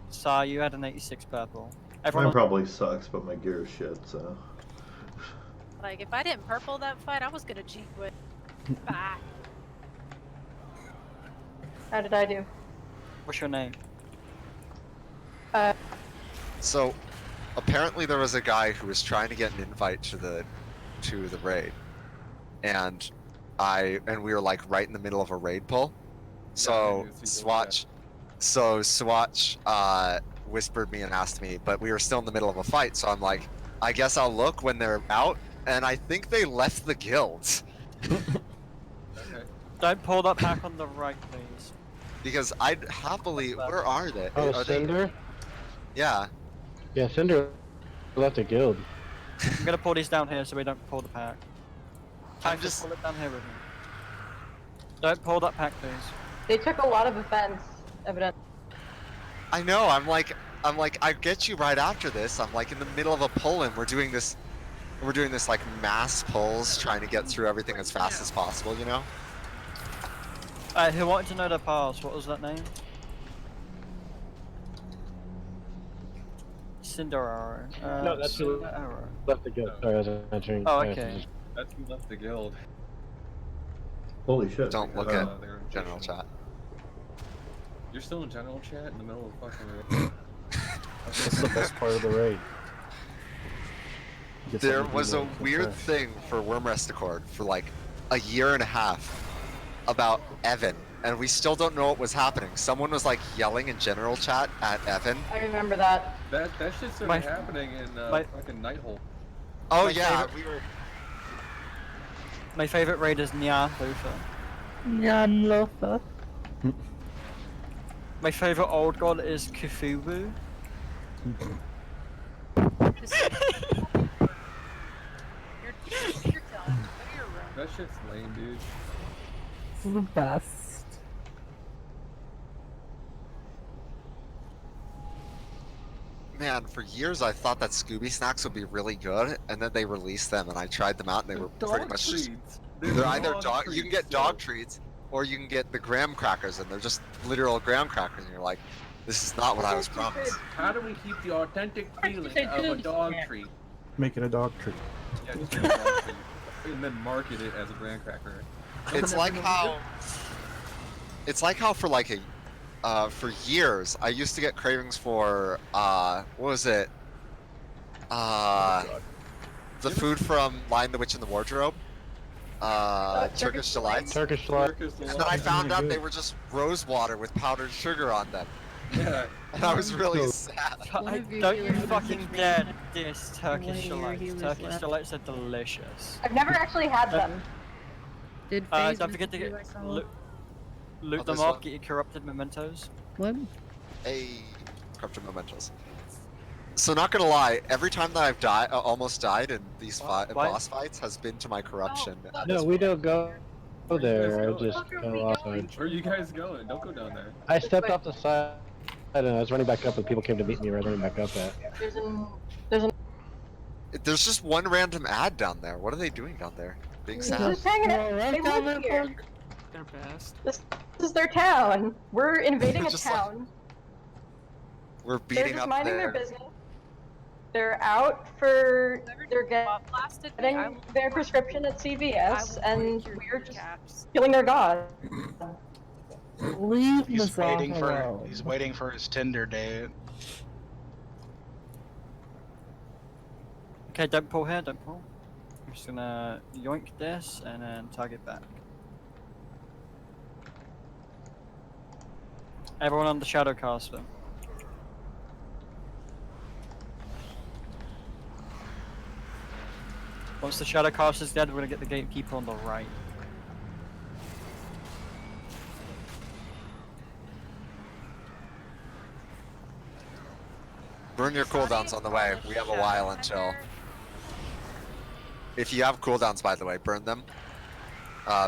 Speaker 10: Sa, you had an 86 purple.
Speaker 19: Mine probably sucks, but my gear is shit, so.
Speaker 12: Like, if I didn't purple that fight, I was gonna G quit. Bye.
Speaker 20: How did I do?
Speaker 10: What's your name?
Speaker 5: So, apparently there was a guy who was trying to get an invite to the raid, and we were like right in the middle of a raid pull. So Swatch whispered me and asked me, but we were still in the middle of a fight. So I'm like, I guess I'll look when they're out, and I think they left the guild.
Speaker 10: Okay. Don't pull that back on the right, please.
Speaker 5: Because I'd happily. Where are they?
Speaker 15: Oh,
Speaker 5: are
Speaker 15: Cinder?
Speaker 5: Yeah.
Speaker 15: Yeah, Cinder left the guild.
Speaker 10: I'm gonna pull these down here so we don't pull the pack. I'm just pull it down here with me. Don't pull that pack, please.
Speaker 20: They took a lot of offense, evidently.
Speaker 5: I know. I'm like, I get you right after this. I'm like in the middle of a pull, and we're doing this like mass pulls, trying to get through everything as fast as possible. You know.
Speaker 10: Who wanted to know the pass? What was that name? Cinder.
Speaker 15: No, that's who left the guild. Sorry, I was answering.
Speaker 10: Oh, okay.
Speaker 7: That's who left the guild.
Speaker 19: Holy shit.
Speaker 5: Don't look at general chat.
Speaker 7: You're still in general chat in the middle of fucking.
Speaker 13: That's the best part of the raid.
Speaker 5: There was a weird thing for Worm Rest Accord for like a year and a half about Evan, and we still don't know what was happening. Someone was like yelling in general chat at Evan.
Speaker 20: I remember that.
Speaker 7: That shit started happening in fucking Nighthole.
Speaker 5: Oh yeah, we were.
Speaker 10: My favorite raid is Nya Lufa.
Speaker 21: Nyan Lofa.
Speaker 10: My favorite old god is Kufubu.
Speaker 7: That shit's lame, dude.
Speaker 21: The best.
Speaker 5: Man, for years I thought that Scooby snacks would be really good, and then they released them, and I tried them out, and they were pretty much just. They're either dog. You can get dog treats, or you can get the graham crackers, and they're just literal graham crackers, and you're like, this is not what I was promised.
Speaker 14: How do we keep the authentic feeling of a dog treat?
Speaker 13: Make it a dog treat.
Speaker 7: Yeah, just make a dog treat. And then market it as a graham cracker.
Speaker 5: It's like how for like for years I used to get cravings for what was it? The food from Lion the Witch in the Wardrobe. Turkish Delights.
Speaker 15: Turkish Delights.
Speaker 5: And then I found out they were just rose water with powdered sugar on them.
Speaker 7: Yeah.
Speaker 5: And I was really sad.
Speaker 10: Don't you fucking dare diss Turkish delights. Turkish delights are delicious.
Speaker 20: I've never actually had them.
Speaker 3: Did
Speaker 10: Don't forget to loot them
Speaker 5: this
Speaker 10: up,
Speaker 5: one.
Speaker 10: get your corrupted mementos.
Speaker 3: What?
Speaker 5: Hey, corrupted mementos. So not gonna lie, every time that I've almost died in these boss fights has been to my corruption.
Speaker 15: No, we don't go there. I just
Speaker 7: Where
Speaker 15: go outside.
Speaker 7: are you guys going? Don't go down there.
Speaker 15: I stepped off the side and I was running back up, and people came to meet me. Right, running back up at.
Speaker 5: There's just one random ad down there. What are they doing down there? Being sad.
Speaker 20: Just hanging out. They live here.
Speaker 9: They're best.
Speaker 20: This is their town. We're invading a
Speaker 5: Just like-
Speaker 20: town.
Speaker 5: We're
Speaker 20: They're
Speaker 5: beating
Speaker 20: just
Speaker 5: up
Speaker 20: minding their
Speaker 5: their.
Speaker 20: business. They're out for getting their prescription at CVS, and we're just killing their god.
Speaker 21: Leave
Speaker 16: He's
Speaker 21: Mazar
Speaker 16: waiting for
Speaker 21: alone.
Speaker 16: he's waiting for his Tinder date.
Speaker 10: Okay, don't pull here, don't pull. I'm just gonna yoink this and then target back. Everyone on the shadow caster. Once the shadow caster's dead, we're gonna get the gatekeeper on the right.
Speaker 5: Burn your cooldowns on the way. We have a while until. If you have cooldowns, by the way, burn them.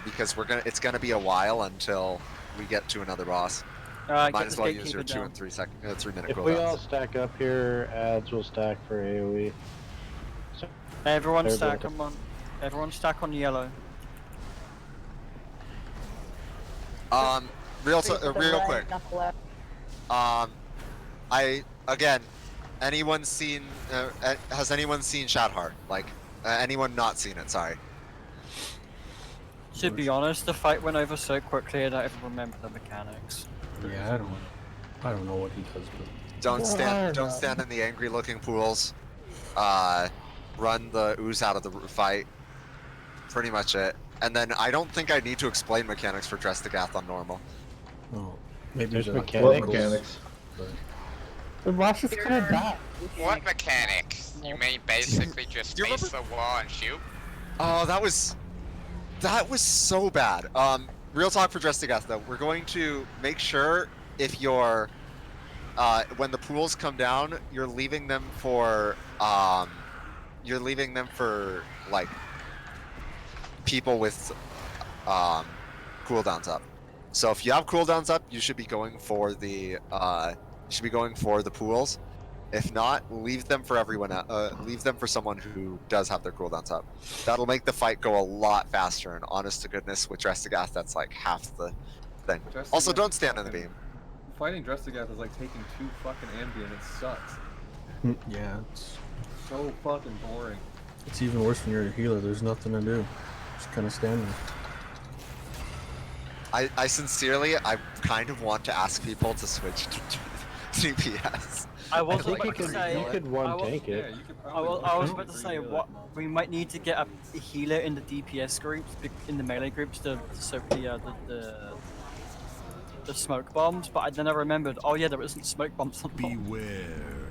Speaker 5: Because it's gonna be a while until we get to another boss. Might
Speaker 10: get
Speaker 5: as
Speaker 10: the
Speaker 5: well use
Speaker 10: gatekeeper
Speaker 5: your 2
Speaker 10: down.
Speaker 5: and 3 minute
Speaker 15: If
Speaker 5: cooldowns.
Speaker 15: we all stack up here, ads will stack for AoE. So,
Speaker 10: Everyone
Speaker 15: There's
Speaker 10: stack
Speaker 15: a-
Speaker 10: on one. Everyone stack on yellow.
Speaker 5: Real quick. Anyone seen? Has anyone seen Shadhar? Like, anyone not seen it? Sorry.
Speaker 10: To be honest, the fight went over so quickly I don't even remember the mechanics.
Speaker 13: Yeah, I don't know what he does. But...
Speaker 5: Don't stand in the angry-looking pools. Run the ooze out of the fight. Pretty much it. And then I don't think I need to explain mechanics for Drestigath on normal.
Speaker 13: Oh, maybe
Speaker 15: There's
Speaker 13: the
Speaker 15: mechanics.
Speaker 19: Mechanics.
Speaker 21: The boss is gonna die.
Speaker 8: What mechanics? You may basically just face the wall and shoot?
Speaker 5: Oh, that was so bad. Real talk for Drestigath though. We're going to make sure if you're when the pools come down, you're leaving them for like people with cooldowns up. So if you have cooldowns up, you should be going for the pools. If not, leave them for everyone. Leave them for someone who does have their cooldowns up. That'll make the fight go a lot faster. And honest to goodness, with Drestigath, that's like half the thing. Also, don't stand in the beam.
Speaker 7: Fighting Drestigath is like taking 2 fucking ambient. It sucks.
Speaker 13: Yeah, it's
Speaker 7: So fucking boring.
Speaker 13: it's even worse when you're a healer. There's nothing to do. Just kind of stand there.
Speaker 5: I sincerely, I kind of want to ask people to switch to DPS.
Speaker 10: I was
Speaker 15: think
Speaker 10: about to say.
Speaker 15: you could one tank it.
Speaker 10: I was about to say what we might need to get a healer in the DPS groups, in the melee groups, to soak the smoke bombs. But then I remembered, oh yeah, there isn't smoke bombs on bombs.
Speaker 18: Beware.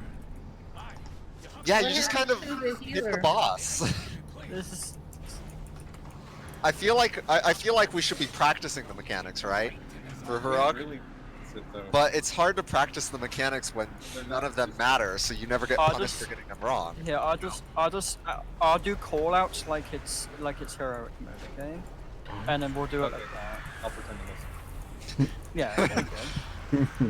Speaker 5: Yeah, you just kind of hit the boss.
Speaker 10: This is.
Speaker 5: I feel like we should be practicing the mechanics, right? For Heroic. But it's hard to practice the mechanics when none of them matter, so you never get punished for getting them wrong.
Speaker 10: Yeah, I'll do call outs like it's heroic mode, okay? And then we'll do it like that.
Speaker 7: I'll pretend to listen.
Speaker 10: Yeah, okay.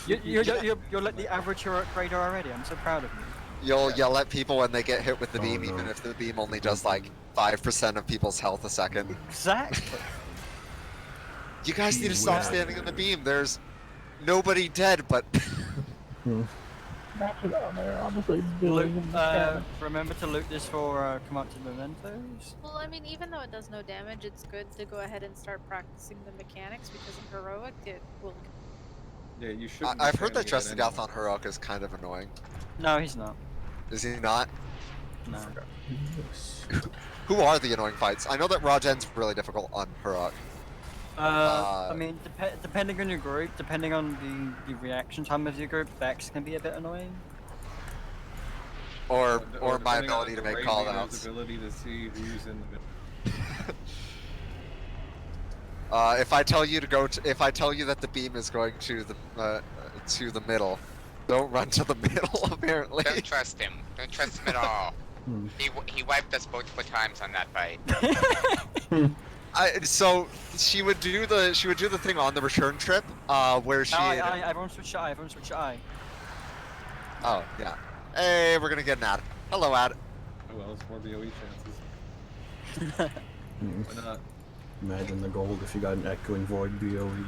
Speaker 10: You're like the average heroic raider already. I'm so proud of you.
Speaker 5: You'll yell at people when they get hit with the beam, even if the beam only does like 5% of people's health a second.
Speaker 10: Exactly.
Speaker 5: You guys need to stop standing in the beam. There's nobody dead, but.
Speaker 10: Remember to loot this for commanded mementos.
Speaker 12: Well, I mean, even though it does no damage, it's good to go ahead and start practicing the mechanics because in heroic it will.
Speaker 7: Yeah, you should.
Speaker 5: I've heard that Drestigath on Heroic is kind of annoying.
Speaker 10: No, he's not.
Speaker 5: Is he not?
Speaker 10: No.
Speaker 5: Who are the annoying fights? I know that Raw Gen's really difficult on Heroic.
Speaker 10: I mean, depending on your group, depending on the reaction time of your group, Vex can be a bit annoying.
Speaker 5: Or my
Speaker 7: depending on
Speaker 5: ability to
Speaker 7: the
Speaker 5: make
Speaker 7: raid
Speaker 5: call
Speaker 7: leader's
Speaker 5: outs.
Speaker 7: ability to see who's in the middle.
Speaker 5: If I tell you to go to, if I tell you that the beam is going to the middle, don't run to the middle. Apparently.
Speaker 8: Don't trust him. Don't trust him at all. He wiped us multiple times on that fight.
Speaker 5: So she would do the thing on the return trip, where she.
Speaker 10: Everyone switch eye. Everyone switch eye.
Speaker 5: Oh yeah. Hey, we're gonna get an ad. Hello, ad.
Speaker 7: Oh well, it's more BOE chances. Why not?
Speaker 13: Imagine the gold if you got an echoing void BOE.
Speaker 7: You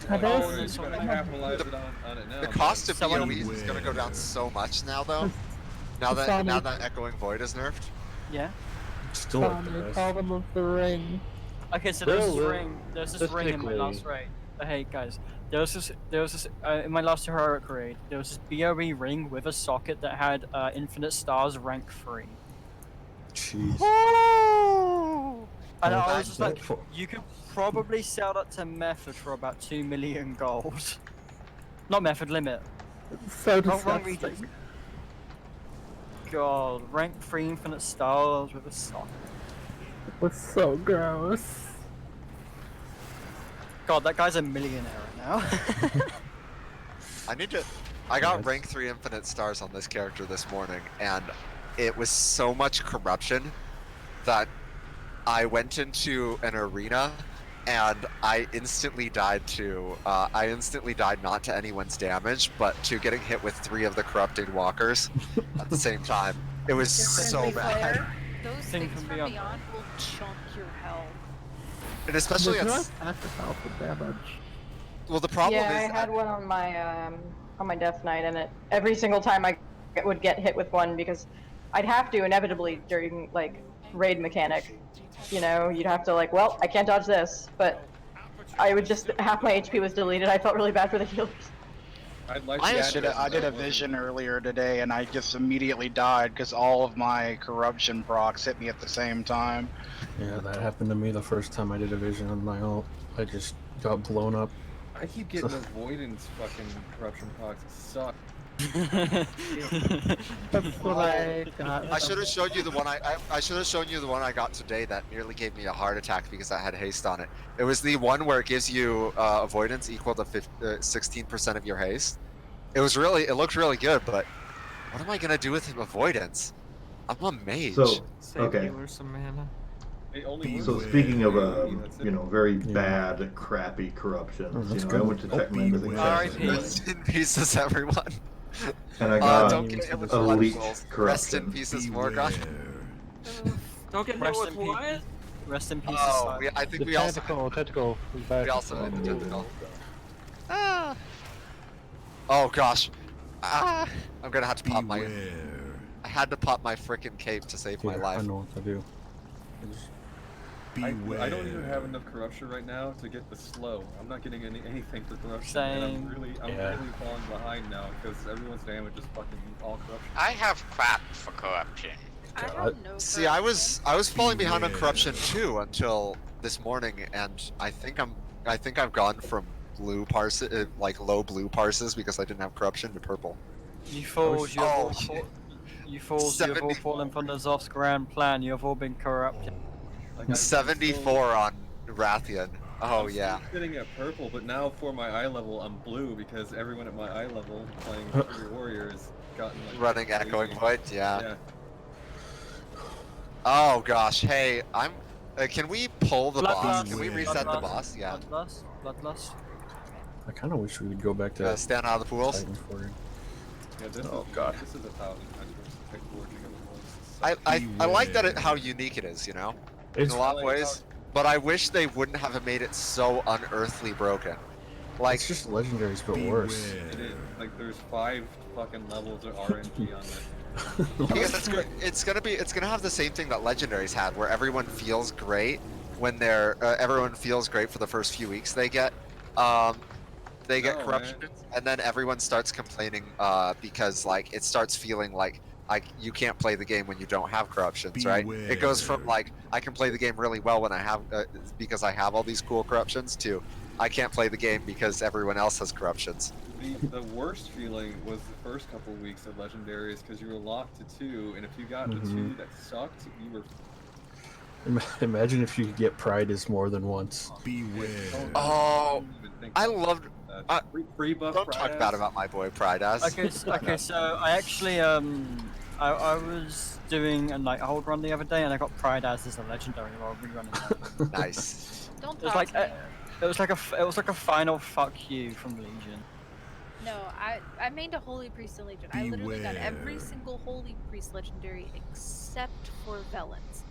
Speaker 7: gotta capitalize on it now.
Speaker 5: The cost of BOEs is gonna go down so much now, though. now that echoing void is nerfed.
Speaker 10: Yeah.
Speaker 13: Still
Speaker 21: Problem of the ring.
Speaker 10: Okay, so there's this ring. There's this ring in my last raid. Hey guys, there was this in my last heroic raid. There was this BOE ring with a socket that had infinite stars rank 3.
Speaker 13: Jeez.
Speaker 10: And I was just like, you could probably sell that to Method for about 2 million gold. Not Method, Limit.
Speaker 21: So
Speaker 10: Wrong
Speaker 21: disgusting.
Speaker 10: region. God, rank 3 infinite stars with a socket.
Speaker 21: It was so gross.
Speaker 10: God, that guy's a millionaire right now.
Speaker 5: I got rank 3 infinite stars on this character this morning, and it was so much corruption that I went into an arena and I instantly died not to anyone's damage, but to getting hit with 3 of the corrupting walkers at the same time. It was so bad.
Speaker 12: Those things from beyond will chunk your health.
Speaker 5: And especially
Speaker 21: There's no passive health with damage.
Speaker 5: Well, the problem
Speaker 20: yeah,
Speaker 5: is
Speaker 20: I had one on my Death Knight, and every single time I would get hit with one because I'd have to inevitably during like raid mechanic. You know, you'd have to like, well, I can't dodge this, but I would just half my HP was deleted. I felt really bad for the healers.
Speaker 16: I did a vision earlier today, and I just immediately died because all of my corruption procs hit me at the same time.
Speaker 13: Yeah, that happened to me the first time I did a vision on my ult. I just got blown up.
Speaker 7: I keep getting avoidance fucking corruption procs. It sucks.
Speaker 21: That's what I got.
Speaker 5: I should have showed you the one I should have shown you the one I got today that nearly gave me a heart attack because I had haste on it. It was the one where it gives you avoidance equal to 16% of your haste. It looked really good, but what am I gonna do with avoidance? I'm a mage.
Speaker 19: So okay.
Speaker 9: Some mana.
Speaker 19: So speaking of very bad, crappy corruption, I went to check my everything.
Speaker 5: Rest in pieces, everyone.
Speaker 19: And I got
Speaker 5: don't get hit with
Speaker 19: elite
Speaker 5: corruption.
Speaker 19: corruption.
Speaker 5: Rest in pieces, Morgoth.
Speaker 9: Don't get hit with what?
Speaker 10: Rest in peace.
Speaker 5: Oh, I think we also
Speaker 21: tentacle.
Speaker 5: We also had the tentacle. Oh gosh. I'm gonna have to pop my. I had to pop my frickin' cape to save my life.
Speaker 13: I know what to do.
Speaker 7: I don't even have enough corruption right now to get the slow. I'm not getting anything for corruption. And I'm really falling behind now because everyone's damage is fucking all corruption.
Speaker 8: I have crap for corruption.
Speaker 5: See, I was falling behind on corruption too until this morning, and I think I've gone from blue parses, like low blue parses, because I didn't have corruption, to purple.
Speaker 10: You fools, you have all fallen from the Zoth's grand plan. You have all been corrupted.
Speaker 5: 74 on Rathian. Oh
Speaker 7: I'm
Speaker 5: yeah.
Speaker 7: still sitting at purple, but now for my eye level, I'm blue because everyone at my eye level playing Fury Warrior has gotten like
Speaker 5: running echoing void. Yeah. Oh gosh. Hey, I'm. Can we pull the boss? Can we reset the boss? Yeah.
Speaker 10: Bloodlust.
Speaker 13: I kind of wish we would go back to
Speaker 5: stand out of the pools.
Speaker 7: Yeah, this
Speaker 13: oh god.
Speaker 7: This is 1,000 times worse
Speaker 5: I like that how unique it is, you know, in a lot of ways. But I wish they wouldn't have made it so unearthly broken. Like
Speaker 13: it's just legendaries, but worse.
Speaker 7: It is. Like there's 5 fucking levels of RNG on this.
Speaker 5: Because it's gonna have the same thing that legendaries had, where everyone feels great when they're everyone feels great for the first few weeks they get corruption, and then everyone starts complaining because like it starts feeling like you can't play the game when you don't have corruptions, right? It goes from like I can play the game really well when I have because I have all these cool corruptions to I can't play the game because everyone else has corruptions.
Speaker 7: The worst feeling was the first couple of weeks of legendaries because you were locked to 2, and if you got to 2 that sucked, you were.
Speaker 13: Imagine if you could get Pridus more than once.
Speaker 18: Beware.
Speaker 5: Oh, I loved.
Speaker 7: Free buff.
Speaker 5: Don't talk bad about my boy Prydas.
Speaker 10: Okay, so I actually I was doing a Nighthold run the other day, and I got Prydas as a legendary while rerunning that.
Speaker 5: Nice.
Speaker 12: Don't
Speaker 10: It was
Speaker 12: talk
Speaker 10: like
Speaker 12: to me.
Speaker 10: it was like a final fuck you from Legion.
Speaker 12: No, I mained a Holy Priest in Legion. I literally got every single Holy Priest legendary except for Velens.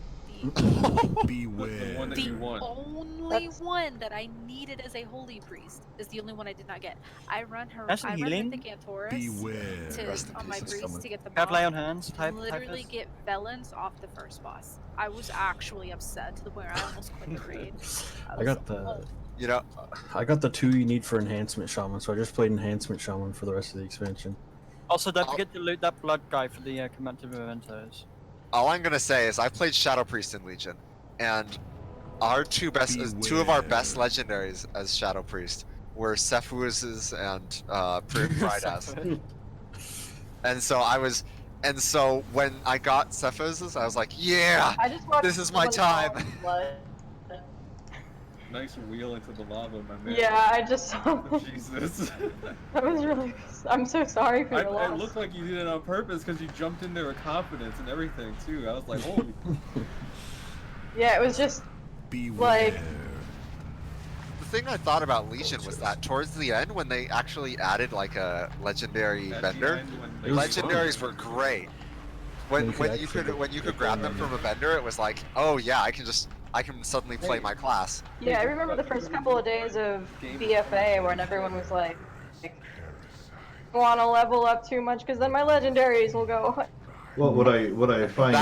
Speaker 18: Beware.
Speaker 7: The one that
Speaker 12: The
Speaker 7: you want.
Speaker 12: only one that I needed as a Holy Priest is the only one I did not get. I run her.
Speaker 10: That's
Speaker 12: I run
Speaker 10: healing.
Speaker 12: Mythic Antorus
Speaker 18: Beware.
Speaker 12: on my priest to get the
Speaker 10: Have
Speaker 12: buff.
Speaker 10: lay on hands type.
Speaker 12: Literally get Velens off the first boss. I was actually upset to the point where I almost quit the raid.
Speaker 13: I got the.
Speaker 5: You know,
Speaker 13: I got the 2 you need for Enhancement Shaman, so I just played Enhancement Shaman for the rest of the expansion.
Speaker 10: Also, don't forget to loot that blood guy for the commemorative mementos.
Speaker 5: all I'm gonna say is I played Shadow Priest in Legion, and our two of our best legendaries as Shadow Priest were Cephalus and Prydas. And so when I got Cephalus, I was like, yeah, this is my time.
Speaker 7: Nice wheel into the lava, my man.
Speaker 20: Yeah, I just saw.
Speaker 7: Jesus.
Speaker 20: That was really. I'm so sorry for your loss.
Speaker 7: It looked like you did it on purpose because you jumped in there with confidence and everything too. I was like, holy.
Speaker 20: Yeah, it was just like.
Speaker 5: The thing I thought about Legion was that towards the end, when they actually added like a legendary vendor, legendaries were great. When you could grab them from a vendor, it was like, oh yeah, I can suddenly play my class.
Speaker 20: Yeah, I remember the first couple of days of BFA when everyone was like want to level up too much because then my legendaries will go.
Speaker 19: Well, what I find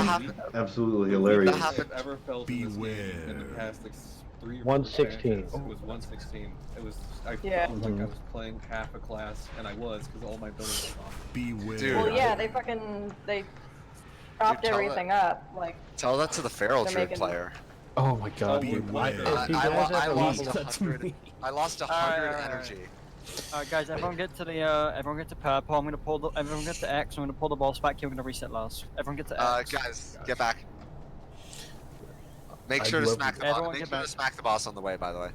Speaker 19: absolutely hilarious.
Speaker 7: Ever felt in this game in the past like 3 or 4
Speaker 15: 116.
Speaker 7: expansions, it was 116. It was I felt like I was playing half a class, and I was because all my buildings were off.
Speaker 18: Beware.
Speaker 20: Well, yeah, they propped everything up like.
Speaker 5: Tell that to the Feral
Speaker 20: They're
Speaker 5: Druid
Speaker 20: making-
Speaker 5: player.
Speaker 13: Oh my god.
Speaker 5: I lost 100 energy.
Speaker 10: Alright guys, everyone get to purple. I'm gonna pull everyone get to X. I'm gonna pull the boss back here. We're gonna reset last. Everyone get to X.
Speaker 5: Guys, get back. Make sure to smack the boss. Make sure to smack the boss on the way. By the way.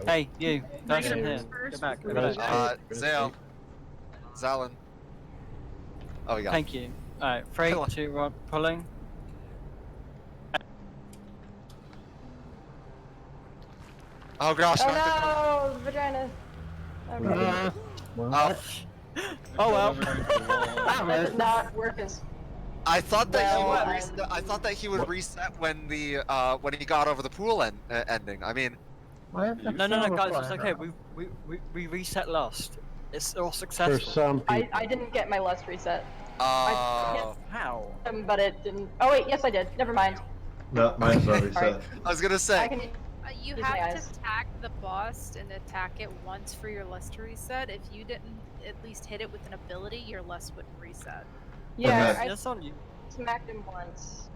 Speaker 10: Hey, you. That's in here. Get back.
Speaker 5: Zale. Zalen. Oh, we got.
Speaker 10: Thank you. Alright, 3, 2, 1, pulling.
Speaker 5: Oh gosh.
Speaker 20: Oh no, vagina. Okay.
Speaker 10: Oh well.
Speaker 20: That did not work as.
Speaker 5: I thought that he would reset when when he got over the pool ending. I mean.
Speaker 10: No, guys, it's okay. We reset last. It's all successful.
Speaker 15: For some people.
Speaker 20: I didn't get my lust reset.
Speaker 5: Oh.
Speaker 10: How?
Speaker 20: But it didn't. Oh wait, yes I did. Never mind.
Speaker 19: No, mine's not reset.
Speaker 5: I was gonna say.
Speaker 12: You
Speaker 20: Use my
Speaker 12: have
Speaker 20: eyes.
Speaker 12: to attack the boss and attack it once for your lust to reset. If you didn't at least hit it with an ability, your lust wouldn't reset.
Speaker 20: Yeah,
Speaker 19: Okay.
Speaker 10: That's on you.
Speaker 20: Smacked him once.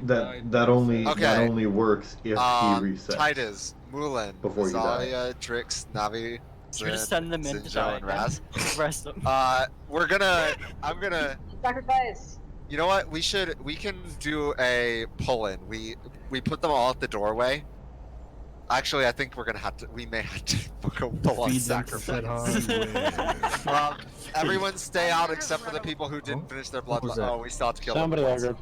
Speaker 19: That only works if he resets.
Speaker 5: Titus, Mulan,
Speaker 19: Before you die.
Speaker 5: Zalia, Drix, Navi,
Speaker 10: Should we just send them in to
Speaker 5: Zinjo,
Speaker 10: die
Speaker 5: and Raz.
Speaker 10: Rest them.
Speaker 5: I'm gonna.
Speaker 20: Sacrifice.
Speaker 5: You know what? We can do a pull-in. We put them all at the doorway. Actually, I think we may have to book a full-on sacrifice. Everyone stay out except for the people who didn't finish their blood. Oh, we still have to kill
Speaker 15: Somebody
Speaker 5: them.
Speaker 15: aggroed.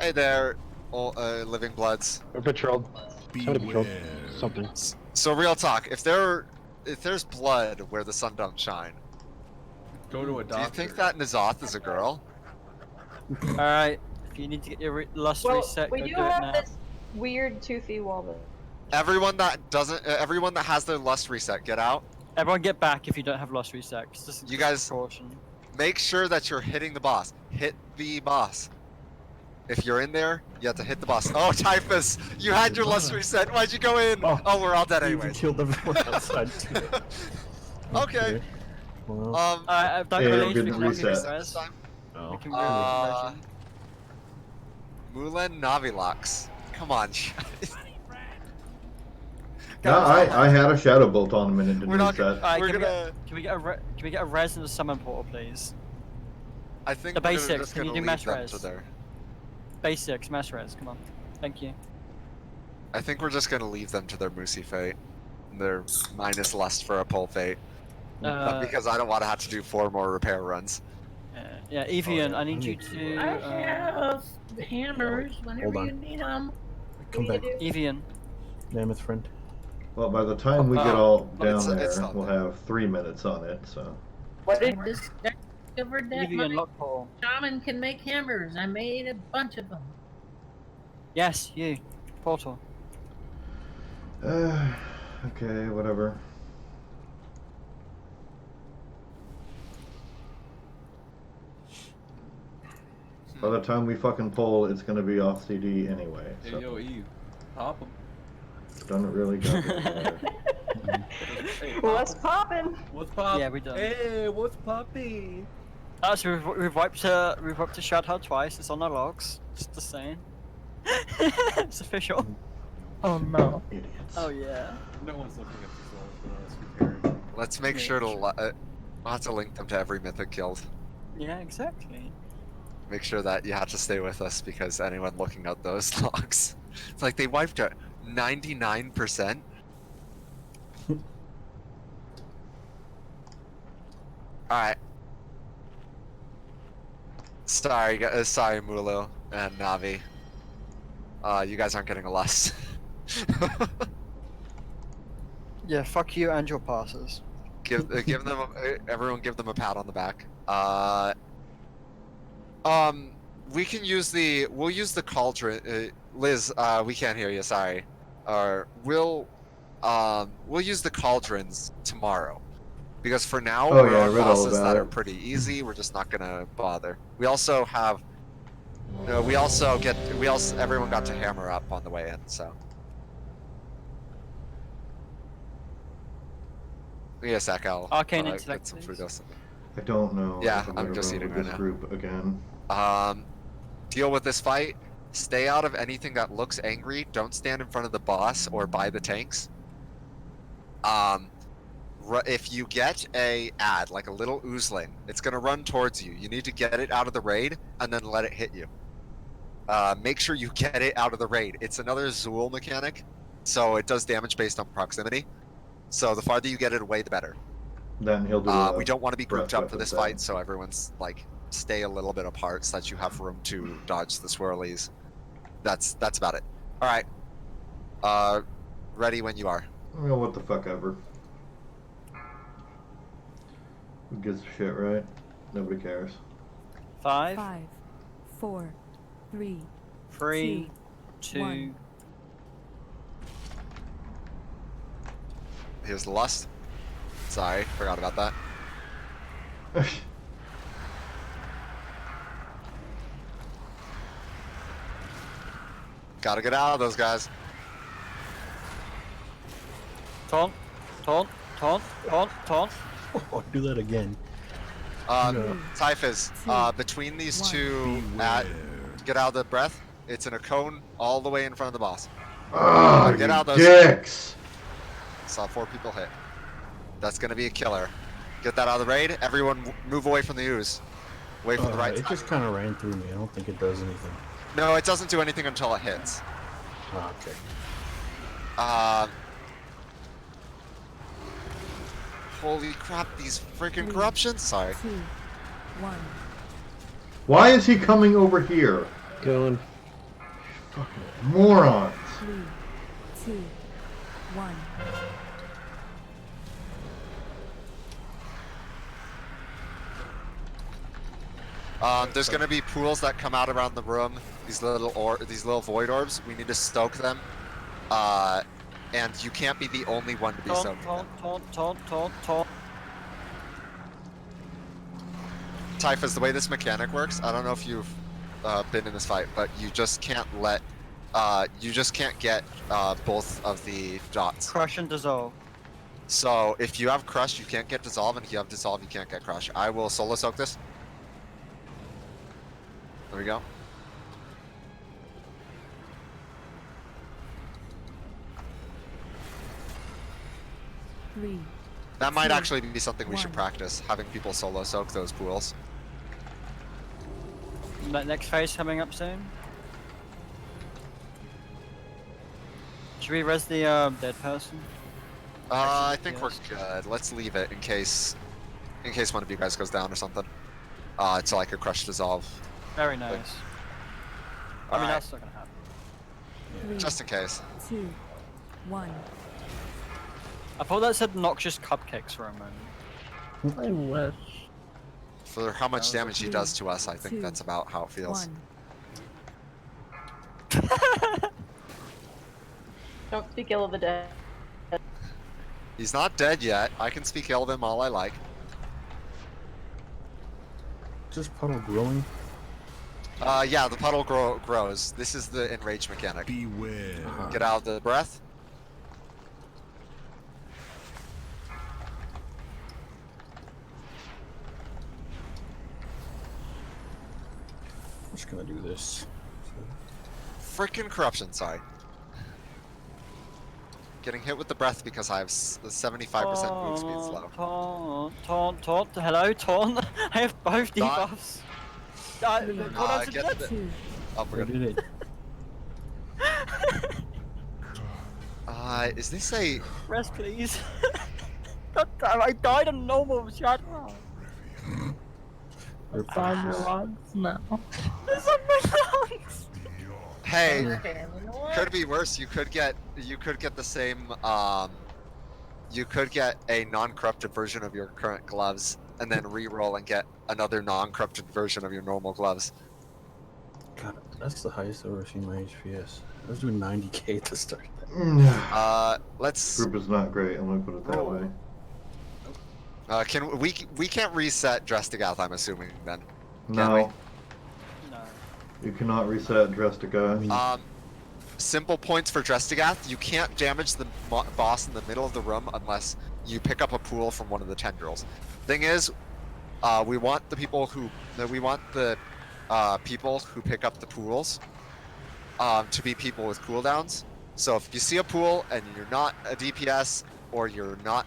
Speaker 5: Hey there, living bloods.
Speaker 15: Or patrolled. Somebody patrolled something.
Speaker 5: So real talk, if there's blood where the sun don't shine,
Speaker 7: Go to a doctor.
Speaker 5: do you think that N'Zoth is a girl?
Speaker 10: Alright, if you need to get your lust
Speaker 20: Well,
Speaker 10: reset,
Speaker 20: we
Speaker 10: go
Speaker 20: do
Speaker 10: do it
Speaker 20: have
Speaker 10: now.
Speaker 20: this weird toothy wall.
Speaker 5: Everyone that has their lust reset, get out.
Speaker 10: Everyone get back if you don't have lust reset. Just
Speaker 5: You guys
Speaker 10: caution.
Speaker 5: make sure that you're hitting the boss. Hit the boss. If you're in there, you have to hit the boss. Oh, Typhus, you had your lust reset. Why'd you go in? Oh, we're all dead
Speaker 13: You
Speaker 5: anyway.
Speaker 13: killed everyone outside too.
Speaker 5: Okay.
Speaker 13: Well,
Speaker 10: I've done
Speaker 19: Yeah,
Speaker 10: release,
Speaker 19: good
Speaker 10: we can lock it
Speaker 19: reset.
Speaker 10: in, Rez.
Speaker 13: Oh.
Speaker 10: We can reversion.
Speaker 5: Mulan Navilox. Come on,
Speaker 19: No, I had a Shadow Bolt on him and it didn't
Speaker 10: We're not
Speaker 19: reset.
Speaker 10: gonna.
Speaker 5: We're
Speaker 10: Can
Speaker 5: gonna.
Speaker 10: we get a res in the summon portal, please?
Speaker 5: I think
Speaker 10: The
Speaker 5: we're
Speaker 10: basics.
Speaker 5: just
Speaker 10: Can you
Speaker 5: gonna
Speaker 10: do
Speaker 5: leave
Speaker 10: mass
Speaker 5: them
Speaker 10: res?
Speaker 5: to their.
Speaker 10: Basics, mass res. Come on. Thank you.
Speaker 5: I think we're just gonna leave them to their Moosey fate. Their minus lust for a pull fate. Because I don't want to have to do 4 more repair runs.
Speaker 10: Yeah, Evian, I need you to.
Speaker 4: I have hammers
Speaker 13: Hold
Speaker 4: whenever
Speaker 13: on.
Speaker 4: you need them.
Speaker 13: Come back.
Speaker 10: Evian.
Speaker 13: Mammoth friend.
Speaker 19: Well, by the time we get all down
Speaker 5: it's
Speaker 19: there,
Speaker 5: not
Speaker 19: we'll have 3 minutes on it, so.
Speaker 4: What did discovered that
Speaker 10: Evian
Speaker 4: my
Speaker 10: lockball.
Speaker 4: shaman can make hammers. I made a bunch of them.
Speaker 10: Yes, you. Portal.
Speaker 19: Okay, whatever. By the time we fucking pull, it's gonna be off CD anyway.
Speaker 7: Hey,
Speaker 19: So.
Speaker 7: yo, Eve. Pop him.
Speaker 19: Doesn't really goddamn matter.
Speaker 20: What's poppin'?
Speaker 7: What's pop?
Speaker 10: Yeah, we done.
Speaker 7: Hey, what's poppy?
Speaker 10: So we've wiped to Shadhard twice. It's on our logs. Just the saying. It's official.
Speaker 21: Oh no.
Speaker 19: Idiots.
Speaker 10: Oh yeah.
Speaker 7: No one's looking at these rolls for us. Who cares?
Speaker 5: Let's make sure to. I'll have to link them to every mythic killed.
Speaker 10: Yeah, exactly.
Speaker 5: Make sure that you have to stay with us because anyone looking at those logs, it's like they wiped out 99%. Alright. Sorry, sorry, Mulu and Navi. You guys aren't getting a lust.
Speaker 10: Yeah, fuck you and your passes.
Speaker 5: Give them everyone give them a pat on the back. We can use we'll use the cauldron. Liz, we can't hear you. Sorry. We'll use the cauldrons tomorrow, because for now
Speaker 19: Oh,
Speaker 5: we're
Speaker 19: yeah, I
Speaker 5: on
Speaker 19: read all
Speaker 5: bosses
Speaker 19: about
Speaker 5: that
Speaker 19: it.
Speaker 5: are pretty easy. We're just not gonna bother. We also have. Everyone got to hammer up on the way in, so. Give me a sec, I'll
Speaker 10: Arcane
Speaker 5: get
Speaker 10: intellect,
Speaker 5: some
Speaker 10: please.
Speaker 5: food or something.
Speaker 19: I don't know.
Speaker 5: Yeah,
Speaker 19: if
Speaker 5: I'm
Speaker 19: gonna
Speaker 5: just
Speaker 19: run
Speaker 5: eating
Speaker 19: with
Speaker 5: right
Speaker 19: this
Speaker 5: now.
Speaker 19: group again.
Speaker 5: Deal with this fight. Stay out of anything that looks angry. Don't stand in front of the boss or by the tanks. If you get a ad, like a little oozling, it's gonna run towards you. You need to get it out of the raid and then let it hit you. Make sure you get it out of the raid. It's another Zool mechanic, so it does damage based on proximity. So the farther you get it away, the better.
Speaker 19: Then he'll do.
Speaker 5: We don't want to be grouped
Speaker 19: breath
Speaker 5: up for this
Speaker 19: weapon
Speaker 5: fight, so everyone's like stay a little bit apart so that you have room to dodge the swirlies. That's about it. All right. Ready when you are.
Speaker 19: Well, what the fuck ever. Who gives a shit, right? Nobody cares.
Speaker 10: 5,
Speaker 17: 5, 4, 3,
Speaker 10: 3, 2.
Speaker 17: 1.
Speaker 5: Here's the lust. Sorry, forgot about that. Gotta get out of those guys.
Speaker 10: Taunt, taunt, taunt, taunt, taunt.
Speaker 13: Oh, do that again.
Speaker 5: Typhus, between these two, get out of the breath. It's in a cone all the way in front of the boss.
Speaker 19: Ah,
Speaker 5: Get out
Speaker 19: you
Speaker 5: those
Speaker 19: dicks!
Speaker 5: Saw 4 people hit. That's gonna be a killer. Get that out of the raid. Everyone move away from the ooze. Wait for the right
Speaker 13: It just kind of ran through me. I don't think it does anything.
Speaker 5: No, it doesn't do anything until it hits.
Speaker 13: Oh, okay.
Speaker 5: Holy crap, these freaking corruptions! Sorry.
Speaker 17: 2, 1.
Speaker 19: Why is he coming over here?
Speaker 13: Going.
Speaker 19: Fucking morons.
Speaker 17: 3, 2, 1.
Speaker 5: There's gonna be pools that come out around the room. These little void orbs. We need to stoke them. And you can't be the only one to be soaking them.
Speaker 10: Taunt.
Speaker 5: Typhus, the way this mechanic works, I don't know if you've been in this fight, but you just can't get both of the dots.
Speaker 10: Crush and dissolve.
Speaker 5: So if you have crush, you can't get dissolve, and if you have dissolve, you can't get crush. I will solo soak this. There we go.
Speaker 17: Three.
Speaker 5: That might
Speaker 17: two,
Speaker 5: actually be something we should
Speaker 17: one.
Speaker 5: practice, having people solo soak those pools.
Speaker 10: That next phase coming up soon. Should we res the dead person?
Speaker 5: I think we're good. Let's leave it in case one of you guys goes down or something. It's like a crush dissolve.
Speaker 10: Very nice. I mean,
Speaker 5: Alright.
Speaker 10: that's not gonna happen.
Speaker 17: Three,
Speaker 5: Just in case.
Speaker 17: 2, 1.
Speaker 10: I thought that said noxious cupcakes for a moment.
Speaker 21: I wish.
Speaker 5: For how much damage he does to us, I think that's about how it feels.
Speaker 17: 1.
Speaker 20: Don't speak ill of the dead.
Speaker 5: He's not dead yet. I can speak ill of him all I like.
Speaker 13: Just puddle growing.
Speaker 5: Yeah, the puddle grows. This is the enrage mechanic.
Speaker 18: Beware.
Speaker 5: Get out of the breath.
Speaker 13: I'm just gonna do this.
Speaker 5: Frickin' corruption, sorry. Getting hit with the breath because I have 75% move speed slow.
Speaker 10: Taunt, hello, Taunt. I have both
Speaker 5: Not-
Speaker 10: debuffs.
Speaker 5: Get the... Oh, we're good. Is this a...
Speaker 10: Rest, please. God damn, I died on normal, shut up.
Speaker 21: It's on your logs now.
Speaker 10: It's on my lungs.
Speaker 5: Hey,
Speaker 4: Okay, you know what?
Speaker 5: could be worse. You could get the same, you could get a non-corrupted version of your current gloves, and then re-roll and get another non-corrupted version of your normal gloves.
Speaker 13: God, that's the highest I've ever seen my HPS. I was doing 90k to start that.
Speaker 5: Let's...
Speaker 19: Group is not great, I'm gonna put it that way.
Speaker 5: Can we can't reset Drestigath, I'm assuming, then? Can
Speaker 19: No.
Speaker 5: we?
Speaker 10: No.
Speaker 19: You cannot reset Drestigath.
Speaker 5: Simple points for Drestigath. You can't damage the boss in the middle of the room unless you pick up a pool from one of the tendrils. Thing is, we want the people who pick up the pools to be people with cooldowns. So if you see a pool and you're not a DPS or you're not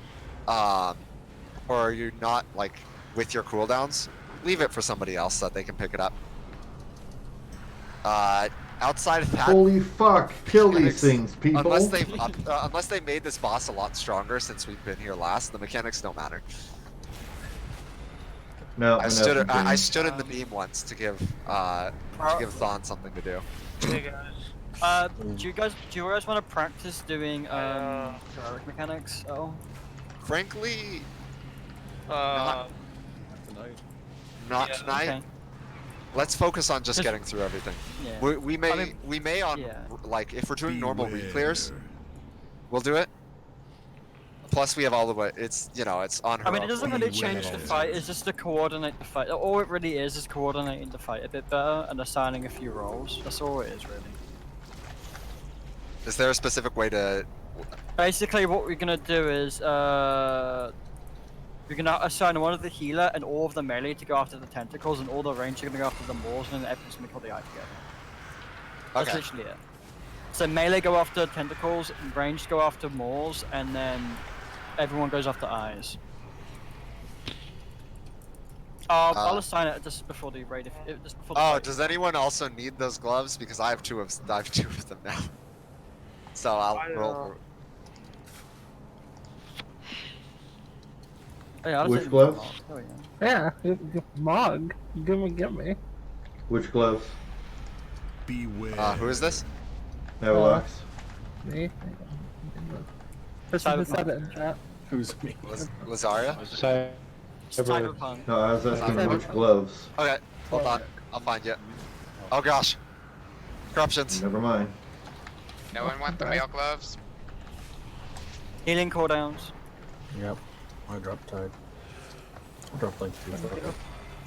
Speaker 5: like with your cooldowns, leave it for somebody else so that they can pick it up. Outside of that,
Speaker 19: Holy fuck! Kill these things, people!
Speaker 5: unless they made this boss a lot stronger since we've been here last, the mechanics don't matter.
Speaker 19: No,
Speaker 5: I stood in the beam once to give Thon something to do.
Speaker 10: Hey guys. Do you guys want to practice doing heroic mechanics at all?
Speaker 5: Frankly,
Speaker 7: Tonight.
Speaker 5: not tonight.
Speaker 10: Okay.
Speaker 5: Let's focus on just getting through everything.
Speaker 10: Yeah.
Speaker 5: We may like if we're doing normal re-clears, we'll do it. Plus we have all the way. It's it's on.
Speaker 10: I mean, it doesn't really change the fight. It's just to coordinate the fight. All it really is coordinating the fight a bit better and assigning a few roles. That's all it is really.
Speaker 5: Is there a specific way to?
Speaker 10: Basically, what we're gonna do is we're gonna assign one of the healer and all of the melee to go after the tentacles, and all the range are gonna go after the maws, and then everyone's gonna kill the eye together. That's
Speaker 5: Okay.
Speaker 10: literally it. So melee go after tentacles, range go after maws, and then everyone goes after eyes. I'll assign it just before the raid. Just before the fight.
Speaker 5: Does anyone also need those gloves? Because I have two of them now. So I'll roll.
Speaker 10: Yeah,
Speaker 19: Which gloves?
Speaker 10: Oh,
Speaker 21: Yeah, Mog. Give me.
Speaker 19: Which gloves?
Speaker 18: Beware.
Speaker 5: Who is this?
Speaker 19: Neverlox.
Speaker 21: Me. Person who said it in chat.
Speaker 13: Who's me?
Speaker 5: Lazaria?
Speaker 10: Cyberpunk.
Speaker 19: No, I was asking which gloves.
Speaker 5: Okay, hold on. I'll find you. Oh gosh. Corruptions.
Speaker 19: Never mind.
Speaker 8: No one want the male gloves?
Speaker 10: Healing cooldowns.
Speaker 13: Yep. I dropped tide. I dropped like 2.
Speaker 10: Can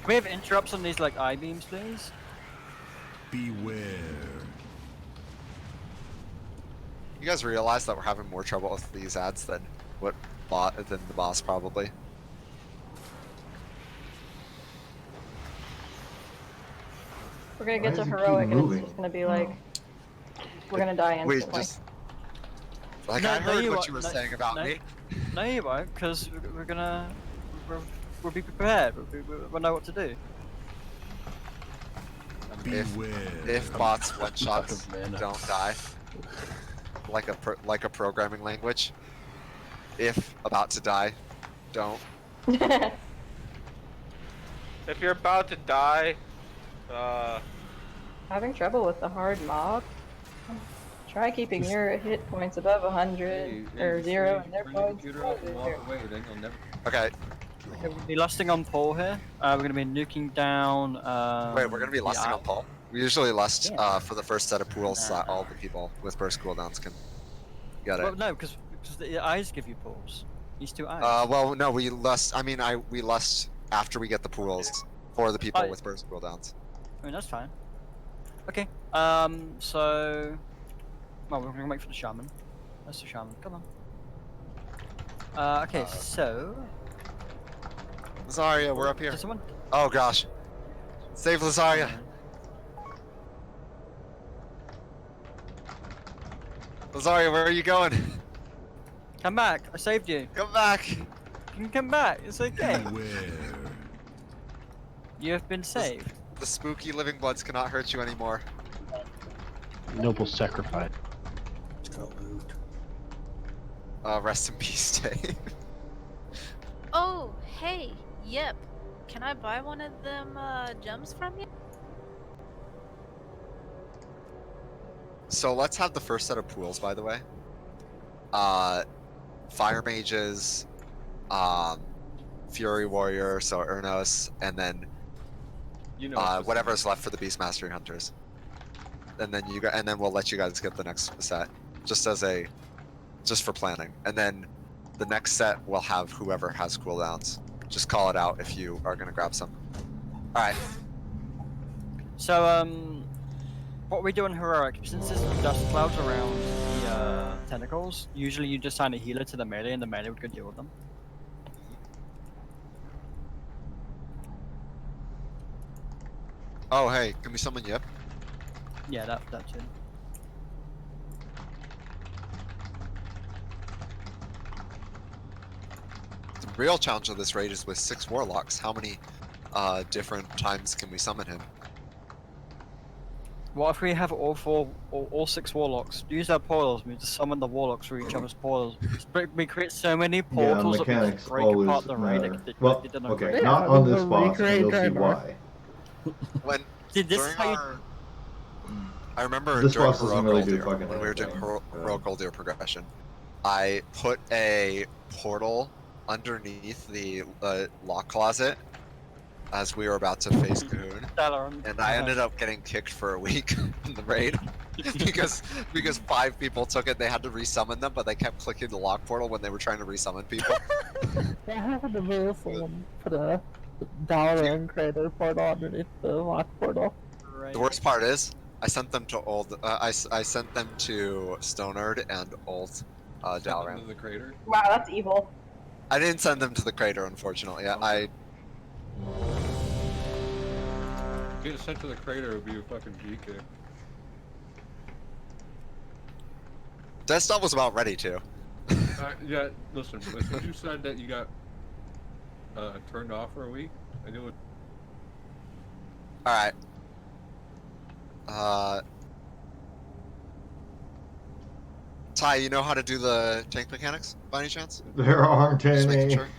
Speaker 10: we have interrupts on these like eye beams, please?
Speaker 18: Beware.
Speaker 5: You guys realize that we're having more trouble with these ads than the boss probably.
Speaker 20: we're gonna get
Speaker 19: Why
Speaker 20: to
Speaker 19: does it keep
Speaker 20: heroic, and it's
Speaker 19: moving?
Speaker 20: just gonna be like we're gonna die
Speaker 5: We
Speaker 20: instantly.
Speaker 5: just like
Speaker 10: No,
Speaker 5: I
Speaker 10: no,
Speaker 5: heard
Speaker 10: you
Speaker 5: what
Speaker 10: won't.
Speaker 5: you were
Speaker 10: No,
Speaker 5: saying about
Speaker 10: no.
Speaker 5: me.
Speaker 10: No, you won't, because we'll be prepared. We'll know what to do.
Speaker 5: If bots one shots don't die, like a programming language. If about to die, don't.
Speaker 2: If you're about to die,
Speaker 20: Having trouble with the hard mob? Try keeping your hit points above 100 or 0 and their points.
Speaker 5: Okay.
Speaker 10: Okay, we're gonna be lusting on Paul here. We're gonna be nuking down.
Speaker 5: Wait, we're gonna be lusting on Paul. We usually lust for the first set of pools, so
Speaker 10: Nah.
Speaker 5: all the people with burst cooldowns can get it.
Speaker 10: Well, no, because the eyes give you pulls. These two eyes.
Speaker 5: Well, no, we lust. I mean, we lust after we get the pools for the people with burst cooldowns.
Speaker 10: I mean, that's fine. Okay. So, well, we're gonna wait for the shaman. That's the shaman. Come on. Okay. So.
Speaker 5: Lazaria, we're up here.
Speaker 10: Does someone?
Speaker 5: Oh gosh. Save Lazaria. Lazaria, where are you going?
Speaker 10: Come back! I saved you.
Speaker 5: Come back.
Speaker 10: You can come back. It's okay. You have been saved.
Speaker 5: The spooky living bloods cannot hurt you anymore.
Speaker 15: Noble sacrifice.
Speaker 5: Rest in peace, Dave.
Speaker 12: Oh, hey, yep. Can I buy one of them gems from you?
Speaker 5: So let's have the first set of pools, by the way. Fire mages, Fury Warrior, so Urnos, and then whatever's left for the Beast Mastery Hunters. And then we'll let you guys get the next set, just for planning. And then the next set will have whoever has cooldowns. Just call it out if you are gonna grab some. All right.
Speaker 10: So what we do in heroic, since there's dust clouds around the tentacles, usually you just assign a healer to the melee, and the melee would go deal with them.
Speaker 5: Oh hey, can we summon Yip?
Speaker 10: Yeah, that too.
Speaker 5: The real challenge of this raid is with 6 warlocks. How many different times can we summon him?
Speaker 10: What if we have all 6 warlocks? Use our portals, we just summon the warlocks for each other's portals. We create so many portals that we
Speaker 19: mechanics
Speaker 10: just break
Speaker 19: always
Speaker 10: apart the raid.
Speaker 19: matter.
Speaker 10: It
Speaker 19: Well,
Speaker 10: didn't
Speaker 19: okay,
Speaker 10: break.
Speaker 19: not on this boss, and you'll see why.
Speaker 5: When
Speaker 10: Did this
Speaker 5: during
Speaker 10: how you-
Speaker 5: our, I remember
Speaker 19: This
Speaker 5: during
Speaker 19: boss doesn't
Speaker 5: heroic
Speaker 19: really
Speaker 5: Old
Speaker 19: do
Speaker 5: Year,
Speaker 19: fucking
Speaker 5: when we were doing
Speaker 19: anything.
Speaker 5: heroic Old Year progression, I put a portal underneath the lock closet as we were about to face Cahoon, and I ended up getting kicked for a week in the raid because 5 people took it. They had to resummon them, but they kept clicking the lock portal when they were trying to resummon people.
Speaker 21: What happened to me if someone put a Dalaran crater portal underneath the lock portal?
Speaker 5: The worst part is, I sent them to I sent them to Stonard and old Dalaran.
Speaker 7: The crater.
Speaker 20: Wow, that's evil.
Speaker 5: I didn't send them to the crater, unfortunately. I
Speaker 7: Getting sent to the crater would be a fucking GK.
Speaker 5: Desktop was about ready to.
Speaker 7: Yeah, listen, but since you said that you got turned off for a week, I knew it.
Speaker 5: Alright. Ty, you know how to do the tank mechanics by any chance?
Speaker 19: There aren't
Speaker 5: Just making
Speaker 19: any.
Speaker 5: sure.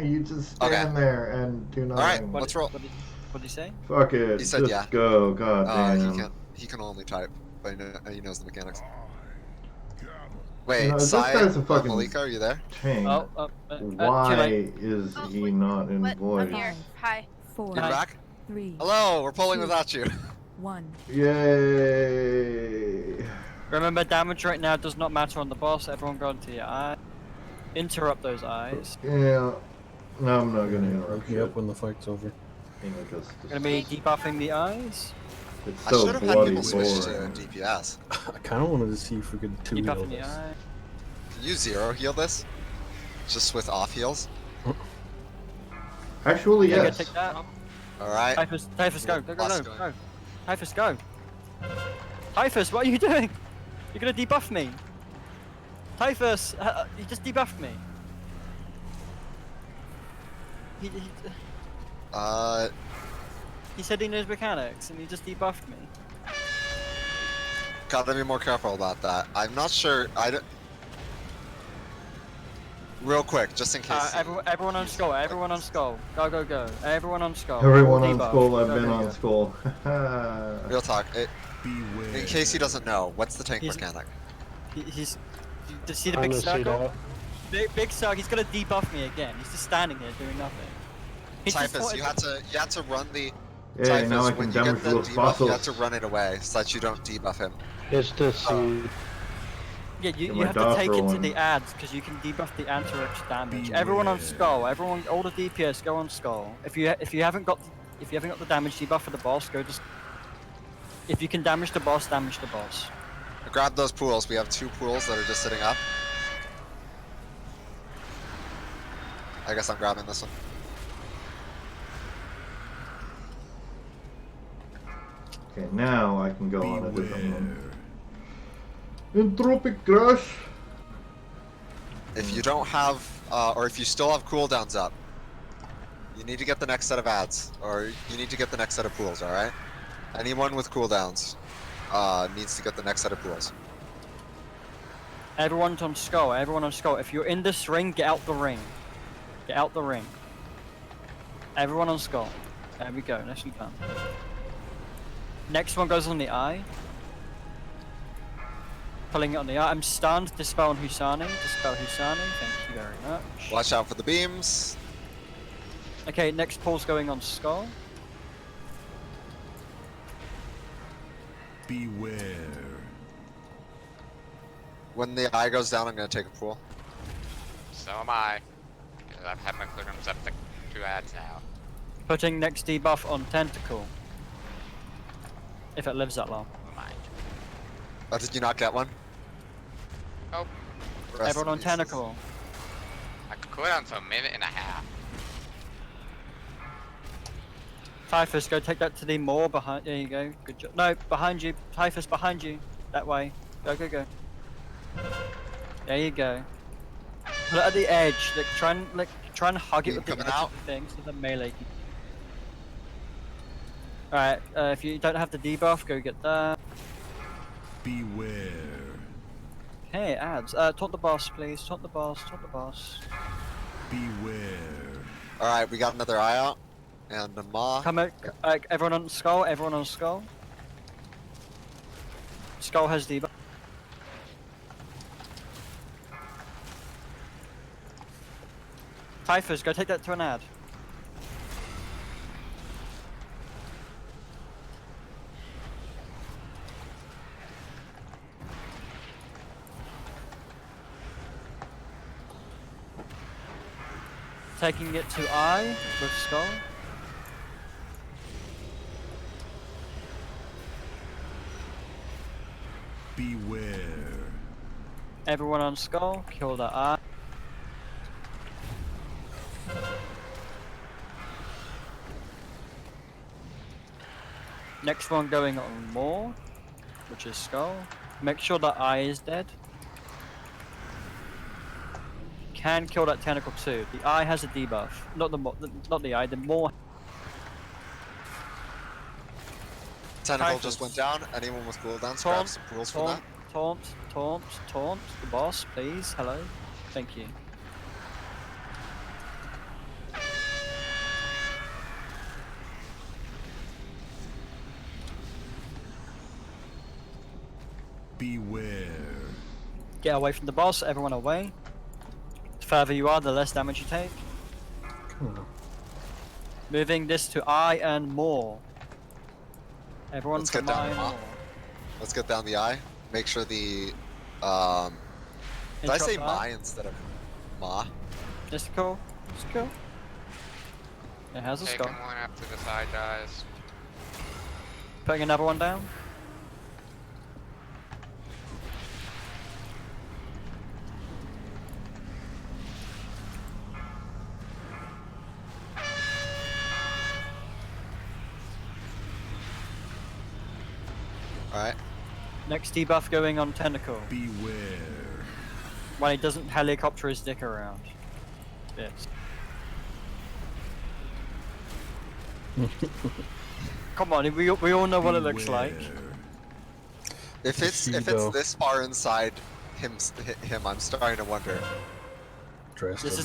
Speaker 19: You just stand there and do nothing.
Speaker 5: Alright, let's roll.
Speaker 10: What did he say?
Speaker 19: Fuck it.
Speaker 5: He said
Speaker 19: just
Speaker 5: yeah.
Speaker 19: go. God damn.
Speaker 5: He can only type, but he knows the mechanics. Wait,
Speaker 19: You know, this
Speaker 5: Sai,
Speaker 19: guy's a fucking
Speaker 5: Malika, are you there?
Speaker 19: tank. Why is he not in voice?
Speaker 12: I'm here. Hi.
Speaker 17: 4,
Speaker 5: You're back?
Speaker 17: 3,
Speaker 5: Hello, we're pulling without you.
Speaker 17: 1.
Speaker 19: Yay!
Speaker 10: Remember, damage right now does not matter on the boss. Everyone go into your eye. Interrupt those eyes.
Speaker 19: Yeah. No, I'm not gonna interrupt you.
Speaker 13: Up when the fight's over.
Speaker 19: Because
Speaker 10: Gonna be debuffing the eyes.
Speaker 19: it's
Speaker 5: I
Speaker 19: so
Speaker 5: should have had
Speaker 19: bloody
Speaker 5: people switch to
Speaker 19: boring.
Speaker 5: DPS.
Speaker 13: I kind of wanted to see if we could two heal
Speaker 10: Debuffing the
Speaker 13: this.
Speaker 10: eye.
Speaker 5: Can you zero heal this? Just with off heals?
Speaker 19: Actually,
Speaker 10: Yeah,
Speaker 19: yes.
Speaker 10: take that.
Speaker 5: All right.
Speaker 10: Typhus, go, go, go,
Speaker 5: Boss
Speaker 10: go,
Speaker 5: going.
Speaker 10: go. Typhus, go. Typhus, what are you doing? You're gonna debuff me. Typhus, you just debuffed me. He said he knows mechanics, and he just debuffed me.
Speaker 5: Gotta be more careful about that. I'm not sure. Real quick, just in case.
Speaker 10: Everyone on skull. Everyone on skull. Go, go, go. Everyone on skull.
Speaker 19: Everyone
Speaker 10: All
Speaker 19: on
Speaker 10: debuff.
Speaker 19: skull. I've
Speaker 10: Go,
Speaker 19: been
Speaker 10: go,
Speaker 19: on
Speaker 10: go.
Speaker 19: skull.
Speaker 5: Real talk. In case he doesn't know, what's the tank mechanic?
Speaker 10: He's. You see the big circle? Big circle. He's gonna debuff me again. He's just standing there doing nothing.
Speaker 5: Typhus, you had to run the.
Speaker 19: Yeah,
Speaker 5: Typhus,
Speaker 19: now I
Speaker 5: when
Speaker 19: can
Speaker 5: you
Speaker 19: damage
Speaker 5: get the
Speaker 19: those
Speaker 5: debuff,
Speaker 19: fossils.
Speaker 5: you have to run it away so that you don't debuff him.
Speaker 15: It's to see.
Speaker 10: Yeah,
Speaker 19: Get
Speaker 10: you
Speaker 19: my
Speaker 10: have to
Speaker 19: dog
Speaker 10: take it to
Speaker 19: rolling.
Speaker 10: the ads because you can debuff the anti-rich damage. Everyone on skull. Everyone, all the DPS go on skull. If you haven't got the damage debuff for the boss, go just. If you can damage the boss, damage the boss.
Speaker 5: Grab those pools. We have 2 pools that are just sitting up. I guess I'm grabbing this one.
Speaker 19: Okay, now I can go on a different one. Entropic Crush!
Speaker 5: If you don't have, or if you still have cooldowns up, you need to get the next set of ads, or you need to get the next set of pools, alright? Anyone with cooldowns needs to get the next set of pools.
Speaker 10: Everyone's on skull. Everyone on skull. If you're in this ring, get out the ring. Get out the ring. Everyone on skull. There we go. Nicely done. Next one goes on the eye. Pulling it on the eye. I'm stunned. Dispel on Husani. Dispel Husani. Thank you very much.
Speaker 5: Watch out for the beams.
Speaker 10: Okay, next pull's going on skull.
Speaker 18: Beware.
Speaker 5: When the eye goes down, I'm gonna take a pool.
Speaker 8: So am I. Because I've had my clearance up to 2 ads now.
Speaker 10: Putting next debuff on tentacle. If it lives that long.
Speaker 8: Mind.
Speaker 5: Oh, did you not get one?
Speaker 8: Oh.
Speaker 5: Rest
Speaker 10: Everyone
Speaker 5: in
Speaker 10: on
Speaker 5: pieces.
Speaker 10: tentacle.
Speaker 8: I could cool down for a minute and a half.
Speaker 10: Typhus, go take that to the moor behind. There you go. Good job. No, behind you. Typhus, behind you. That way. Go, go, go. There you go. Look at the edge. Try and hug it with the edge of the thing so the melee. Alright, if you don't have the debuff, go get that.
Speaker 18: Beware.
Speaker 10: Hey, ads. Taunt the boss, please. Taunt the boss. Taunt the boss.
Speaker 18: Beware.
Speaker 5: Alright, we got another eye out. And a maw.
Speaker 10: Come out. Everyone on skull. Everyone on skull. Skull has debuff. Typhus, go take that to an ad. Taking it to eye with skull.
Speaker 18: Beware.
Speaker 10: Everyone on skull, kill that eye. Next one going on more, which is skull. Make sure that eye is dead. Can kill that tentacle too. The eye has a debuff. Not the eye. The more.
Speaker 5: Tentacle
Speaker 10: Typhus.
Speaker 5: just went down. Anyone with cooldowns, grab some pools for that.
Speaker 10: Taunt. The boss, please. Hello. Thank you.
Speaker 18: Beware.
Speaker 10: Get away from the boss. Everyone away. The further you are, the less damage you take. Moving this to eye and more. Everyone
Speaker 5: Let's
Speaker 10: from
Speaker 5: get down
Speaker 10: eye
Speaker 5: the
Speaker 10: and
Speaker 5: maw.
Speaker 10: more.
Speaker 5: Let's get down the eye. Make sure the did I say
Speaker 10: Interrupt
Speaker 5: ma
Speaker 10: eye.
Speaker 5: instead of ma?
Speaker 10: It's cool. It's cool. It has a
Speaker 8: Taking
Speaker 10: skull.
Speaker 8: one up to the side, guys.
Speaker 10: Putting another one down. Next debuff going on Tentacle.
Speaker 18: Beware.
Speaker 10: When he doesn't helicopter his dick around. Yes. Come on, we all know what it looks like.
Speaker 5: If it's this far inside him, I'm starting to wonder.
Speaker 10: This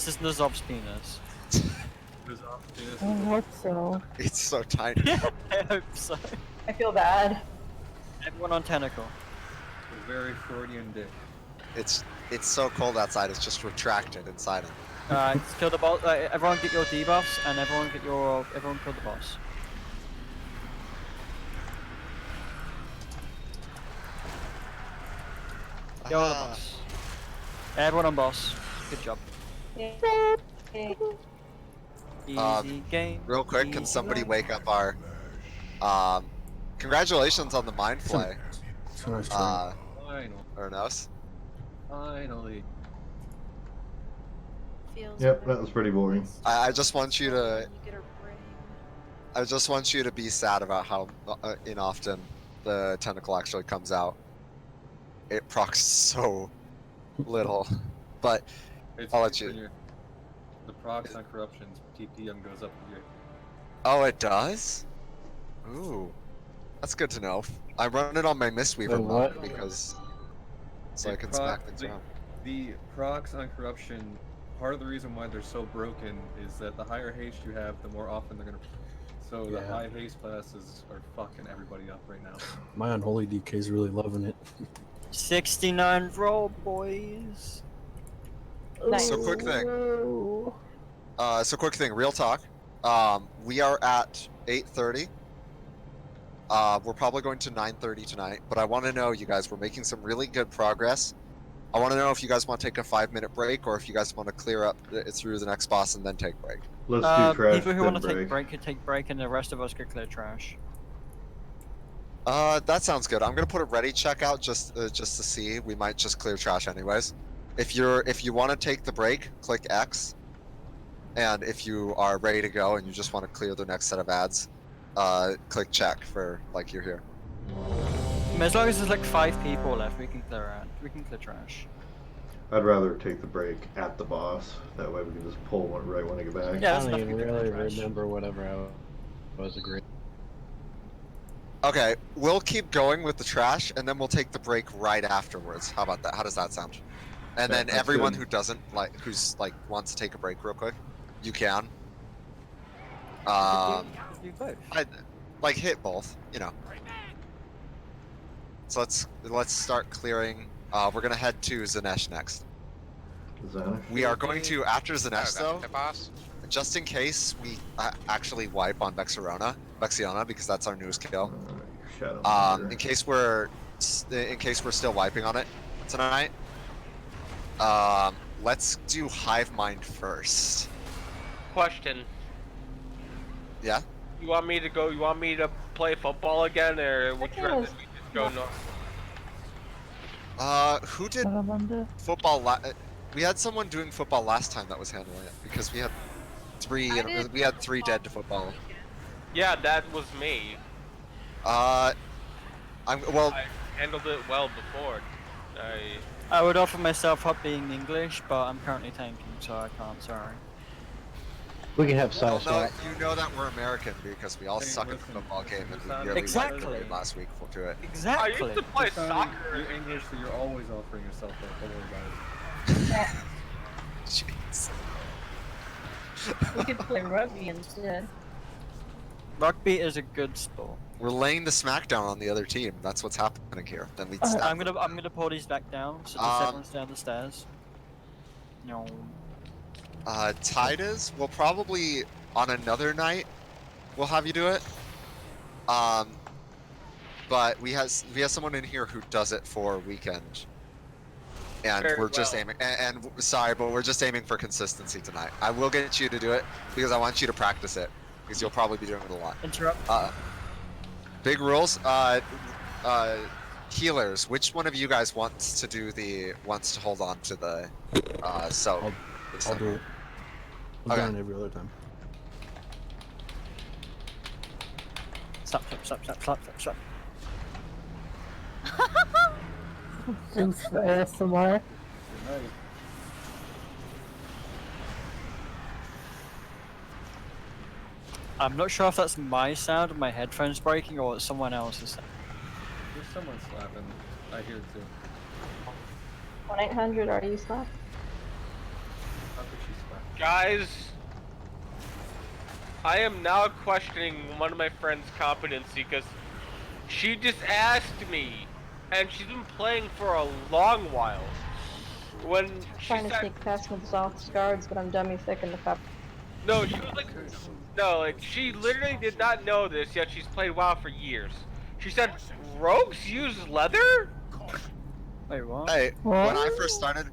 Speaker 10: is Nazob's penis.
Speaker 21: I hope so.
Speaker 5: It's so tiny.
Speaker 10: I hope so.
Speaker 20: I feel bad.
Speaker 10: Everyone on Tentacle.
Speaker 7: A very Freudian dick.
Speaker 5: It's so cold outside. It's just retracted inside him.
Speaker 10: Alright, let's kill the boss. Everyone get your debuffs, and everyone kill the boss. Kill the boss. Everyone on boss. Good job. Easy game.
Speaker 5: Real quick, can somebody wake up our? Congratulations on the mind play. Ernos.
Speaker 7: Finally.
Speaker 19: Yep, that was pretty boring.
Speaker 5: I just want you to. I just want you to be sad about how inoften the tentacle actually comes out. It procs so little, but I'll let you.
Speaker 7: The procs on corruptions, TPM goes up here.
Speaker 5: Oh, it does? Ooh, that's good to know. I run it on my Mistweaver mod because so I can smack things around.
Speaker 7: The procs on corruption, part of the reason why they're so broken is that the higher haste you have, the more often they're gonna. So the high haste classes are fucking everybody up right now.
Speaker 13: My unholy DK's really loving it.
Speaker 10: 69 roll, boys.
Speaker 20: Nice.
Speaker 5: So quick thing. Real talk. We are at 8:30. We're probably going to 9:30 tonight, but I want to know, you guys, we're making some really good progress. I want to know if you guys want to take a 5-minute break, or if you guys want to clear up through the next boss and then take a break.
Speaker 19: Let's do trash.
Speaker 10: People who want to take a break could take a break, and the rest of us could clear trash.
Speaker 5: That sounds good. I'm gonna put a ready checkout just to see. We might just clear trash anyways. If you want to take the break, click X. And if you are ready to go and you just want to clear the next set of ads, click check for like you're here.
Speaker 10: As long as there's like 5 people left, we can clear out. We can clear trash.
Speaker 19: I'd rather take the break at the boss. That way we can just pull one right when I get back.
Speaker 15: I don't even really remember whatever I was agreeing.
Speaker 5: Okay, we'll keep going with the trash, and then we'll take the break right afterwards. How about that? How does that sound? And then everyone who doesn't who's wants to take a break real quick, you can. I hit both, you know. So let's start clearing. We're gonna head to Zanesh next. We are going to, after Zanesh though, just in case we actually wipe on Vexiona, because that's our newest kill. In case we're still wiping on it tonight, let's do Hive Mind first.
Speaker 2: Question.
Speaker 5: Yeah.
Speaker 2: You want me to go? You want me to play football again, or would you rather we just go north?
Speaker 5: Who did football? We had someone doing football last time that was handling it because we had 3 dead to football.
Speaker 2: Yeah, that was me.
Speaker 5: I
Speaker 2: handled it well before.
Speaker 10: I would offer myself up being English, but I'm currently tanking, so I can't. Sorry.
Speaker 15: We can have
Speaker 5: Well,
Speaker 15: side
Speaker 5: you know that we're American because we all suck at the football game and we really wiped the game last week to it.
Speaker 10: Exactly.
Speaker 2: I used to play soccer.
Speaker 7: You're English, so you're always offering yourself up. Don't worry about it.
Speaker 5: Jeez.
Speaker 4: We could play rugby instead.
Speaker 10: Rugby is a good sport.
Speaker 5: We're laying the smackdown on the other team. That's what's happening here. Then we.
Speaker 10: I'm gonna pull these back down so just everyone's down the stairs. No.
Speaker 5: Titus, we'll probably on another night we'll have you do it. But we have someone in here who does it for weekend. And we're just aiming and sorry, but we're just aiming for consistency tonight. I will get you to do it because I want you to practice it because you'll probably be doing it a lot.
Speaker 10: Interrupt.
Speaker 5: Big rules. Healers, which one of you guys wants to hold on to the so
Speaker 13: I'll do it. I'm doing it every other time.
Speaker 10: Stop.
Speaker 21: Thanks for ASMR.
Speaker 7: Good night.
Speaker 10: I'm not sure if that's my sound, my headphones breaking, or it's someone else's sound.
Speaker 7: There's someone slapping. I hear it too.
Speaker 20: 1-800, are you slapped?
Speaker 7: How could she slap?
Speaker 2: Guys, I am now questioning one of my friend's competency because she just asked me, and she's been playing for a long while. When she
Speaker 20: Trying to
Speaker 2: said,
Speaker 20: sneak past with soft guards, but I'm dummy thick in the pep.
Speaker 2: no, she was like, no, like she literally did not know this, yet she's played WoW for years. She said, rogues use leather?
Speaker 10: Wait, what?
Speaker 5: Hey, when I first started,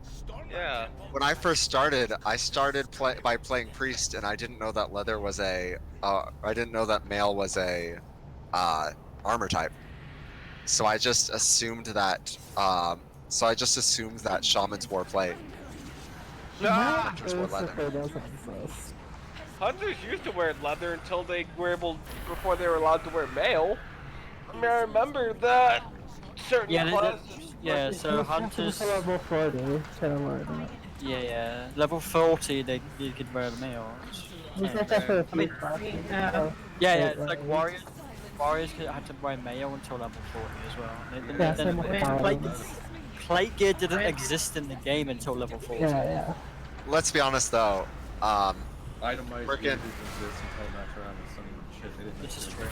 Speaker 2: Yeah.
Speaker 5: when I first started, I started by playing priest, and I didn't know that leather was a. I didn't know that mail was a, armor type. So I just assumed that. Shamans wore plate.
Speaker 2: Ah!
Speaker 5: Hunters wore leather.
Speaker 2: Hunters used to wear leather until they were able, before they were allowed to wear mail. I mean, I remember that certain
Speaker 10: Yeah,
Speaker 2: classes.
Speaker 10: yeah. So hunters.
Speaker 21: Level 40, kind of learned that.
Speaker 10: Yeah. Level 40, they could wear the mails.
Speaker 21: Was that for a few classes?
Speaker 10: Yeah. It's like warriors. Warriors had to wear mail until level 40 as well.
Speaker 21: Yeah, same with paladins.
Speaker 10: Plate gear didn't exist in the game until level 40.
Speaker 21: Yeah.
Speaker 5: Let's be honest though.
Speaker 7: Itemized
Speaker 5: Frickin-
Speaker 7: gear didn't exist until after I was some shit. They didn't
Speaker 10: This is
Speaker 7: exist.
Speaker 10: true.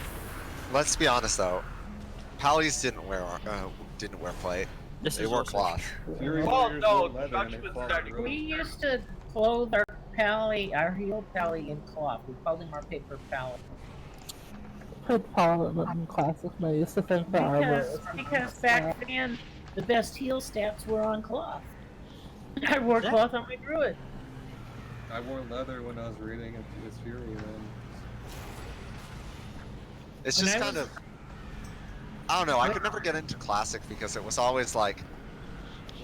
Speaker 5: Let's be honest though. Pallies didn't wear plate.
Speaker 10: This
Speaker 5: They
Speaker 10: is
Speaker 5: wore
Speaker 10: also
Speaker 5: cloth.
Speaker 7: Fury
Speaker 2: Well,
Speaker 7: warriors
Speaker 2: no,
Speaker 7: wore leather and they
Speaker 2: Dutchman's
Speaker 7: fought
Speaker 2: starting-
Speaker 7: rogues.
Speaker 4: We used to clothe our pally, our heel pally in cloth. We called him our paper pally.
Speaker 21: Played paladin in classic, but I used to think the armor
Speaker 4: Because back then, the best heal stats were on cloth. I wore cloth on my druid.
Speaker 7: I wore leather when I was reading his Fury, man.
Speaker 5: It's
Speaker 4: When
Speaker 5: just
Speaker 4: I
Speaker 5: kind
Speaker 4: was-
Speaker 5: of. I don't know. I could never get into classic because it was always like,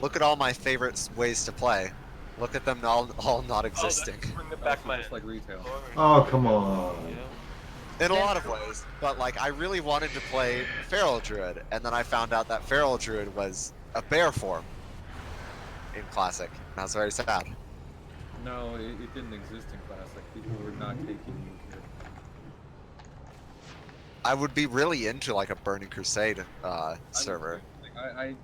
Speaker 5: look at all my favorite ways to play. Look at them all not existing.
Speaker 2: Bring it back, my
Speaker 7: Just like retail.
Speaker 19: Oh, come on.
Speaker 5: In a lot of ways, but like I really wanted to play Feral Druid, and then I found out that Feral Druid was a bear form in Classic, and I was very sad.
Speaker 7: No, it didn't exist in Classic. People were not taking you here.
Speaker 5: I would be really into like a Burning Crusade server.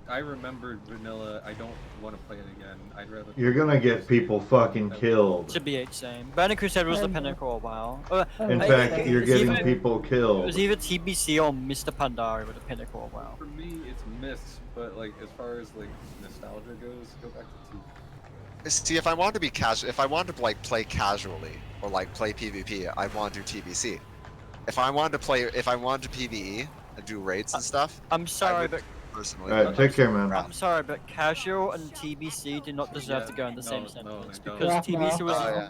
Speaker 7: I remembered vanilla. I don't want to play it again. I'd rather.
Speaker 19: You're gonna get people fucking killed.
Speaker 10: To be same. Burning Crusade was the pinnacle a while.
Speaker 19: In fact, you're getting people
Speaker 10: It
Speaker 19: killed.
Speaker 10: was either TBC or Mr. Pandari with the pinnacle a while.
Speaker 7: For me, it's Mist, but like as far as like nostalgia goes, go back to 2.
Speaker 5: See, if I wanted to be casual, if I wanted to like play casually or like play PvP, I'd want to do TBC. If I wanted to PvE and do raids and stuff,
Speaker 10: I'm sorry, but
Speaker 5: personally.
Speaker 19: Alright, take care, man.
Speaker 10: I'm sorry, but casual and TBC do not deserve to go in the same sentence
Speaker 7: they don't.
Speaker 10: because TBC was
Speaker 5: Oh, yeah.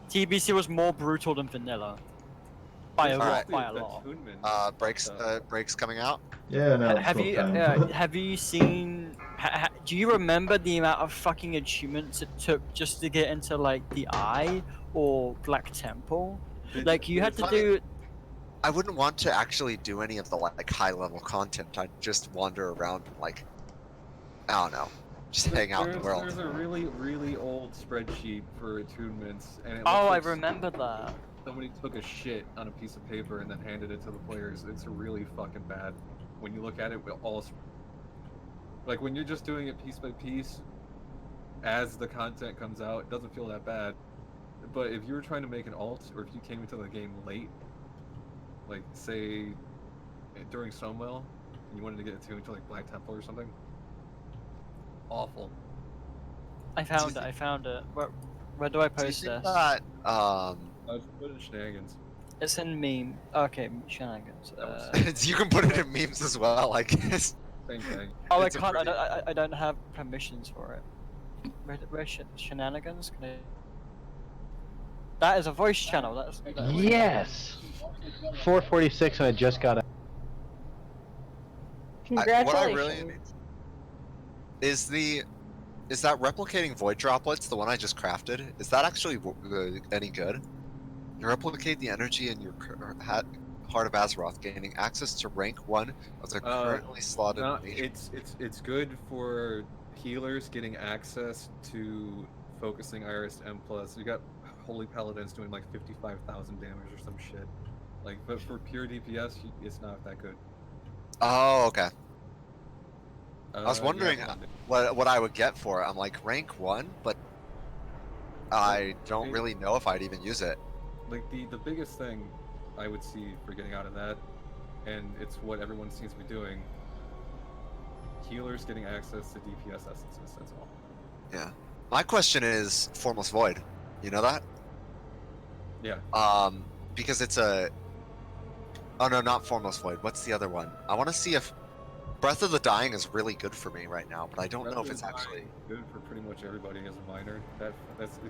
Speaker 10: TBC was more brutal than vanilla by a lot.
Speaker 5: Alright.
Speaker 10: By a lot.
Speaker 5: Breaks coming out.
Speaker 19: Yeah, no.
Speaker 10: Have you have you seen? Do you remember the amount of fucking achievements it took just to get into like the Eye or Black Temple? Like you had to do.
Speaker 5: I wouldn't want to actually do any of the like high level content. I'd just wander around and like, I don't know, just hang out in the world.
Speaker 7: There's a really old spreadsheet for attunements, and it
Speaker 10: Oh,
Speaker 7: looks
Speaker 10: I
Speaker 7: like
Speaker 10: remember that.
Speaker 7: Somebody took a shit on a piece of paper and then handed it to the players. It's really fucking bad when you look at it with all. Like when you're just doing it piece by piece, as the content comes out, it doesn't feel that bad. But if you were trying to make an alt, or if you came into the game late, like say during Stonewell, and you wanted to get attuned to like Black Temple or something, awful.
Speaker 10: I found it. Where do I post
Speaker 5: Do you think
Speaker 10: this?
Speaker 5: that,
Speaker 7: I was putting shenanigans.
Speaker 10: It's in meme. Okay, shenanigans.
Speaker 5: You can put it in memes as well, I guess.
Speaker 7: Same thing.
Speaker 10: Oh,
Speaker 5: It's a
Speaker 10: I can't.
Speaker 5: pretty-
Speaker 10: I don't have permissions for it. Where's shenanigans? Can I... That is a voice channel. That's
Speaker 15: Yes! 446 and I just got it.
Speaker 5: What I really is that replicating void droplets, the one I just crafted, is that actually any good? You replicate the energy in your hat Heart of Azeroth, gaining access to rank 1 of the currently slotted mage.
Speaker 7: It's good for healers getting access to focusing Iris M+. You got Holy Paladins doing like 55,000 damage or some shit. Like, but for pure DPS, it's not that good.
Speaker 5: Oh, okay. I was
Speaker 7: Yeah,
Speaker 5: wondering what I would get for it. I'm like, rank 1, but I don't really know if I'd even use it.
Speaker 7: Like, the biggest thing I would see for getting out of that, and it's what everyone seems to be doing, healers getting access to DPS essences, that's all.
Speaker 5: Yeah. My question is Formless Void. You know that?
Speaker 7: Yeah.
Speaker 5: Because it's a... Oh no, not Formless Void. What's the other one? I want to see if Breath of the Dying is really good for me right now, but I don't know if it's actually
Speaker 7: good for pretty much everybody as a miner. That's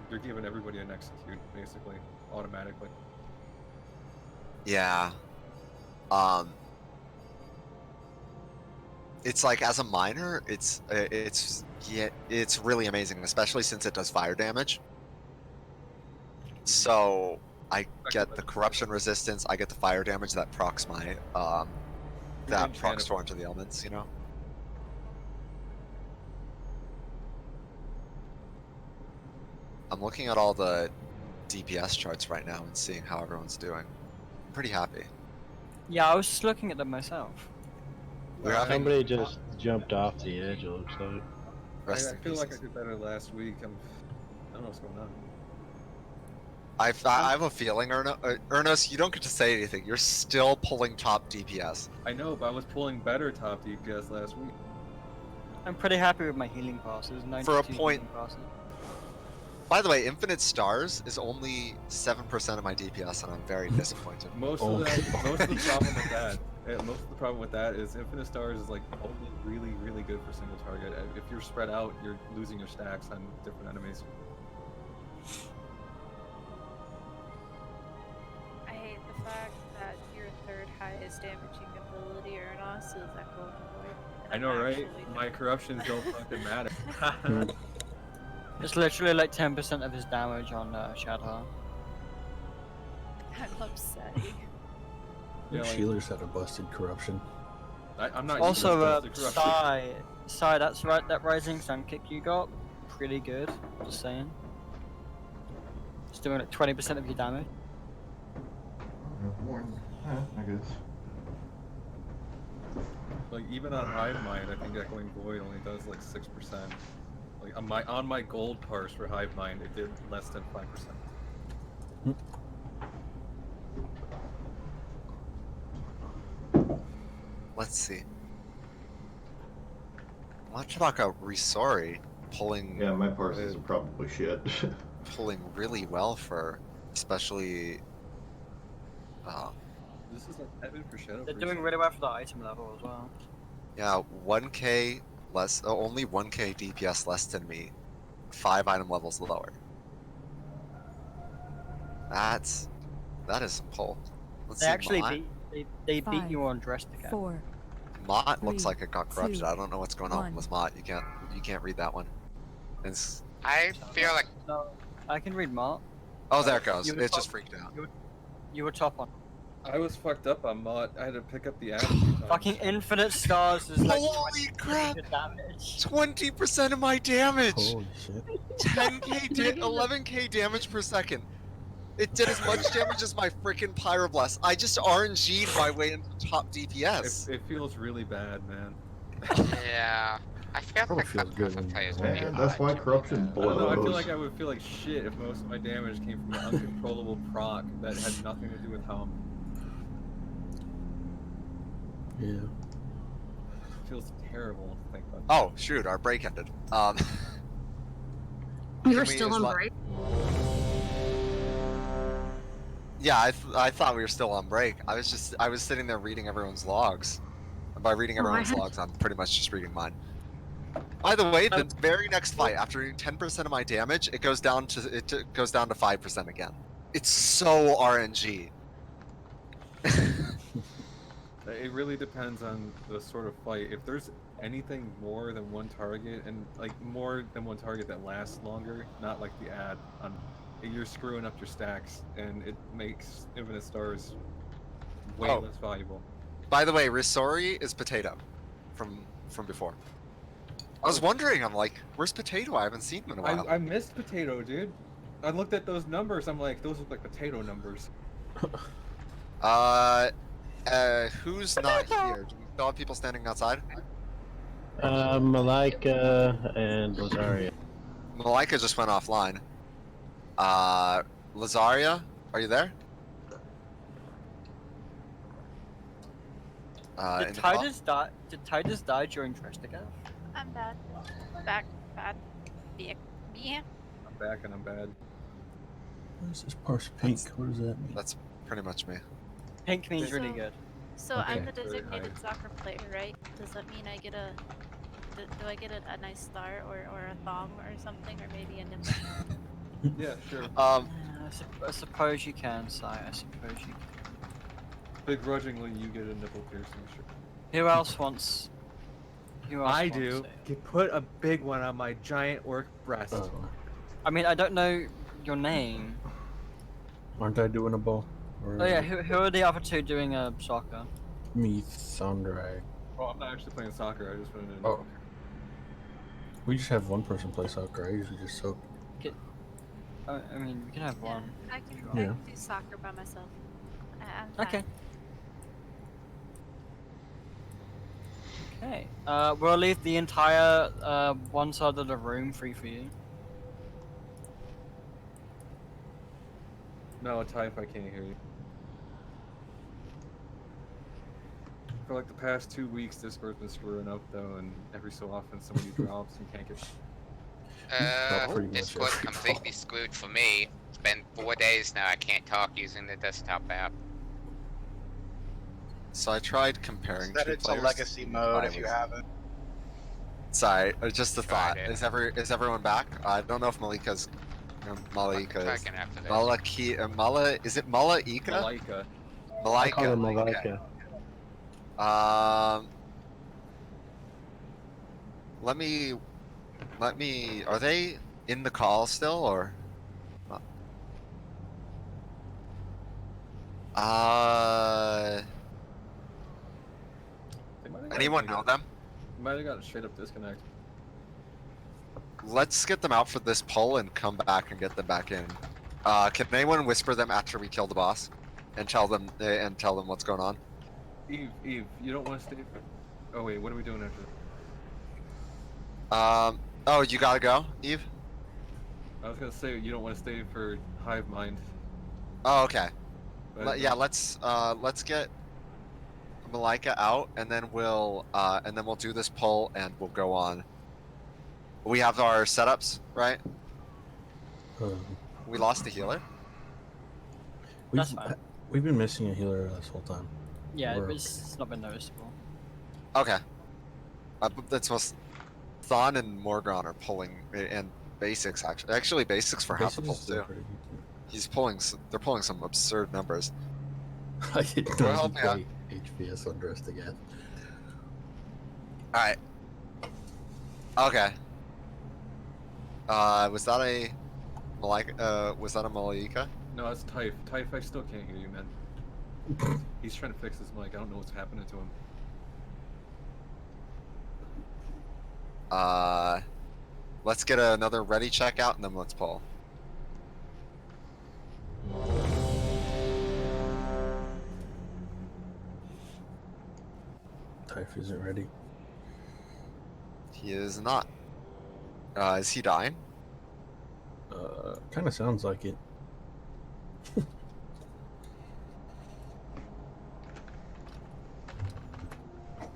Speaker 7: you're giving everybody an execute basically automatically.
Speaker 5: Yeah. It's like as a miner, it's really amazing, especially since it does fire damage. So I get the corruption resistance, I get the fire damage that procs my that procs Torrent to the elements, you know. I'm looking at all the DPS charts right now and seeing how everyone's doing. I'm pretty happy.
Speaker 10: Yeah, I was just looking at them myself.
Speaker 15: Somebody just jumped off the edge, it looks like.
Speaker 7: I feel like I did better last week. I don't know what's going on.
Speaker 5: I have a feeling, Ernos, you don't get to say anything. You're still pulling top DPS.
Speaker 7: I know, but I was pulling better top DPS last week.
Speaker 10: I'm pretty happy with my healing passes.
Speaker 5: For a
Speaker 10: 92
Speaker 5: point.
Speaker 10: healing passes.
Speaker 5: By the way, Infinite Stars is only 7% of my DPS, and I'm very disappointed.
Speaker 7: Most of the problem with that is Infinite Stars is like only really good for single target. If you're spread out, you're losing your stacks on different enemies.
Speaker 12: I hate the fact that your third highest damaging ability, Ernos, is Echo of the Void.
Speaker 7: I know, right? My corruptions don't fucking matter.
Speaker 10: It's literally like 10% of his damage on Shadhar.
Speaker 12: I'm upsetting.
Speaker 13: Which healers had a busted corruption?
Speaker 7: I'm not
Speaker 10: also, Sai, that's right. That rising sun kick you got, pretty good. Just saying. It's doing like 20% of your damage.
Speaker 19: I guess.
Speaker 7: Like even on Hive Mind, I think Echoing Void only does like 6%. Like on my gold parse for Hive Mind, it did less than 5%.
Speaker 5: Let's see. Watchabaka Risori pulling.
Speaker 19: Yeah, my parses are probably shit.
Speaker 5: Pulling really well for, especially.
Speaker 7: This is like heaven for Shadow.
Speaker 10: They're doing really well for the item level as well.
Speaker 5: Yeah, 1k less, only 1k DPS less than me, 5 item levels lower. That is some pull. Let's
Speaker 10: They
Speaker 5: see,
Speaker 10: actually
Speaker 5: Mott.
Speaker 10: beat you on Dresstica.
Speaker 17: 4.
Speaker 5: Mott looks like it got corrupted.
Speaker 17: 2,
Speaker 5: I don't know what's going on with Mott. You can't read that one. It's...
Speaker 8: I feel like
Speaker 10: No, I can read Mott.
Speaker 5: Oh, there it goes.
Speaker 10: You were
Speaker 5: It
Speaker 10: top-
Speaker 5: just freaked out.
Speaker 10: You were top on.
Speaker 7: I was fucked up on Mott. I had to pick up the app.
Speaker 10: Fucking Infinite Stars is like
Speaker 5: Holy
Speaker 10: 20%
Speaker 5: crap!
Speaker 10: of damage.
Speaker 5: 20% of my damage.
Speaker 13: Holy shit!
Speaker 5: 10k, 11k damage per second. It did as much damage as my freaking Pyroblast. I just RNG'd my way into top DPS.
Speaker 7: It feels really bad, man.
Speaker 8: yeah. I feel
Speaker 19: Probably
Speaker 8: like
Speaker 19: feels
Speaker 8: that
Speaker 19: good.
Speaker 8: players
Speaker 19: Man, that's why corruption
Speaker 7: I don't know, I feel
Speaker 19: blows.
Speaker 7: like I would feel like shit if most of my damage came from an uncontrollable proc that had nothing to do with Helm.
Speaker 13: Yeah.
Speaker 7: It feels terrible to think about.
Speaker 5: Oh shoot, our break ended.
Speaker 3: We were
Speaker 5: Can
Speaker 3: still
Speaker 5: use
Speaker 3: on break.
Speaker 5: Yeah, I thought we were still on break. I was sitting there reading everyone's logs. And by reading everyone's logs, I'm pretty much just reading mine. By the way, the very next fight, after doing 10% of my damage, it goes down to 5% again. It's so RNG.
Speaker 7: It really depends on the sort of fight. If there's anything more than one target, and like more than one target that lasts longer, not like the ad, you're screwing up your stacks, and it makes Infinite Stars way
Speaker 5: Oh.
Speaker 7: less valuable.
Speaker 5: By the way, Risori is potato from before. I was wondering, I'm like, where's potato? I haven't seen him in a while.
Speaker 7: I missed potato, dude. I looked at those numbers. I'm like, those look like potato numbers.
Speaker 5: Who's not here? Do we still have people standing outside?
Speaker 15: Malika and Lazaria.
Speaker 5: Malika just went offline. Lazaria, are you there?
Speaker 10: Did
Speaker 5: in the
Speaker 10: Titus die? Did Titus die during Trestiga?
Speaker 12: I'm bad. Back, bad. Yeah.
Speaker 7: I'm back and I'm bad.
Speaker 13: What is this parse pink? What does that mean?
Speaker 5: That's pretty much me.
Speaker 10: Pink means really good.
Speaker 12: So
Speaker 13: Okay.
Speaker 12: I'm the designated soccer player, right? Does that mean I get a... Do I get a nice star or a thong or something, or maybe a nipple?
Speaker 7: Yeah, sure.
Speaker 10: I suppose you can, Si. I suppose you can.
Speaker 7: Begrudgingly, you get a nipple piercing. Sure.
Speaker 10: Who else wants? Who else
Speaker 1: I
Speaker 10: wants
Speaker 1: do.
Speaker 10: it?
Speaker 1: You put a big one on my giant orc breast.
Speaker 10: I mean, I don't know your name.
Speaker 13: Aren't I doing a ball? Or
Speaker 10: Oh yeah, who are the other two doing soccer?
Speaker 13: Me, Sandra.
Speaker 7: Well, I'm not actually playing soccer. I just wanted to.
Speaker 13: Oh. We just have one person play soccer. I usually just soak.
Speaker 10: I mean, we can have one.
Speaker 12: I can
Speaker 13: Yeah.
Speaker 12: do soccer by myself. I'm fine.
Speaker 10: Okay. Okay. We'll leave the entire one side of the room free for you.
Speaker 7: No, type. I can't hear you. For like the past 2 weeks, Discord's been screwing up though, and every so often somebody drops and can't get.
Speaker 8: Discord completely screwed for me. It's been 4 days now. I can't talk using the desktop app.
Speaker 5: So I tried comparing
Speaker 16: Set
Speaker 5: two
Speaker 16: it to
Speaker 5: players.
Speaker 16: legacy mode if you haven't.
Speaker 5: Sorry, just a thought. Is everyone back? I don't know if Malika's. Malika is.
Speaker 8: Checking after this.
Speaker 5: Is it Malaika?
Speaker 7: Malika.
Speaker 15: I call her
Speaker 5: Malika.
Speaker 15: Malika.
Speaker 5: Let me. Are they in the call still, or? Anyone know them?
Speaker 7: Might have got a straight up disconnect.
Speaker 5: Let's get them out for this poll and come back and get them back in. Can anyone whisper them after we kill the boss, and tell them what's going on?
Speaker 7: Eve, you don't want to stay for... Oh wait, what are we doing after that?
Speaker 5: Oh, you gotta go, Eve?
Speaker 7: I was gonna say, you don't want to stay for Hive Mind.
Speaker 5: Oh, okay.
Speaker 7: But-
Speaker 5: Yeah, let's get Malika out, and then we'll do this poll, and we'll go on. We have our setups, right? We lost a healer.
Speaker 13: We've been missing a healer this whole time.
Speaker 10: Yeah,
Speaker 13: We're
Speaker 10: it's not been noticeable.
Speaker 5: Okay. That's most. Thon and Morgan are pulling, and Basics actually Basics for half the pull
Speaker 13: Basics is
Speaker 5: too.
Speaker 13: pretty
Speaker 5: They're pulling some absurd numbers.
Speaker 13: I didn't
Speaker 5: We'll
Speaker 13: know
Speaker 5: help
Speaker 13: you
Speaker 5: you out.
Speaker 13: play HPS undressed again.
Speaker 5: All right. Okay. Was that a Malika? Was that a Malika?
Speaker 7: No, it's Typh. Typh, I still can't hear you, man. He's trying to fix his mic. I don't know what's happening to him.
Speaker 5: Let's get another ready check out, and then let's pull.
Speaker 13: Typh isn't ready.
Speaker 5: He is not. Is he dying?
Speaker 13: Kind of sounds like it.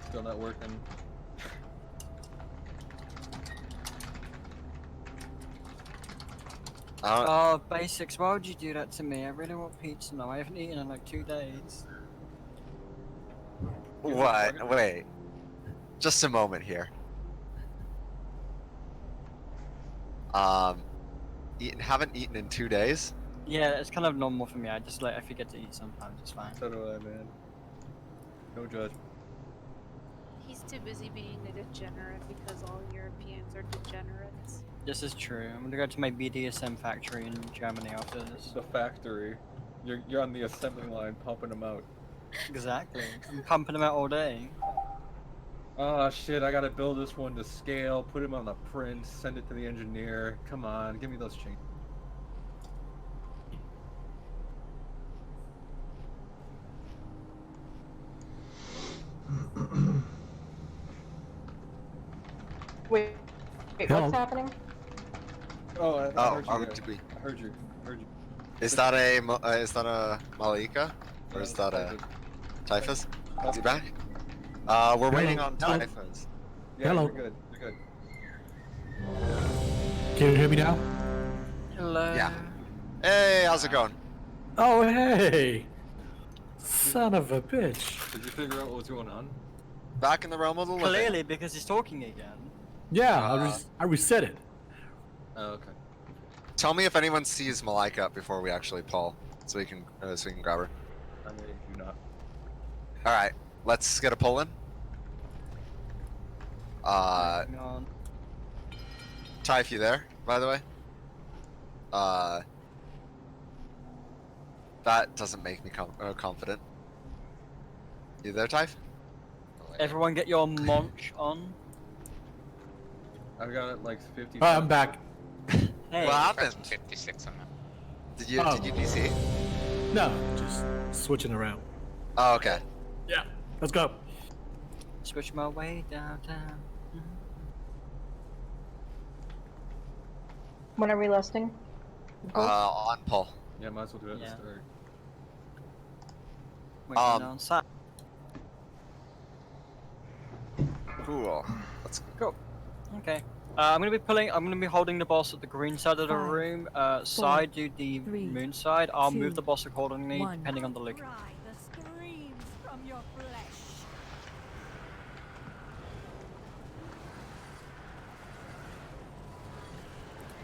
Speaker 7: Still not working.
Speaker 10: Oh, Basics, why would you do that to me? I really want pizza now. I haven't eaten in like 2 days.
Speaker 5: What? Wait. Just a moment here. Haven't eaten in 2 days?
Speaker 10: Yeah, it's kind of normal for me. I forget to eat sometimes. It's fine.
Speaker 7: So do I, man. No judge.
Speaker 12: He's too busy being a degenerate because all Europeans are degenerates.
Speaker 10: This is true. I'm gonna go to my BDSM factory in Germany after this.
Speaker 7: The factory. You're on the assembly line pumping them out.
Speaker 10: Exactly. I'm pumping them out all day.
Speaker 7: Oh shit, I gotta build this one to scale, put him on a print, send it to the engineer. Come on, give me those changes.
Speaker 20: Wait, what's happening?
Speaker 7: Oh, I heard you.
Speaker 5: did we?
Speaker 7: I heard you.
Speaker 5: Is that a Malika? Or is that a Typhus? Is he back? We're waiting on
Speaker 14: Hello.
Speaker 5: Typhus.
Speaker 7: Yeah,
Speaker 14: Hello.
Speaker 7: you're good. You're good.
Speaker 14: Can you hear me now?
Speaker 10: Hello.
Speaker 5: Yeah. Hey, how's it going?
Speaker 14: Oh, hey! Son of a bitch.
Speaker 7: Did you figure out what was going on?
Speaker 5: Back in the realm of the living.
Speaker 10: Clearly, because he's talking again.
Speaker 14: Yeah, I reset it.
Speaker 7: Oh, okay.
Speaker 5: Tell me if anyone sees Malika before we actually pull, so we can grab her.
Speaker 7: I mean, do not.
Speaker 5: All right, let's get a pull in.
Speaker 10: Hang on.
Speaker 5: Ty, if you there, by the way. That doesn't make me confident. You there, Ty?
Speaker 10: Everyone get your munch on.
Speaker 7: I've got it like 50.
Speaker 14: I'm back.
Speaker 10: Hey.
Speaker 5: What happened?
Speaker 8: 56 on that.
Speaker 5: Did you DC?
Speaker 14: No, just switching around.
Speaker 5: Oh, okay.
Speaker 14: Yeah, let's go.
Speaker 10: Switch my way downtown.
Speaker 20: When are we listing?
Speaker 5: On pull.
Speaker 7: Yeah, might as well do it at the start.
Speaker 10: Waiting on side.
Speaker 5: Cool. Let's
Speaker 10: go. Okay. I'm gonna be pulling. I'm gonna be holding the boss at the green side of the room. Side do the moon side. I'll move the boss accordingly, depending on the look.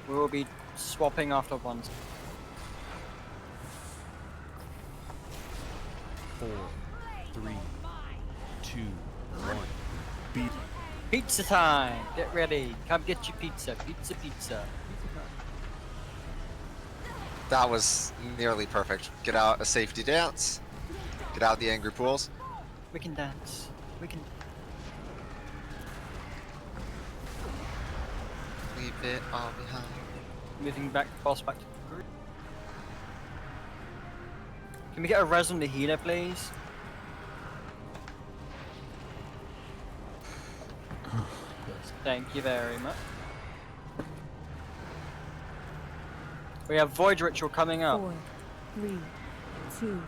Speaker 10: We will be swapping after once.
Speaker 18: 4, 3, 2, 1. Beat.
Speaker 10: Pizza time! Get ready. Come get your pizza. Pizza, pizza.
Speaker 5: That was nearly perfect. Get out a safety dance. Get out the angry pools.
Speaker 10: We can dance. We can.
Speaker 5: Leave it all behind.
Speaker 10: Moving back, boss back to the group. Can we get a res on the healer, please? Thank you very much. We have Void Ritual coming up.
Speaker 17: 4, 3, 2,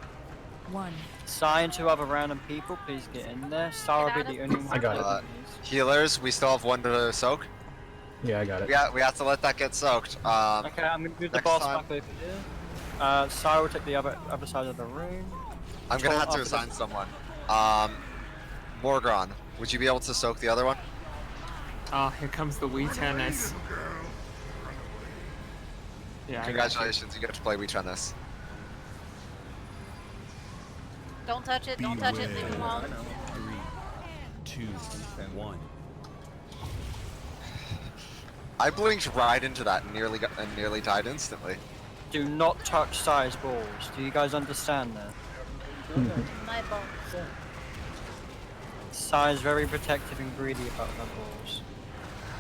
Speaker 17: 1.
Speaker 10: Sai and 2 other random people, please get in there. Star will be the only one.
Speaker 13: I got it.
Speaker 5: Healers, we still have one to soak.
Speaker 13: Yeah, I got it.
Speaker 5: We have to let that get soaked.
Speaker 10: Okay, I'm gonna move the boss back over here. Sai will take the other side of the room.
Speaker 5: I'm gonna have to assign someone. Morgron, would you be able to soak the other one?
Speaker 9: Oh, here comes the Wii tennis. Yeah.
Speaker 5: Congratulations, you get to play Wii Tennis.
Speaker 12: Don't touch it, don't touch it, leave it alone.
Speaker 18: 3, 2, 1.
Speaker 5: I blinked right into that and nearly died instantly.
Speaker 10: Do not touch Sai's balls. Do you guys understand that?
Speaker 12: My balls.
Speaker 10: Sai is very protective and greedy about her balls.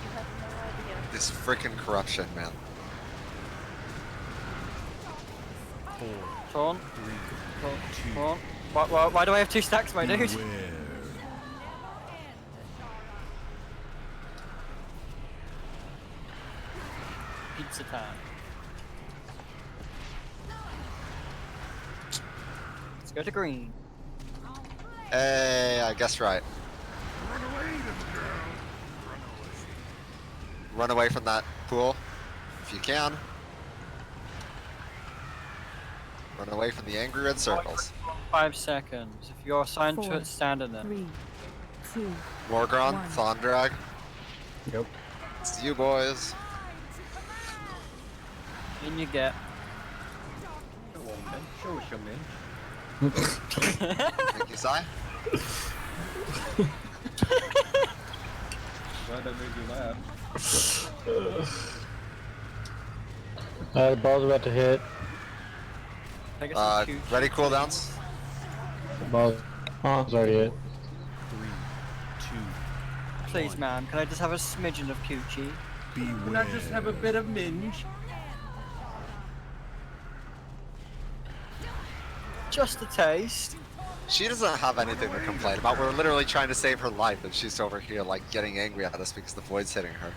Speaker 12: You have no idea.
Speaker 5: This frickin' corruption, man.
Speaker 18: 4,
Speaker 10: Torn.
Speaker 18: 3, 2.
Speaker 10: Torn. Why do I have 2 stacks, my dude? Pizza time. Let's go to green.
Speaker 5: Hey, I guess right. Run away from that pool, if you can. Run away from the angry red circles.
Speaker 10: 5 seconds. If you're assigned to
Speaker 17: 4,
Speaker 10: it, stand in there.
Speaker 17: 3, 2,
Speaker 5: Morgron,
Speaker 17: 1.
Speaker 5: Thondrag.
Speaker 13: Yep.
Speaker 5: It's you boys.
Speaker 10: In you get.
Speaker 7: Show us your min.
Speaker 5: Thank you, Sai.
Speaker 7: Glad that made you laugh.
Speaker 15: The ball's about to hit.
Speaker 5: Ready cooldowns?
Speaker 15: Above. Oh, it's already it.
Speaker 18: 3, 2.
Speaker 10: Please, ma'am, can I just have a smidgen of coochie?
Speaker 1: Can I just have a bit of minge?
Speaker 10: Just a taste.
Speaker 5: She doesn't have anything to complain about. We're literally trying to save her life, and she's over here like getting angry at us because the void's hitting her.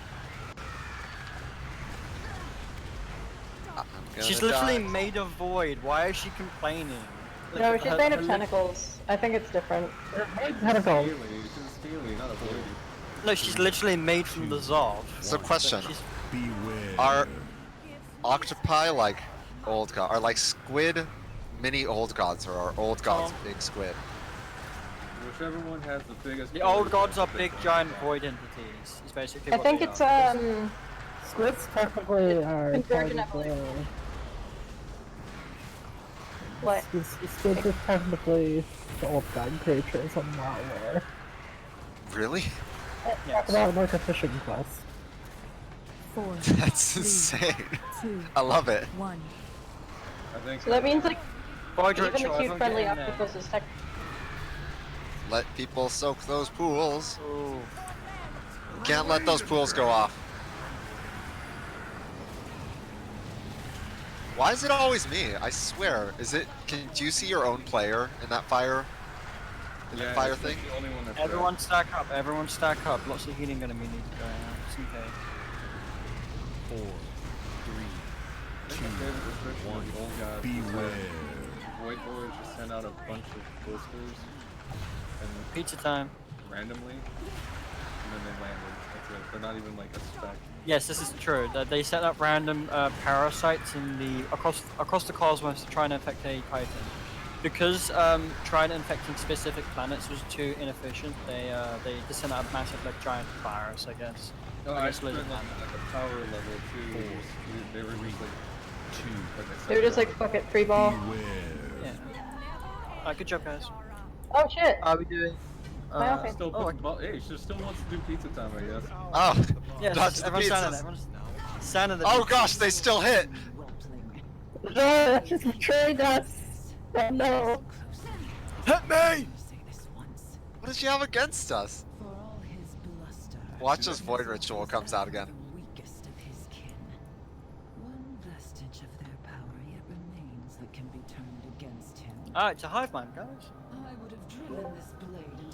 Speaker 10: She's literally made of void. Why is she complaining?
Speaker 20: No, she's made of tentacles. I think it's different.
Speaker 21: Tentacles.
Speaker 10: No, she's literally made from the Zov.
Speaker 5: So question:
Speaker 18: Beware.
Speaker 5: Are octopi like old god? Are like squid mini old gods, or are old gods big squid?
Speaker 7: Whichever one has the biggest.
Speaker 10: The old gods are big giant void entities. Is basically.
Speaker 20: I think it's
Speaker 21: Squids technically are
Speaker 20: Convergent
Speaker 21: technically.
Speaker 20: What?
Speaker 21: Squids are technically the old god creatures on WoW.
Speaker 5: Really?
Speaker 21: Talk about like a fishing quest.
Speaker 17: 4.
Speaker 5: That's
Speaker 17: 3,
Speaker 5: insane.
Speaker 17: 2,
Speaker 5: I love it.
Speaker 17: 1.
Speaker 7: I think.
Speaker 20: So that means like
Speaker 10: Void
Speaker 20: even the
Speaker 10: ritual,
Speaker 20: cute
Speaker 10: everyone
Speaker 20: friendly
Speaker 10: get in there.
Speaker 20: octopus is tech.
Speaker 5: Let people soak those pools.
Speaker 10: Ooh.
Speaker 5: Can't let those pools go off. Why is it always me? I swear. Is it? Do you see your own player in that fire? In that fire thing?
Speaker 7: The only one that's
Speaker 10: Everyone stack up. Everyone stack up. Lots of healing gonna be needed going on. It's okay.
Speaker 18: 4, 3, 2, 1. Beware.
Speaker 7: Void Boys just sent out a bunch of blisters and
Speaker 10: Pizza time.
Speaker 7: randomly, and then they landed. That's it. They're not even like a spec.
Speaker 10: Yes, this is true. They set up random parasites in the across the cosmos to try and infect a Titan. Because trying to infecting specific planets was too inefficient, they just sent out a massive like giant virus, I guess.
Speaker 7: No,
Speaker 10: I
Speaker 7: I
Speaker 10: guess
Speaker 7: spent
Speaker 10: lizard
Speaker 7: like
Speaker 10: planet.
Speaker 7: a power level 2. They were just like 2.
Speaker 20: They were just like fuck it, free ball.
Speaker 10: Yeah. Good job, guys.
Speaker 20: Oh shit.
Speaker 10: How are we doing?
Speaker 20: My outfit.
Speaker 7: Still hey, she still wants to do pizza time, I guess.
Speaker 5: Oh,
Speaker 10: Yes,
Speaker 5: dodge the
Speaker 10: everyone's standing
Speaker 5: pizzas.
Speaker 10: there. Standing there.
Speaker 5: Oh gosh, they still hit.
Speaker 21: She's betrayed us. Oh no.
Speaker 5: Hit me! What does she have against us? Watch this void ritual comes out again.
Speaker 10: Ah, it's a hive mind, guys.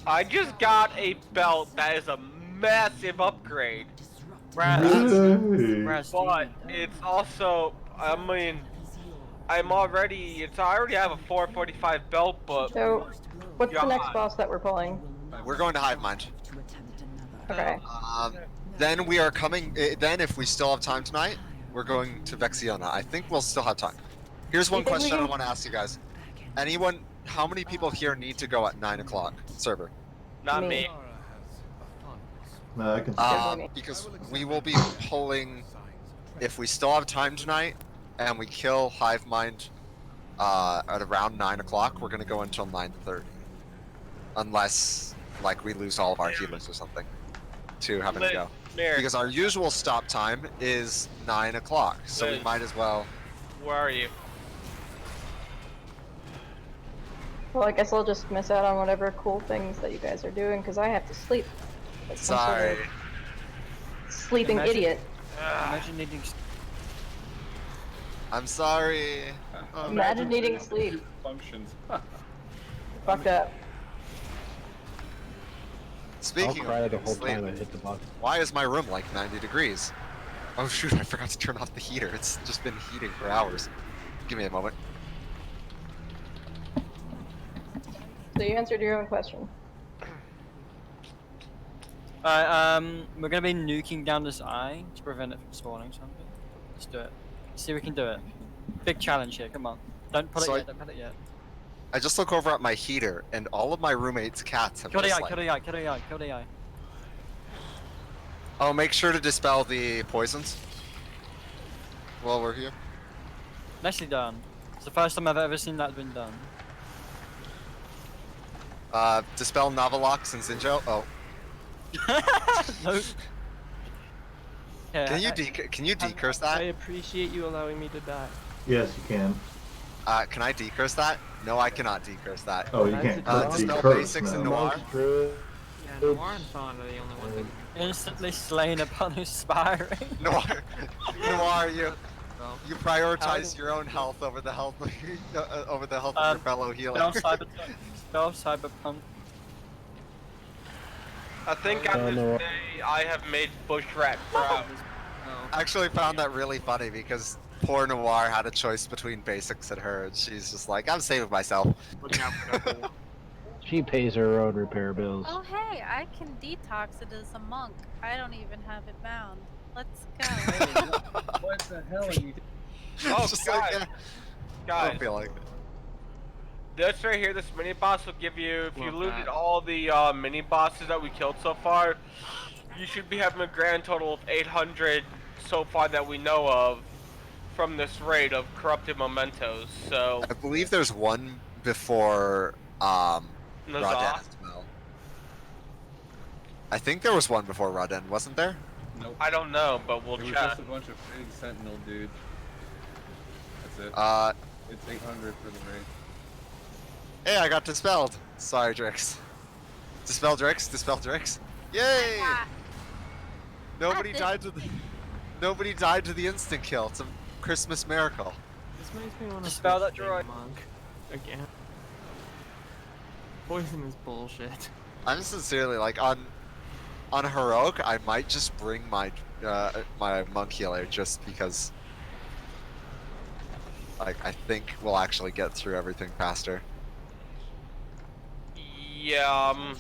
Speaker 2: I just got a belt that is a massive upgrade.
Speaker 19: Really?
Speaker 2: But it's also, I mean, I already have a 445 belt, but
Speaker 20: So, what's the next
Speaker 2: God.
Speaker 20: boss that we're pulling?
Speaker 5: We're going to Hive Mind.
Speaker 20: Okay.
Speaker 5: Then we are coming. Then, if we still have time tonight, we're going to Vexiona. I think we'll still have time. Here's one
Speaker 20: You think we
Speaker 5: question I
Speaker 20: can-
Speaker 5: want to ask you guys. Anyone? How many people here need to go at 9 o'clock? Server.
Speaker 2: not me.
Speaker 19: No, I can.
Speaker 5: Because we will be pulling. If we still have time tonight, and we kill Hive Mind at around 9 o'clock, we're gonna go until 9:30. Unless, like, we lose all of our healers or something to having to go.
Speaker 2: Mary,
Speaker 5: Because our usual stop time is 9 o'clock, so we
Speaker 2: Liz.
Speaker 5: might as well.
Speaker 2: where are you?
Speaker 20: Well, I guess I'll just miss out on whatever cool things that you guys are doing because I have to sleep. Like some sort of
Speaker 5: Sorry.
Speaker 20: sleeping
Speaker 10: Imagine-
Speaker 20: idiot.
Speaker 10: Imagine needing.
Speaker 5: I'm sorry.
Speaker 20: Imagine needing sleep.
Speaker 7: Functions.
Speaker 20: Fucked up.
Speaker 5: Speaking
Speaker 15: I'll cry
Speaker 5: of
Speaker 15: the whole
Speaker 5: sleep,
Speaker 15: time I hit the button.
Speaker 5: why is my room like 90 degrees? Oh shoot, I forgot to turn off the heater. It's just been heating for hours. Give me a moment.
Speaker 20: So you answered your own question.
Speaker 10: We're gonna be nuking down this eye to prevent it from spawning something. Let's do it. Let's see if we can do it. Big challenge here, come on. Don't put
Speaker 5: So
Speaker 10: it yet, don't put it yet.
Speaker 5: I just look over at my heater, and all of my roommates' cats have
Speaker 10: Kill the
Speaker 5: just
Speaker 10: eye,
Speaker 5: like...
Speaker 10: kill the eye, kill the eye, kill the eye.
Speaker 5: Oh, make sure to dispel the poisons while we're here.
Speaker 10: Nicely done. It's the first time I've ever seen that been done.
Speaker 5: Dispel Navalox and Zinjo. Oh.
Speaker 10: No. Yeah,
Speaker 5: Can you decurse that?
Speaker 11: I appreciate you allowing me to die.
Speaker 19: Yes, you can.
Speaker 5: Can I decurse that? No, I cannot decurse that.
Speaker 19: Oh, you can't
Speaker 5: Dispel
Speaker 19: decurse,
Speaker 5: basics and
Speaker 19: no.
Speaker 5: noir.
Speaker 9: Yeah, Noir and Fawn are the only ones that
Speaker 10: Instantly slain upon aspiring.
Speaker 5: Noir, you prioritize your own health over the health of your fellow healer.
Speaker 10: Spell cyberpunk.
Speaker 2: I think on this day I have made Bushrat proud.
Speaker 5: I actually found that really funny because poor Noir had a choice between basics and her, and she's just like, I'm saving myself.
Speaker 15: She pays her own repair bills.
Speaker 12: Oh hey, I can detox it as a monk. I don't even have it bound. Let's go.
Speaker 7: What the hell are you doing?
Speaker 2: Oh,
Speaker 5: Just
Speaker 2: guys.
Speaker 5: like, yeah. I
Speaker 2: Guys.
Speaker 5: don't feel like it.
Speaker 2: This right here, this mini boss will give you, if you
Speaker 9: Love
Speaker 2: looted
Speaker 9: that.
Speaker 2: all the mini bosses that we killed so far, you should be having a grand total of 800 so far that we know of from this raid of corrupted mementos. So
Speaker 5: I believe there's one before Raden
Speaker 2: Nazar?
Speaker 5: as well. I think there was one before Raden, wasn't there?
Speaker 7: Nope.
Speaker 2: I don't know, but we'll
Speaker 7: It was
Speaker 2: check.
Speaker 7: just a bunch of big sentinel dudes. That's it. It's 800 for the raid.
Speaker 5: Hey, I got dispelled. Sorry, Drix. Dispel Drix, dispel Drix. Yay! Nobody died to the instant kill. It's a Christmas miracle.
Speaker 9: This makes me want to
Speaker 10: Dispel that droid.
Speaker 9: monk again. Poison is bullshit.
Speaker 5: I'm sincerely like on heroic. I might just bring my my monk healer just because. Like I think we'll actually get through everything faster.
Speaker 2: Yeah.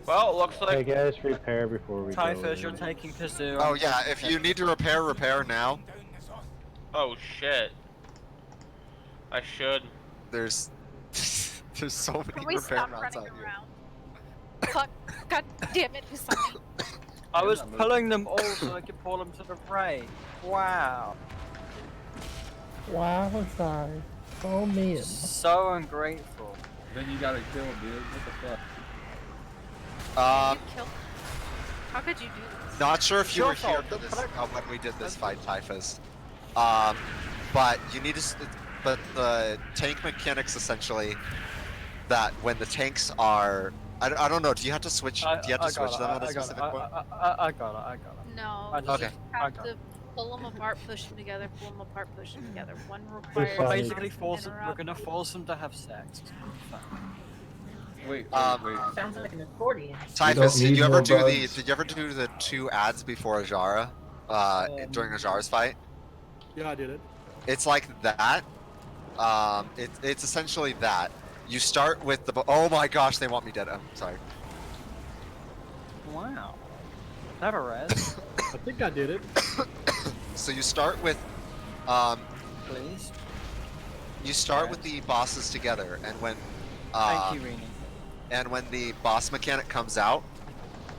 Speaker 2: Well, it looks like.
Speaker 15: Hey guys, repair before we go.
Speaker 10: Typhus, you're taking Kazoo.
Speaker 5: Oh yeah, if you need to repair now.
Speaker 2: Oh shit. I should.
Speaker 5: There's so many
Speaker 12: Can we
Speaker 5: repair
Speaker 12: stop
Speaker 5: rounds
Speaker 12: running
Speaker 5: out here.
Speaker 12: around? Fuck, god damn it, Husani.
Speaker 10: I was pulling them all so I could pull them to the raid. Wow.
Speaker 21: Wow, I'm sorry. Oh man.
Speaker 10: So ungrateful.
Speaker 7: Then you gotta kill, dude. What the fuck?
Speaker 12: You killed. How could you do this?
Speaker 5: Not sure if you were
Speaker 10: Your
Speaker 5: here
Speaker 10: fault.
Speaker 5: for this, when we did this fight, Typhus. But you need to. But the tank mechanics essentially that when the tanks are. I don't know. Do you have to switch? Do you have to switch them at a specific point?
Speaker 10: I got it.
Speaker 12: No,
Speaker 10: I
Speaker 12: you
Speaker 10: just-
Speaker 12: just
Speaker 10: I
Speaker 12: have
Speaker 10: got
Speaker 12: to pull them apart, push them together, pull them apart, push them together. One
Speaker 10: We're
Speaker 12: requires.
Speaker 10: basically forcing. We're
Speaker 12: interrupt.
Speaker 10: gonna force them to have sex.
Speaker 7: Wait.
Speaker 4: Sounds like an accordion.
Speaker 5: Typhus,
Speaker 19: You don't
Speaker 5: did you
Speaker 19: need
Speaker 5: ever
Speaker 19: more
Speaker 5: do
Speaker 19: bugs.
Speaker 5: Did you ever do the 2 ads before Ajara? During Ajara's fight?
Speaker 14: Yeah, I did it.
Speaker 5: It's like that. It's essentially that. You start with the. Oh my gosh, they want me dead. I'm sorry.
Speaker 10: Wow. That a res.
Speaker 14: I think I did it.
Speaker 5: So you start with.
Speaker 10: Please.
Speaker 5: You start with the bosses together, and when.
Speaker 10: Thank you, Rini.
Speaker 5: And when the boss mechanic comes out,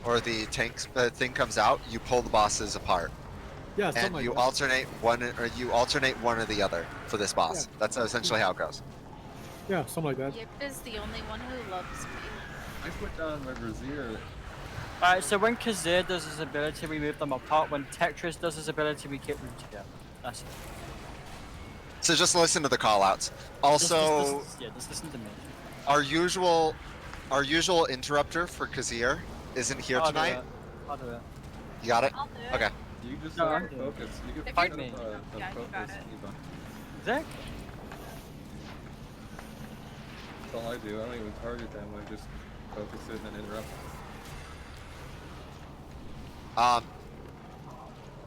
Speaker 5: or the tank thing comes out, you pull the bosses apart.
Speaker 14: Yeah, something
Speaker 5: and
Speaker 14: like
Speaker 5: you
Speaker 14: that.
Speaker 5: alternate one or the other for this boss.
Speaker 14: Yeah.
Speaker 5: That's essentially how it goes.
Speaker 14: Yeah, something like that.
Speaker 12: Yip is the only one who loves me.
Speaker 7: I put down my Brazier.
Speaker 10: Alright, so when Kazir does his ability, we move them apart. When Tetris does his ability, we keep them together. That's it.
Speaker 5: So just listen to the callouts. Also,
Speaker 10: Just listen to me.
Speaker 5: our usual interrupter for Kazir isn't here
Speaker 10: I'll
Speaker 5: tonight.
Speaker 10: Do it. I'll do it.
Speaker 5: You got it?
Speaker 12: I'll do it.
Speaker 5: Okay.
Speaker 7: You just
Speaker 10: No,
Speaker 7: have
Speaker 10: I'm
Speaker 7: to
Speaker 10: good.
Speaker 7: focus. You can
Speaker 12: If
Speaker 10: Fight
Speaker 7: set
Speaker 10: me.
Speaker 7: up the
Speaker 12: Yeah, you got
Speaker 7: focus
Speaker 12: it.
Speaker 7: Eva.
Speaker 10: Exactly.
Speaker 7: That's all I do. I don't even target them. I just focus it and then interrupt.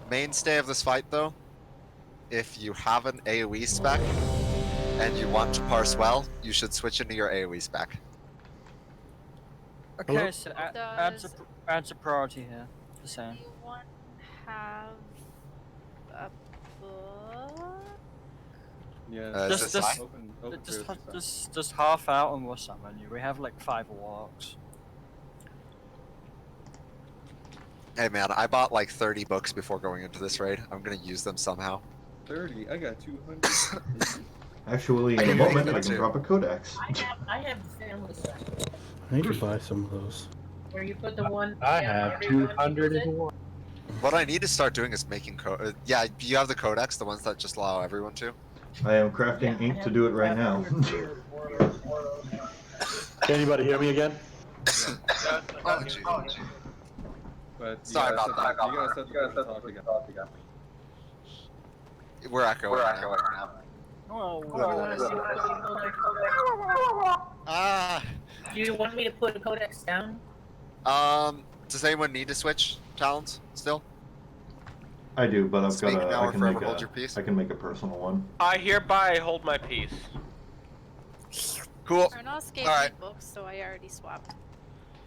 Speaker 5: Mainstay of this fight though, if you have an AoE spec and you want to parse well, you should switch into your AoE spec.
Speaker 10: Okay, so
Speaker 12: Does-
Speaker 10: adds a priority here. The same.
Speaker 12: Anyone have a book?
Speaker 7: Yeah.
Speaker 5: Is this high?
Speaker 10: Just half out and we'll summon you. We have like 5 walks.
Speaker 5: Hey man, I bought like 30 books before going into this raid. I'm gonna use them somehow.
Speaker 7: 30. I got 200.
Speaker 19: Actually, in
Speaker 5: I
Speaker 19: a
Speaker 5: can
Speaker 19: moment,
Speaker 5: make
Speaker 19: I
Speaker 5: it
Speaker 19: can
Speaker 5: too.
Speaker 19: drop a codex.
Speaker 4: I have family stuff
Speaker 13: I need to buy some of those.
Speaker 4: where you put the one.
Speaker 15: I
Speaker 4: yeah,
Speaker 15: have
Speaker 4: everyone
Speaker 15: 201.
Speaker 5: What I need to start doing is making yeah, you have the codex, the ones that just allow everyone to.
Speaker 19: I am crafting ink to do it right now.
Speaker 15: Can anybody hear me again?
Speaker 5: Oh, geez.
Speaker 7: But you
Speaker 5: Sorry
Speaker 7: guys
Speaker 5: about that.
Speaker 7: You guys have to talk again.
Speaker 5: We're echoing now. Ah.
Speaker 4: Do you want me to put codex down?
Speaker 5: Does anyone need to switch talents still?
Speaker 19: I do, but I've
Speaker 5: Speak
Speaker 19: got
Speaker 5: now
Speaker 19: I
Speaker 5: or
Speaker 19: can
Speaker 5: forever
Speaker 19: make
Speaker 5: hold your peace.
Speaker 19: I can make a personal one.
Speaker 2: I hereby hold my peace.
Speaker 5: Cool.
Speaker 12: Arnos gave
Speaker 5: Alright.
Speaker 12: me books, so I already swapped.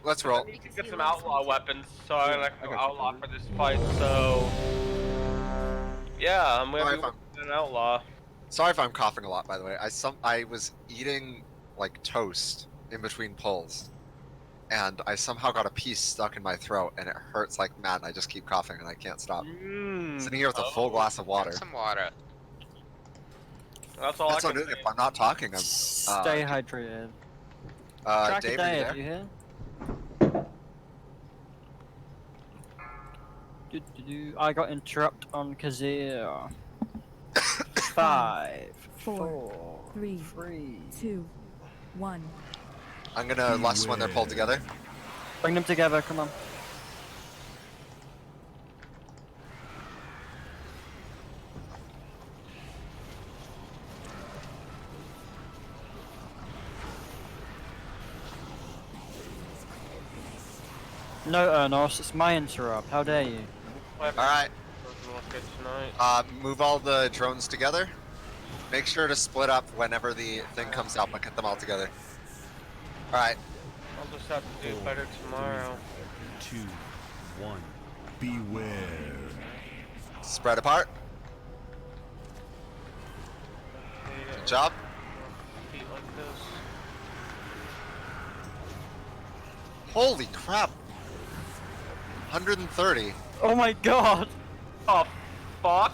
Speaker 5: Let's roll.
Speaker 2: I need to get some outlaw weapons, so I'm gonna go outlaw for this fight. So yeah, I'm gonna be working an outlaw.
Speaker 5: Sorry if I'm coughing a lot, by the way. I was eating like toast in between pulls, and I somehow got a piece stuck in my throat, and it hurts like mad. And I just keep coughing, and I can't stop. Sitting here with a full glass of water.
Speaker 8: Some water.
Speaker 2: That's all
Speaker 5: That's
Speaker 2: I
Speaker 5: what
Speaker 2: can
Speaker 5: I'm doing.
Speaker 2: say.
Speaker 5: If I'm not talking, I'm.
Speaker 10: Stay hydrated.
Speaker 5: Dave,
Speaker 10: Dave,
Speaker 5: are you there?
Speaker 10: you here? I got interrupt on Kazir. 5, 4,
Speaker 17: 3, 2, 1.
Speaker 5: I'm gonna lust when they're pulled together.
Speaker 10: Bring them together, come on. No, Ernos, it's my interrupt. How dare you?
Speaker 5: Alright. Move all the drones together. Make sure to split up whenever the thing comes out, but get them all together. Alright.
Speaker 2: I'll just have to do better tomorrow.
Speaker 18: 2, 1. Beware.
Speaker 5: Spread apart. Good job.
Speaker 2: Feet like this.
Speaker 5: Holy crap. 130.
Speaker 10: Oh my god!
Speaker 2: Oh, fuck!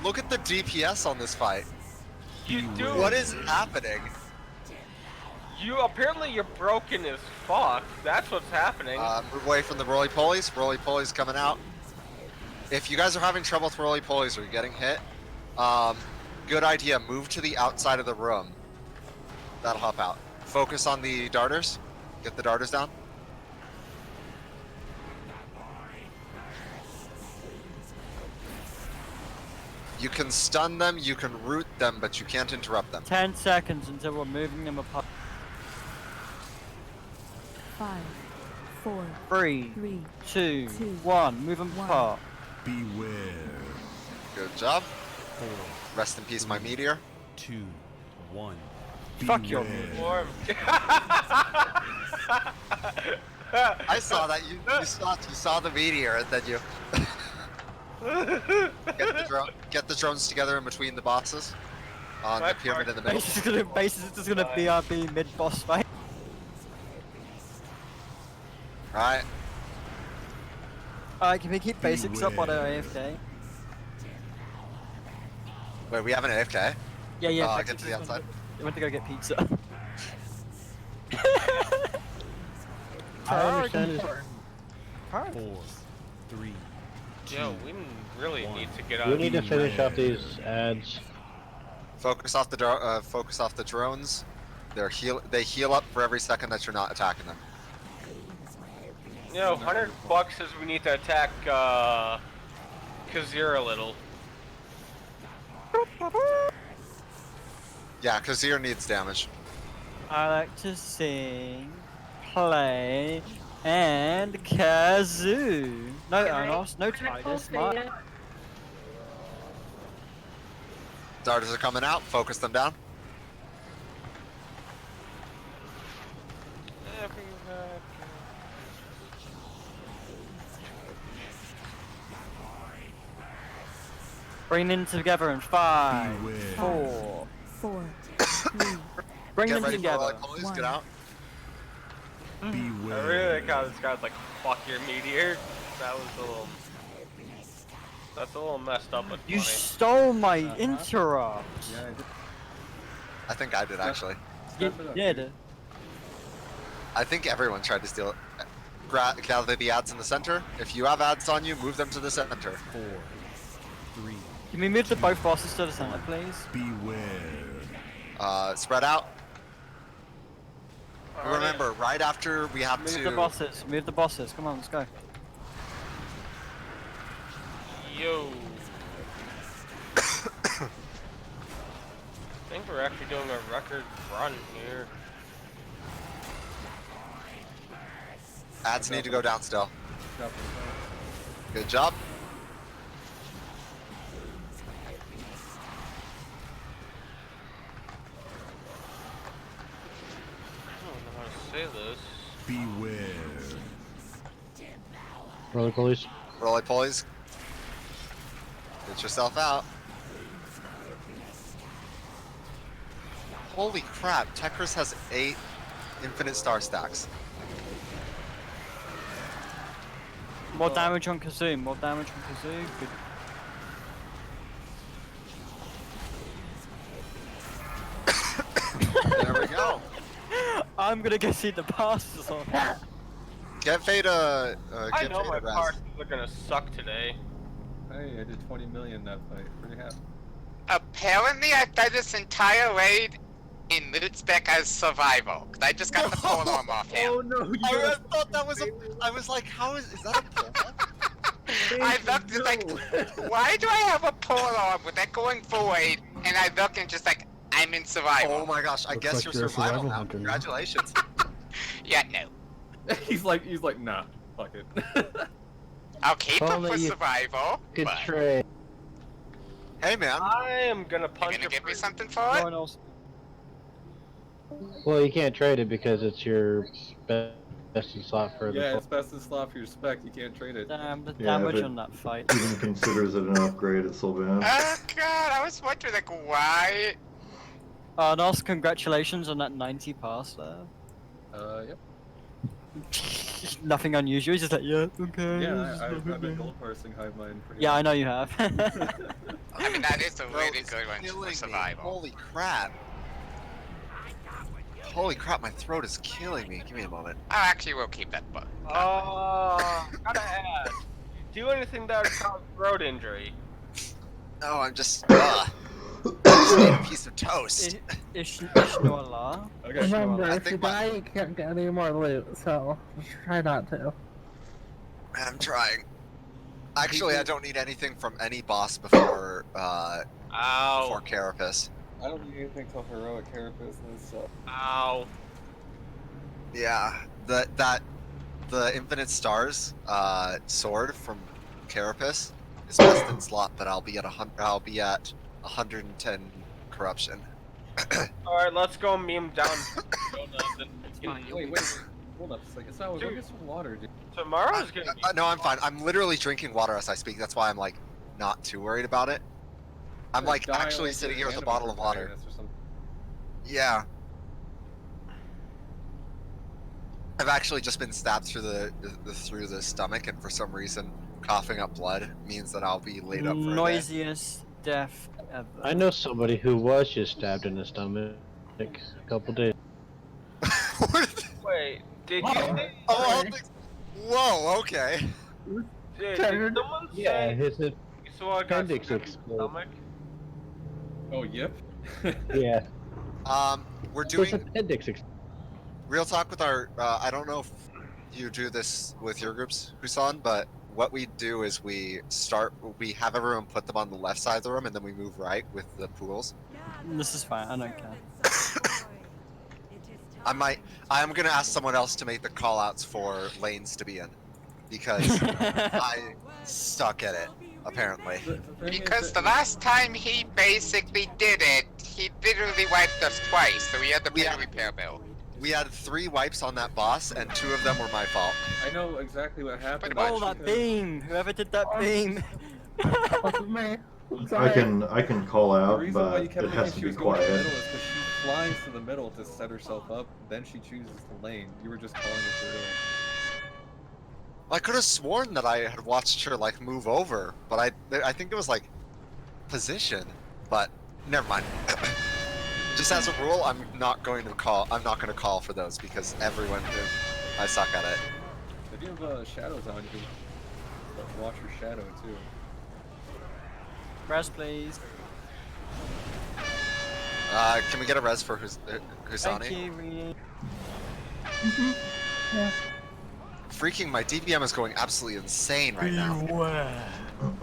Speaker 5: Look at the DPS on this fight.
Speaker 2: You do.
Speaker 5: What is happening?
Speaker 2: Apparently you're broken as fuck. That's what's happening.
Speaker 5: Move away from the roly-polies. Roly-polies coming out. If you guys are having trouble with roly-polies or you're getting hit, good idea. Move to the outside of the room. That'll help out. Focus on the darters. Get the darters down. You can stun them, you can root them, but you can't interrupt them.
Speaker 10: 10 seconds until we're moving them apart.
Speaker 17: 5, 4,
Speaker 10: 3, 2, 1. Move them apart.
Speaker 18: Beware.
Speaker 5: Good job.
Speaker 18: 4.
Speaker 5: Rest in peace, my meteor.
Speaker 18: 2, 1.
Speaker 10: Fuck your
Speaker 18: Beware.
Speaker 5: I saw that. You saw the meteor, and then you get the drones together in between the boxes on the pyramid in the middle.
Speaker 10: Base is just gonna BRB mid boss fight.
Speaker 5: Alright.
Speaker 10: Alright, can we keep basics up on our AFK?
Speaker 5: Wait, we have an AFK?
Speaker 10: Yeah.
Speaker 5: Get to the outside.
Speaker 10: I went to go get pizza.
Speaker 15: I understand it.
Speaker 18: 4, 3.
Speaker 2: Yo, we really need to get out.
Speaker 15: We need to finish off these ads.
Speaker 5: Focus off the drones. They heal up for every second that you're not attacking them.
Speaker 2: You know, $100 says we need to attack Kazir a little.
Speaker 5: Yeah, Kazir needs damage.
Speaker 10: I like to sing, play, and kazoo. No, Arnos, no Titus, Mark.
Speaker 5: Darters are coming out. Focus them down.
Speaker 10: Bring them together in 5,
Speaker 18: Beware.
Speaker 10: 4.
Speaker 17: 4, 3.
Speaker 10: Bring
Speaker 5: Get
Speaker 10: them
Speaker 5: ready
Speaker 10: together.
Speaker 5: for police. Get out.
Speaker 2: I
Speaker 18: Beware.
Speaker 2: really like how this guy's like, fuck your meteor. That was a little... That's a little messed up, but
Speaker 10: You
Speaker 2: funny.
Speaker 10: stole my interrupt.
Speaker 7: Yeah,
Speaker 5: I think I did actually.
Speaker 10: You did.
Speaker 5: I think everyone tried to steal it. Gather the ads in the center. If you have ads on you, move them to the center.
Speaker 18: 4, 3.
Speaker 10: Can we move the both bosses to the center, please?
Speaker 5: Spread out. Remember, right after we have
Speaker 10: Move
Speaker 5: to...
Speaker 10: the bosses. Move the bosses. Come on, let's go.
Speaker 2: Yo. I think we're actually doing a record run here.
Speaker 5: Ads need to go down still. Good job.
Speaker 2: Say this.
Speaker 15: Beware. Roly police.
Speaker 5: Roly polies. Get yourself out. Holy crap, Tekris has 8 infinite star stacks.
Speaker 10: More damage on Kazoo. More damage on Kazoo. Good.
Speaker 5: There we go.
Speaker 10: I'm gonna go see the passes on.
Speaker 5: Get Veda.
Speaker 2: I know my parts are gonna suck today.
Speaker 7: Hey, I did 20 million that fight. Pretty happy.
Speaker 8: Apparently, I fed this entire raid in loot spec as survival. 'Cause I just got the pole arm off him.
Speaker 1: Oh no!
Speaker 5: I thought that was a. I was like, how is that a pole?
Speaker 8: I looked it's like, why do I have a pole arm with that going forward? And I looked and just like, I'm in survival.
Speaker 5: Oh my gosh! I
Speaker 13: Looks
Speaker 5: guess
Speaker 13: like
Speaker 5: you're
Speaker 13: you're a
Speaker 5: survival
Speaker 13: survival
Speaker 5: now.
Speaker 13: hunter now.
Speaker 5: Congratulations.
Speaker 8: Yeah, no.
Speaker 7: he's like, nah, fuck it.
Speaker 8: I'll keep him
Speaker 15: Only
Speaker 8: for
Speaker 15: you
Speaker 8: survival.
Speaker 15: Good
Speaker 8: but
Speaker 15: trade.
Speaker 5: Hey man.
Speaker 2: I am gonna
Speaker 8: you
Speaker 2: punch
Speaker 8: gonna
Speaker 2: a
Speaker 8: give me
Speaker 2: person.
Speaker 8: something for it?
Speaker 15: Well, you can't trade it because it's your best in slot for the.
Speaker 7: Yeah, it's best in slot for your spec. You can't trade it.
Speaker 10: Damn, the
Speaker 19: Yeah,
Speaker 10: damage
Speaker 19: but
Speaker 10: on that fight.
Speaker 19: Even considers it an upgrade, it's so bad.
Speaker 8: Oh god, I was wondering like why.
Speaker 10: And also congratulations on that 90 pass there.
Speaker 7: Yep.
Speaker 10: Nothing unusual. He's just like, yeah, okay.
Speaker 7: Yeah, I've been gold parsing Hive Mind pretty
Speaker 10: Yeah, I
Speaker 7: much.
Speaker 10: know you have.
Speaker 8: I mean, that is a
Speaker 5: Bro,
Speaker 8: really
Speaker 5: it's
Speaker 8: good one
Speaker 5: killing
Speaker 8: for
Speaker 5: me.
Speaker 8: survival.
Speaker 5: Holy crap. Holy crap, my throat is killing me. Give me a moment.
Speaker 8: Oh, actually, we'll keep that book.
Speaker 2: Gotta add. Do anything that would cause throat injury.
Speaker 5: Oh, I'm just. I just need a piece of toast.
Speaker 10: Ishnoala.
Speaker 7: Okay.
Speaker 21: Remember,
Speaker 5: I
Speaker 21: if you
Speaker 5: think my-
Speaker 21: die, you can't get any more loot, so just try not to.
Speaker 5: I'm trying. Actually, I don't need anything from any boss before before Carapace.
Speaker 7: I don't need anything till heroic carapace and stuff.
Speaker 2: Ow.
Speaker 5: Yeah, the infinite stars sword from Carapace is best in slot, but I'll be at 110 corruption.
Speaker 2: All right, let's go meme down.
Speaker 7: Wait, hold up a second. So, go get some water, dude.
Speaker 2: Tomorrow's gonna be.
Speaker 5: No, I'm fine. I'm literally drinking water as I speak. That's why I'm like not too worried about it. I'm like
Speaker 7: Die
Speaker 5: actually
Speaker 7: like
Speaker 5: sitting
Speaker 7: an
Speaker 5: here with a
Speaker 7: animal
Speaker 5: bottle of water.
Speaker 7: protagonist or something.
Speaker 5: Yeah. I've actually just been stabbed through the stomach, and for some reason, coughing up blood means that I'll be laid up for a day.
Speaker 10: Noisiest death ever.
Speaker 15: I know somebody who was just stabbed in the stomach a couple days.
Speaker 2: Wait, did you?
Speaker 5: Oh, whoa, okay.
Speaker 2: Did someone
Speaker 15: Yeah,
Speaker 2: say
Speaker 15: his
Speaker 2: you saw a guy
Speaker 15: appendix
Speaker 2: stabbed in the
Speaker 15: exploded.
Speaker 2: stomach?
Speaker 7: Oh, yep.
Speaker 15: Yeah.
Speaker 5: We're
Speaker 15: His
Speaker 5: doing
Speaker 15: appendix
Speaker 5: real talk with our. I don't know if you do this with your groups, Husan, but what we do is we have everyone put them on the left side of the room, and then we move right with the pools.
Speaker 10: This is fine. I don't care.
Speaker 5: I'm gonna ask someone else to make the call outs for lanes to be in, because I suck at it, apparently.
Speaker 8: Because the last time he basically did it, he literally wiped us twice, so we had to pay a repair bill.
Speaker 5: We had 3 wipes on that boss, and 2 of them were my fault.
Speaker 7: I know exactly what happened.
Speaker 10: Oh, that beam! Whoever did that beam!
Speaker 21: Wasn't me. I'm
Speaker 19: I
Speaker 21: sorry.
Speaker 19: can call
Speaker 7: The
Speaker 19: out,
Speaker 7: reason why
Speaker 19: but
Speaker 7: you kept
Speaker 19: it has
Speaker 7: thinking
Speaker 19: to
Speaker 7: she
Speaker 19: be
Speaker 7: was going to the
Speaker 19: quiet.
Speaker 7: middle is because she flies to the middle to set herself up, then she chooses the lane. You were just calling it for her.
Speaker 5: I could have sworn that I had watched her like move over, but I think it was like position, but never mind. Just as a rule, I'm not going to call for those because everyone I suck at it.
Speaker 7: If you have shadows on, you can watch your shadow too.
Speaker 10: Res, please.
Speaker 5: Can we get a res for Husani?
Speaker 10: Thank you, Reed.
Speaker 21: Yeah.
Speaker 5: Freaking, my DPM is going absolutely insane right now. Beware.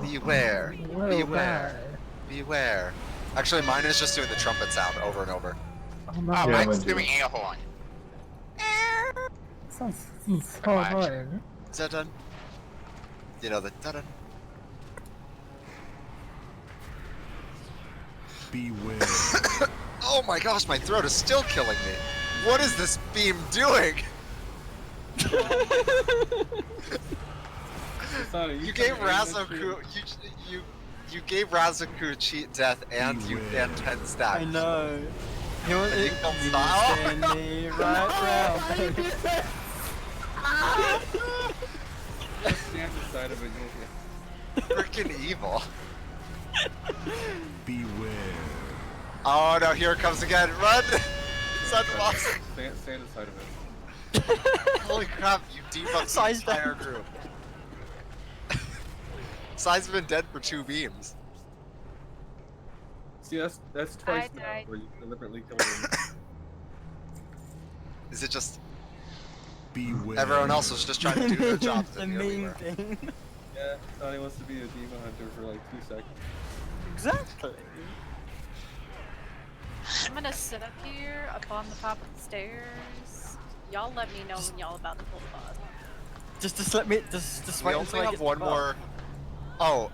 Speaker 21: Beware.
Speaker 5: Beware. Beware. Actually, mine is just doing the trumpet sound over and over.
Speaker 21: Oh no.
Speaker 8: Oh,
Speaker 19: Yeah,
Speaker 8: mine's
Speaker 19: mine too.
Speaker 8: doing air horn.
Speaker 21: Sounds so annoying.
Speaker 5: Is that done? You know the dun.
Speaker 18: Beware.
Speaker 5: Oh my gosh, my throat is still killing me. What is this beam doing? You gave Razoku you gave Razoku cheat death and you and 10 stacks.
Speaker 10: I know. You want
Speaker 5: And you
Speaker 10: it?
Speaker 5: don't
Speaker 10: You
Speaker 5: stop.
Speaker 10: send me right round, baby.
Speaker 7: Just stand beside of it.
Speaker 5: Freaking evil.
Speaker 18: Beware.
Speaker 5: Oh no, here it comes again. Run! Inside the box.
Speaker 7: Stand aside of it.
Speaker 5: Holy crap, you debuffed the entire group. Side's been dead for 2 beams.
Speaker 7: See, that's twice now
Speaker 12: died.
Speaker 7: where you deliberately killed him.
Speaker 5: Is it just
Speaker 18: Beware.
Speaker 5: everyone else was just trying to do their jobs?
Speaker 10: The
Speaker 5: and here we
Speaker 10: main
Speaker 5: were.
Speaker 10: thing.
Speaker 7: Yeah, Sonny wants to be a demon hunter for like 2 seconds.
Speaker 10: Exactly.
Speaker 12: I'm gonna sit up here, up on the top of the stairs. Y'all let me know when y'all about to pull the boss.
Speaker 10: Just let me just
Speaker 5: We
Speaker 10: wait
Speaker 5: only
Speaker 10: until I
Speaker 5: have
Speaker 10: get to
Speaker 5: one
Speaker 10: the
Speaker 5: more. Oh,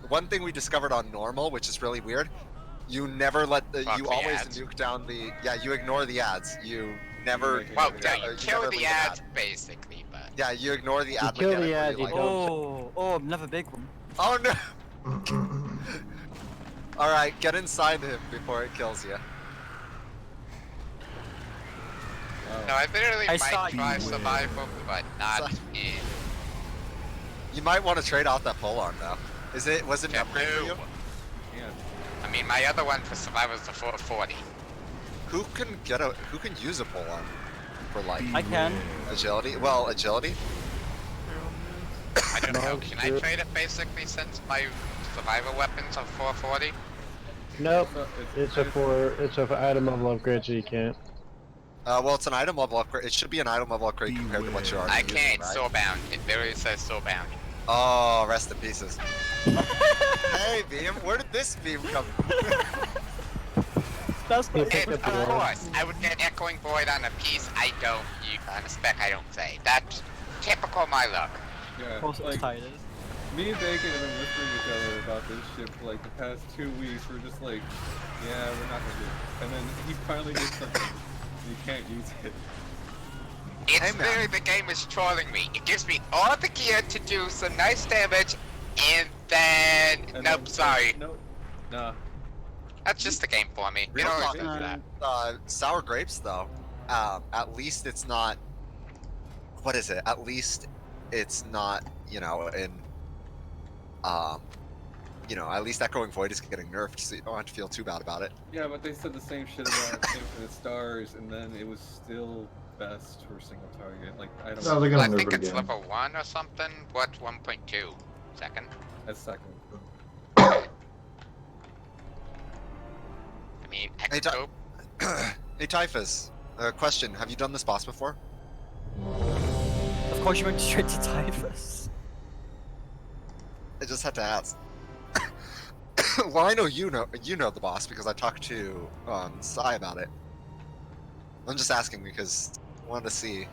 Speaker 5: one thing we discovered on normal, which is really weird. You never let the.
Speaker 8: Fuck
Speaker 5: You
Speaker 8: the
Speaker 5: always
Speaker 8: ads.
Speaker 5: nuke down the. Yeah, you ignore the ads. You never.
Speaker 8: Well,
Speaker 5: yeah,
Speaker 8: you
Speaker 5: you
Speaker 8: kill
Speaker 5: never
Speaker 8: the
Speaker 5: leave an
Speaker 8: ads,
Speaker 5: ad.
Speaker 8: basically, but...
Speaker 5: Yeah, you ignore the ad.
Speaker 15: kill the
Speaker 5: mechanic where
Speaker 15: ad,
Speaker 5: you,
Speaker 15: you
Speaker 5: like,
Speaker 15: don't-
Speaker 10: Oh, another big one.
Speaker 5: Oh no! All right, get inside him before it kills you.
Speaker 8: No, I literally
Speaker 10: I
Speaker 8: might
Speaker 10: saw
Speaker 8: try
Speaker 10: you.
Speaker 8: survival, but not in...
Speaker 5: You might want to trade out that pole arm though. Was it an upgrade for you?
Speaker 7: Yeah.
Speaker 8: I mean, my other one for survival is the 440.
Speaker 5: Who can use a pole arm for like
Speaker 10: I can.
Speaker 5: agility? Well, agility.
Speaker 8: I don't know, can I trade it basically since my survival weapons are 440?
Speaker 15: Nope. It's a item level upgrade, so you can't.
Speaker 5: Well, it's an item level upgrade. It should be an item level upgrade compared to what you're already
Speaker 8: I
Speaker 5: using,
Speaker 8: can't,
Speaker 5: right?
Speaker 8: soulbound. It literally says soulbound.
Speaker 5: Oh, rest in pieces. Hey, Beam, where did this beam come from?
Speaker 10: That's
Speaker 15: Yeah,
Speaker 10: the
Speaker 15: pick
Speaker 8: And
Speaker 15: up the
Speaker 8: of
Speaker 15: wall.
Speaker 8: course, I would get Echoing Void on a piece I don't, on a spec I don't say. That's typical my luck.
Speaker 7: Yeah,
Speaker 10: Of course, it's
Speaker 7: like,
Speaker 10: tight.
Speaker 7: me and Bacon have been whispering to each other about this shit for like the past 2 weeks. We're just like, yeah, we're not gonna do it. And then he finally did something. You can't use it.
Speaker 8: It's
Speaker 5: Hey, man.
Speaker 8: literally the game is trolling me. It gives me all the gear to do some nice damage, and then...
Speaker 7: And
Speaker 8: nope,
Speaker 7: then-
Speaker 8: sorry.
Speaker 7: Nope. Nah.
Speaker 8: That's just the game for me. It
Speaker 5: Real
Speaker 8: always
Speaker 5: talk,
Speaker 8: does that.
Speaker 5: Sour grapes, though. At least it's not. What is it? At least it's not. You know, in. You know, at least Echoing Void is getting nerfed, so you don't have to feel too bad about it.
Speaker 7: Yeah, but they said the same shit about Infinite Stars, and then it was still best for single target. Like, I don't
Speaker 19: No, they're gonna
Speaker 8: I
Speaker 19: nerf
Speaker 8: think
Speaker 19: it
Speaker 8: it's
Speaker 19: again.
Speaker 8: level 1 or something. What, 1.2? Second?
Speaker 7: That's second.
Speaker 8: I mean,
Speaker 5: Hey,
Speaker 8: Echo...
Speaker 5: Hey, Typhus. Question: have you done this boss before?
Speaker 10: Of course, you went straight to Typhus.
Speaker 5: I just had to ask. Well, I know you know the boss because I talked to Sai about it. I'm just asking because I wanted to see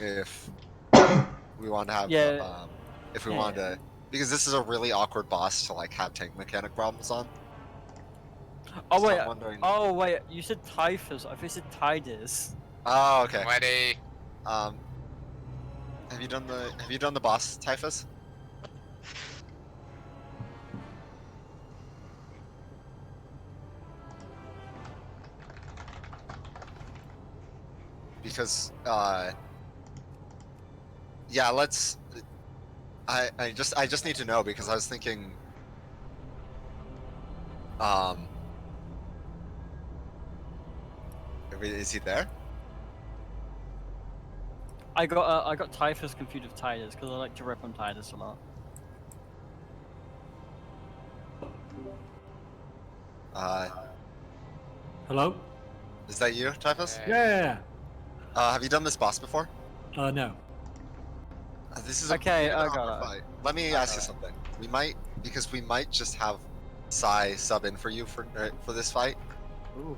Speaker 5: if we wanted to have if we wanted to, because this is a really awkward boss to like have tank mechanic problems on.
Speaker 10: Oh
Speaker 5: So
Speaker 10: wait,
Speaker 5: I'm wondering-
Speaker 10: oh wait, you said Typhus. I think you said Tidus.
Speaker 5: Oh, okay.
Speaker 8: Ready?
Speaker 5: Have you done the boss, Typhus? Because yeah, let's. I just need to know because I was thinking. Is he there?
Speaker 10: I got Typhus confused with Tidus because I like to rip on Tidus a lot.
Speaker 14: Hello?
Speaker 5: Is that you, Typhus?
Speaker 14: Yeah.
Speaker 5: Have you done this boss before?
Speaker 14: No.
Speaker 5: This is a
Speaker 10: Okay,
Speaker 5: bit
Speaker 10: I
Speaker 5: of
Speaker 10: got
Speaker 5: a
Speaker 10: it.
Speaker 5: fight. Let me ask you something. We might just have Sai sub in for you for this fight.
Speaker 10: Ooh.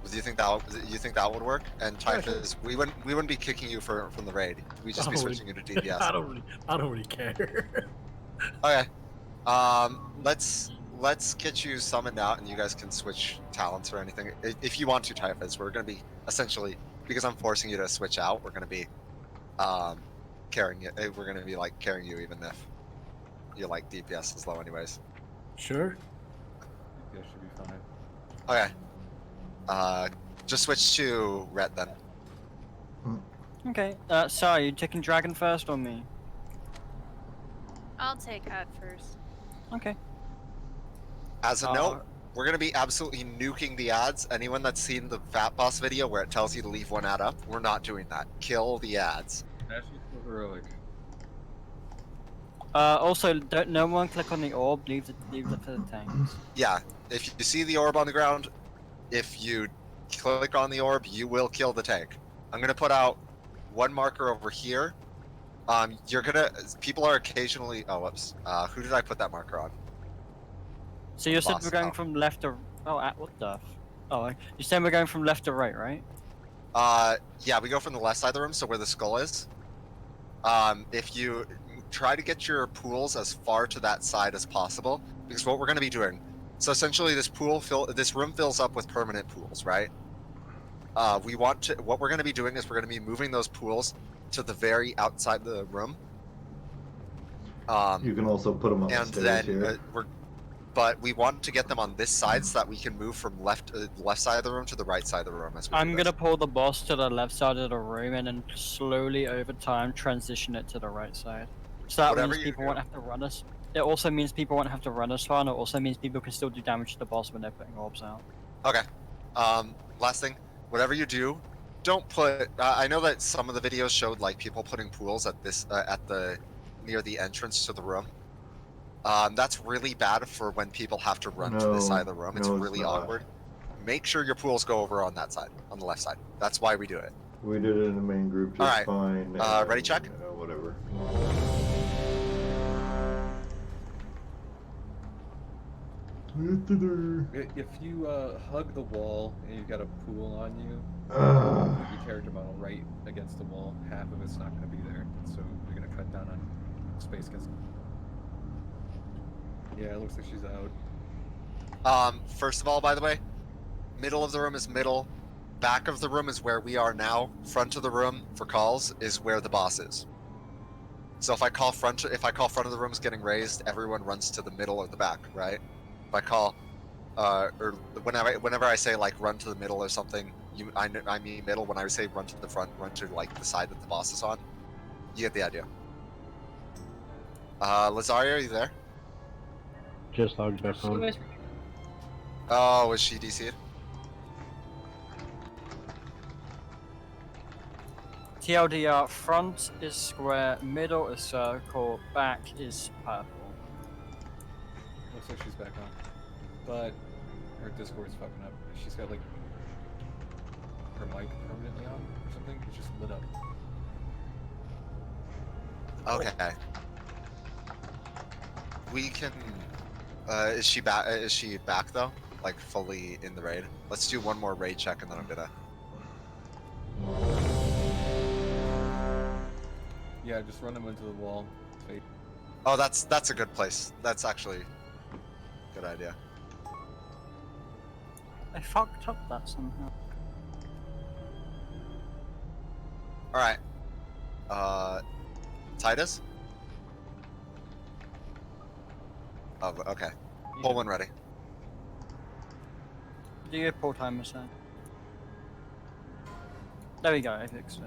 Speaker 5: Do you think that would work? And Typhus, we wouldn't be kicking you from the raid. We'd just be switching you to DPS.
Speaker 14: I don't really care.
Speaker 5: Okay. Let's get you summoned out, and you guys can switch talents or anything if you want to. Typhus, we're gonna be essentially, because I'm forcing you to switch out. We're gonna be carrying it. We're gonna be like carrying you even if your like DPS is low, anyways.
Speaker 14: Sure.
Speaker 7: DPS should be fine.
Speaker 5: Okay. Just switch to Ret then.
Speaker 10: Okay. Sorry, you taking Dragon first or me?
Speaker 12: I'll take Hot first.
Speaker 10: Okay.
Speaker 5: As a note, we're gonna be absolutely nuking the ads. Anyone that's seen the Fat Boss video where it tells you to leave one ad up, we're not doing that. Kill the ads.
Speaker 7: That's so heroic.
Speaker 10: Also, don't no one click on the orb. Leave it for the tanks.
Speaker 5: Yeah, if you see the orb on the ground, if you click on the orb, you will kill the tank. I'm gonna put out one marker over here. People are occasionally. Oh, whoops. Who did I put that marker on?
Speaker 10: So you said
Speaker 5: Boss,
Speaker 10: we're going
Speaker 5: oh.
Speaker 10: from left to. Oh, what the? Oh, you said we're going from left to right, right?
Speaker 5: Yeah, we go from the left side of the room, so where the skull is. If you try to get your pools as far to that side as possible, because what we're going to be doing. So essentially, this room fills up with permanent pools, right? What we're going to be doing is we're going to be moving those pools to the very outside the room.
Speaker 19: You can also put them on the stairs here.
Speaker 5: But we want to get them on this side so that we can move from left side of the room to the right side of the room.
Speaker 10: I'm gonna pull the boss to the left side of the room and then slowly over time transition it to the right side. So that
Speaker 5: Whatever
Speaker 10: means
Speaker 5: you
Speaker 10: people
Speaker 5: do.
Speaker 10: won't have to run us. It also means people won't have to run as far, and it also means people can still do damage to the boss when they're putting orbs out.
Speaker 5: Okay. Last thing, whatever you do, don't put. I know that some of the videos showed like people putting pools at near the entrance to the room. That's really bad for when people have to run to this side of the room. It's really awkward. Make sure your pools go over on that side, on the left side. That's why we do it.
Speaker 19: We did it in the main group just fine.
Speaker 5: Ready, check?
Speaker 19: Whatever.
Speaker 7: If you hug the wall and you've got a pool on you, your character model right against the wall, half of it's not going to be there. So you're going to cut down on space. Yeah, it looks like she's out.
Speaker 5: First of all, by the way, middle of the room is middle. Back of the room is where we are now. Front of the room for calls is where the boss is. So if I call front of the room is getting raised, everyone runs to the middle or the back, right? If I call, or whenever I say like run to the middle or something, I mean middle. When I say run to the front, run to like the side that the boss is on. You get the idea. Lazaria, are you there?
Speaker 15: Just logged back on.
Speaker 5: Oh, is she DC'd?
Speaker 10: TLDR, front is square, middle is circle, back is purple.
Speaker 7: Looks like she's back on. But her Discord's fucking up. She's got like her mic permanently on or something. It's just lit up.
Speaker 5: Okay. We can. Is she back? Is she back though? Like fully in the raid? Let's do one more raid check and then I'm gonna.
Speaker 7: Yeah, just run them into the wall.
Speaker 5: Oh, that's a good place. That's actually a good idea.
Speaker 10: I fucked up that somehow.
Speaker 5: All right. Titus. Oh, okay. Pull one ready.
Speaker 10: Do your pull timer, sir? There we go, I fixed it.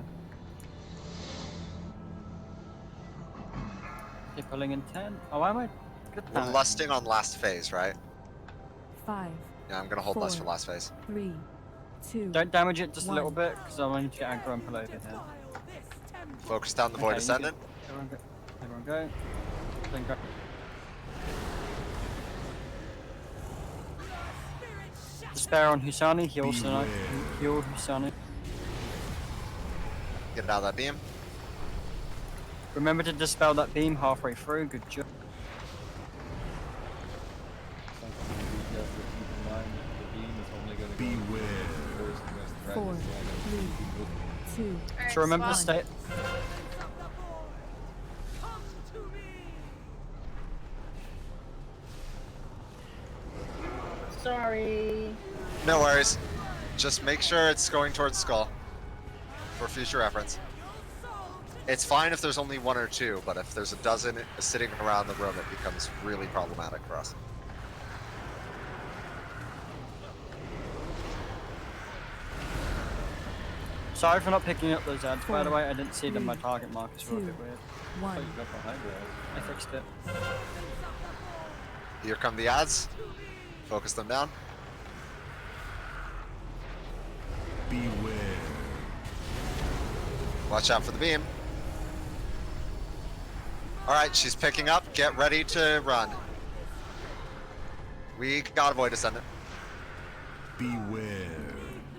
Speaker 10: You're pulling in 10? Oh, am I? Good
Speaker 5: We're
Speaker 10: time.
Speaker 5: lusting on last phase, right?
Speaker 17: 5.
Speaker 5: Yeah, I'm gonna hold lust for last phase.
Speaker 17: 3, 2.
Speaker 10: Don't damage it just a little
Speaker 17: 1.
Speaker 10: bit, because I want to get aggro and pull over here.
Speaker 5: Focus down the void ascendant.
Speaker 10: Everyone go. Then go. Despair on Husani, heal Husani.
Speaker 5: Get it out of that beam.
Speaker 10: Remember to dispel that beam halfway through, good job.
Speaker 7: Something you have to keep in mind, the beam is only going to go first because the dragon
Speaker 17: 4,
Speaker 7: is not going to keep moving.
Speaker 17: 2.
Speaker 12: Alright,
Speaker 10: So remember to
Speaker 12: spawn.
Speaker 10: stay.
Speaker 4: Sorry.
Speaker 5: No worries. Just make sure it's going towards Skull for future reference. It's fine if there's only 1 or 2, but if there's a dozen sitting around the room, it becomes really problematic for us.
Speaker 10: Sorry for not picking up those ads, by the way, I didn't see them, my target markers were a bit weird.
Speaker 7: I thought you got behind it.
Speaker 10: I fixed it.
Speaker 5: Here come the ads. Focus them down.
Speaker 18: Beware.
Speaker 5: Watch out for the beam. Alright, she's picking up. Get ready to run. We got avoid ascendant.
Speaker 18: Beware.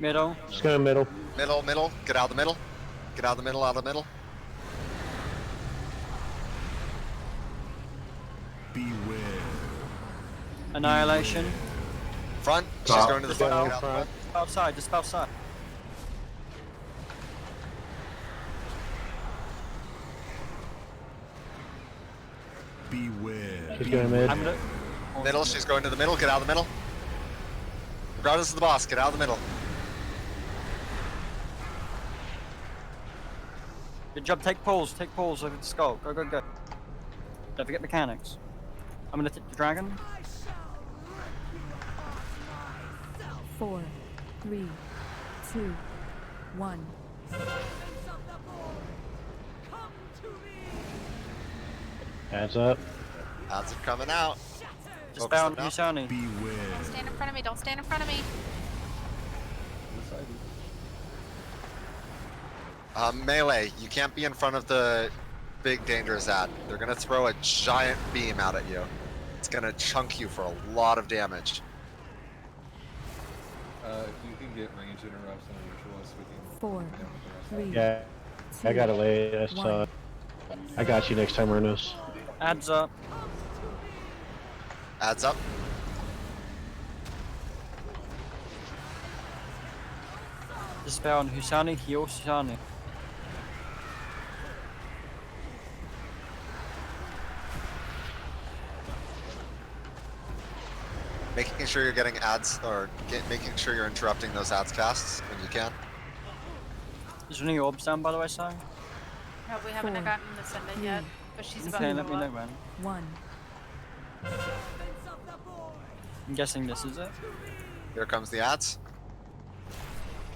Speaker 10: Middle.
Speaker 15: Just go middle.
Speaker 5: Middle, middle. Get out of the middle. Get out of the middle, out of the middle.
Speaker 18: Beware.
Speaker 10: Annihilation.
Speaker 5: Front. She's
Speaker 19: Top.
Speaker 5: going to the front. Get out the
Speaker 10: Dispel
Speaker 5: front.
Speaker 10: outside, dispel outside.
Speaker 18: Beware.
Speaker 15: She's going mid.
Speaker 10: I'm gonna.
Speaker 5: Middle. She's going to the middle. Get out of the middle. Regardless of the boss, get out of the middle.
Speaker 10: Good job, take pulls over the skull. Go, go, go. Don't forget mechanics. I'm gonna take the dragon.
Speaker 17: 4, 3, 2, 1.
Speaker 15: Adds up.
Speaker 5: Odds are coming out.
Speaker 10: Dispel on
Speaker 5: Focus them
Speaker 10: Husani.
Speaker 18: Beware.
Speaker 12: Don't stand in front of me. Don't stand in front of me.
Speaker 5: Melee, you can't be in front of the big dangerous ad. They're gonna throw a giant beam out at you. It's gonna chunk you for a lot of damage.
Speaker 7: If you can get range interrupts on rituals, we can.
Speaker 17: 4, 3.
Speaker 15: Yeah. I got it late. I saw it. I got you next time, Ernos.
Speaker 10: Adds up.
Speaker 5: Adds up.
Speaker 10: Dispel on Husani, heal Husani.
Speaker 5: Making sure you're getting ads, or making sure you're interrupting those ads casts when you can.
Speaker 10: Is there any orbs down, by the way, Si?
Speaker 12: No, we haven't
Speaker 17: 4,
Speaker 12: gotten the Ascendant yet, but she's about
Speaker 10: Okay,
Speaker 12: to
Speaker 10: let
Speaker 12: go
Speaker 10: me know
Speaker 12: up.
Speaker 10: when.
Speaker 17: 1.
Speaker 10: I'm guessing this is it.
Speaker 5: Here comes the ads.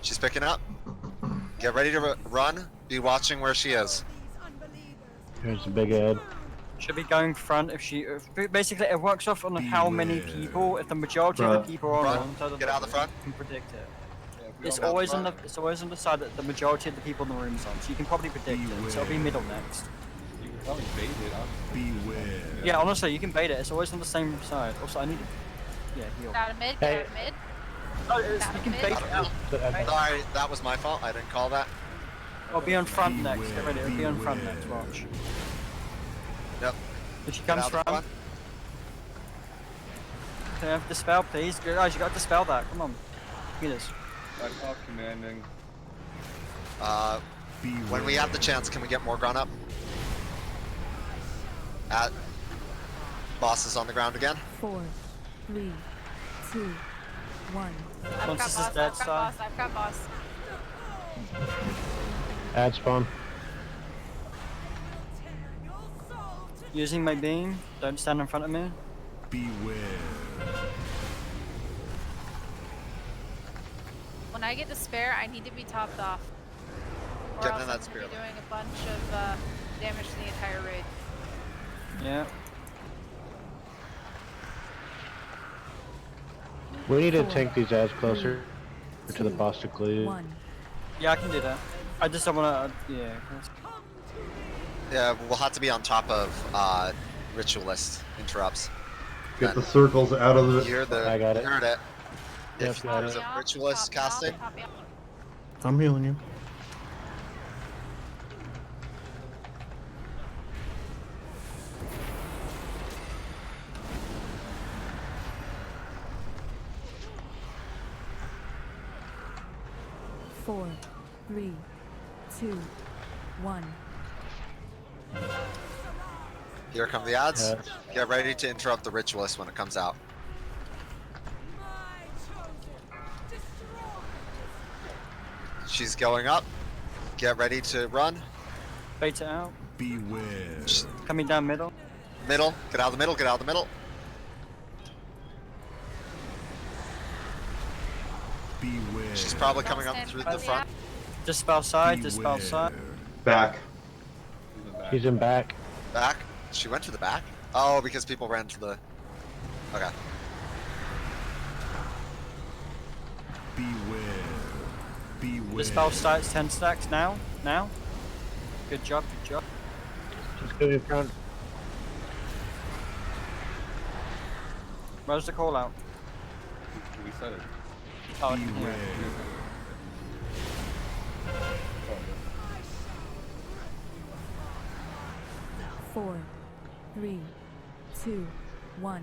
Speaker 5: She's picking up. Get ready to run. Be watching where she is.
Speaker 15: Here's the big ad.
Speaker 10: Should be going front if she. Basically, it works off on how many people. If the majority of
Speaker 5: Front.
Speaker 10: the people are on
Speaker 5: Front.
Speaker 10: one side of
Speaker 5: Get out of the front.
Speaker 10: you can predict it.
Speaker 5: we
Speaker 10: It's
Speaker 5: don't have
Speaker 10: always
Speaker 5: the
Speaker 10: on the.
Speaker 5: front.
Speaker 10: It's always on the side that the majority of the people in the room's on, so you can probably predict it. So it'll be middle next.
Speaker 7: You can probably bait it, honestly.
Speaker 18: Beware.
Speaker 10: Yeah, honestly, you can bait it. It's always on the same side. Also, I need to. Yeah, heal.
Speaker 12: Get out of mid.
Speaker 15: Hey.
Speaker 12: Get out of mid.
Speaker 10: Oh,
Speaker 12: Get out
Speaker 10: you
Speaker 12: of
Speaker 10: can
Speaker 12: mid.
Speaker 10: bait it out.
Speaker 5: Sorry, that was my fault. I didn't call that.
Speaker 10: I'll be on front next. Get ready. It'll be on front next. Watch.
Speaker 5: Yep.
Speaker 10: If she
Speaker 5: Get
Speaker 10: comes
Speaker 5: out the
Speaker 10: front. Can I have dispel, please? Guys, you got to dispel that. Come on. Give me this.
Speaker 7: I call commanding.
Speaker 5: When we have the chance, can we get more ground up? At boss is on the ground again.
Speaker 17: 4, 3, 2, 1.
Speaker 12: I've
Speaker 10: Once
Speaker 12: got
Speaker 10: this is
Speaker 12: boss.
Speaker 10: dead,
Speaker 12: I've got boss. I've got boss.
Speaker 15: Ad spawn.
Speaker 10: Using my beam. Don't stand in front of me.
Speaker 18: Beware.
Speaker 12: When I get to spare, I need to be topped off. Or
Speaker 5: Get
Speaker 12: else
Speaker 5: in
Speaker 12: I'm
Speaker 5: that
Speaker 12: gonna be
Speaker 5: spear.
Speaker 12: doing a bunch of damage to the entire raid.
Speaker 10: Yeah.
Speaker 15: We need to tank these ads closer to the boss to cleave.
Speaker 17: 1.
Speaker 10: Yeah, I can do that. I just don't wanna. Yeah.
Speaker 5: Yeah, we'll have to be on top of ritualist interrupts.
Speaker 19: Get the circles out of the.
Speaker 5: You're the.
Speaker 15: I got it.
Speaker 5: You heard it.
Speaker 15: Yes, got
Speaker 5: there's
Speaker 15: it.
Speaker 5: a ritualist casting.
Speaker 13: I'm healing you.
Speaker 17: Four, three, two, one.
Speaker 5: Here come the ads.
Speaker 15: Yes.
Speaker 5: Get ready to interrupt the ritualist when it comes out. She's going up. Get ready to run.
Speaker 10: Bait it out.
Speaker 18: Beware.
Speaker 10: Coming down middle.
Speaker 5: Middle. Get out of the middle. Get out of the middle.
Speaker 18: Beware.
Speaker 5: She's probably coming up through the front.
Speaker 10: Dispel side. Dispel side.
Speaker 19: Back.
Speaker 15: She's in back.
Speaker 5: Back. She went to the back. Oh, because people ran to the. Okay.
Speaker 18: Beware. Beware.
Speaker 10: Dispel sides 10 stacks now. Now. Good job. Good job.
Speaker 15: Just go in front.
Speaker 10: Where's the call out?
Speaker 7: We said it.
Speaker 10: Oh,
Speaker 18: Beware.
Speaker 10: yeah.
Speaker 17: Four, three, two, one.